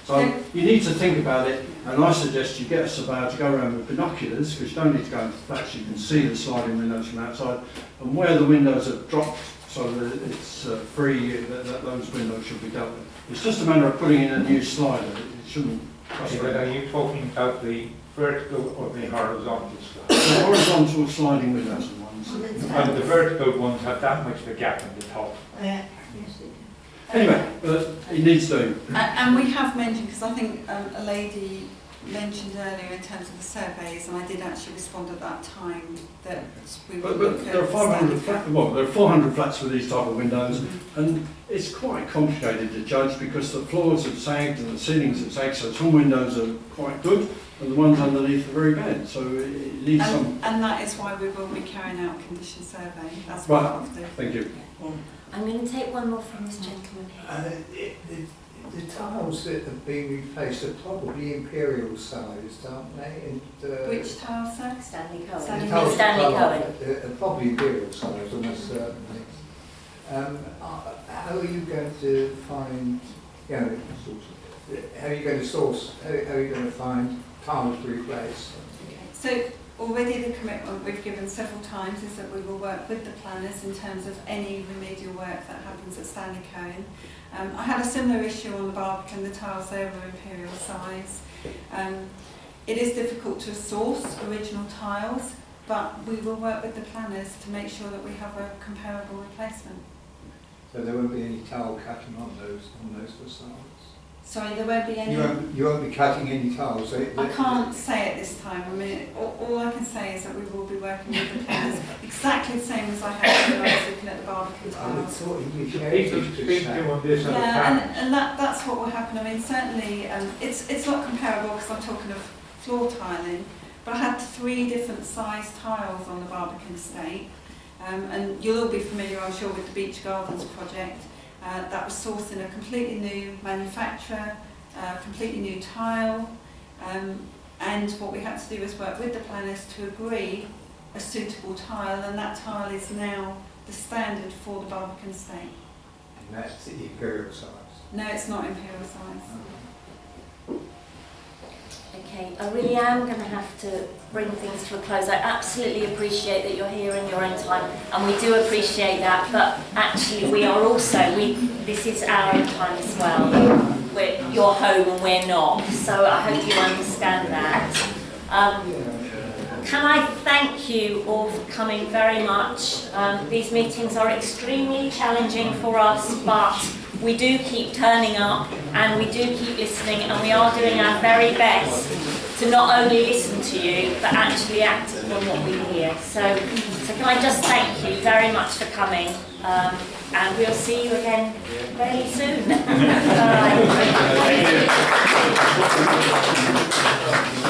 So you need to think about it, and I suggest you get a surveyor to go around with binoculars, because you don't need to go into the flats, you can see the sliding windows from outside, and where the windows have dropped so that it's free, that those windows should be dealt with. It's just a matter of putting in a new slider, it shouldn't cost But are you talking about the vertical or the horizontal slide? The horizontal sliding windows are ones. And the vertical ones have that much of a gap in the top. Anyway, it needs doing. And we have mentioned, because I think a lady mentioned earlier in terms of the surveys, and I did actually respond at that time that we would look But at there are 500 standard there are 400 flats with these type of windows, and it's quite complicated to judge, because the floors have sagged and the ceilings have sagged, so some windows are quite good and the ones underneath are very bad, so it needs some. And that is why we will be carrying out a condition survey. That's Right. part of the. Thank you. I'm going to take one more from this gentleman here. The tiles that have been replaced are probably imperial sized, aren't they? And, Which tile, sir? Stanley Cohen. Stanley tiles Stanley that Cohen. are probably imperial sized, almost certainly. How are you going to find, how are you going to source, how are you going to find tiles to replace? So already the commitment we've given several times is that we will work with the planners in terms of any remedial work that happens at Stanley Cohen. I had a similar issue on the Barbican, the tiles there were imperial size. It is difficult to source original tiles, but we will work with the planners to make sure that we have a comparable replacement. So there won't be any tile cutting on those facades? Sorry, there won't be any... You won't be cutting any tiles? I can't say at this time. I mean, all I can say is that we will be working with the planners exactly the same as I had when I was looking at the Barbican tiles. And that's what will happen. I mean, certainly, it's not comparable because I'm talking of floor tiling, but I had 3 different size tiles on the Barbican estate. And you'll all be familiar, I'm sure, with the Beach Gardens project. That was sourced in a completely new manufacturer, completely new tile. And what we had to do was work with the planners to agree a suitable tile, and that tile is now the standard for the Barbican estate. And that's the imperial size. No, it's not imperial size. Okay, I really am going to have to bring things to a close. I absolutely appreciate that you're here in your own time, and we do appreciate that, but actually we are also, this is our own time as well. You're home and we're not, so I hope you understand that. Can I thank you all for coming very much. These meetings are extremely challenging for us, but we do keep turning up and we do keep listening, and we are doing our very best to not only listen to you, but actually act on what we hear. So can I just thank you very much for coming, and we'll see you again very soon. Bye.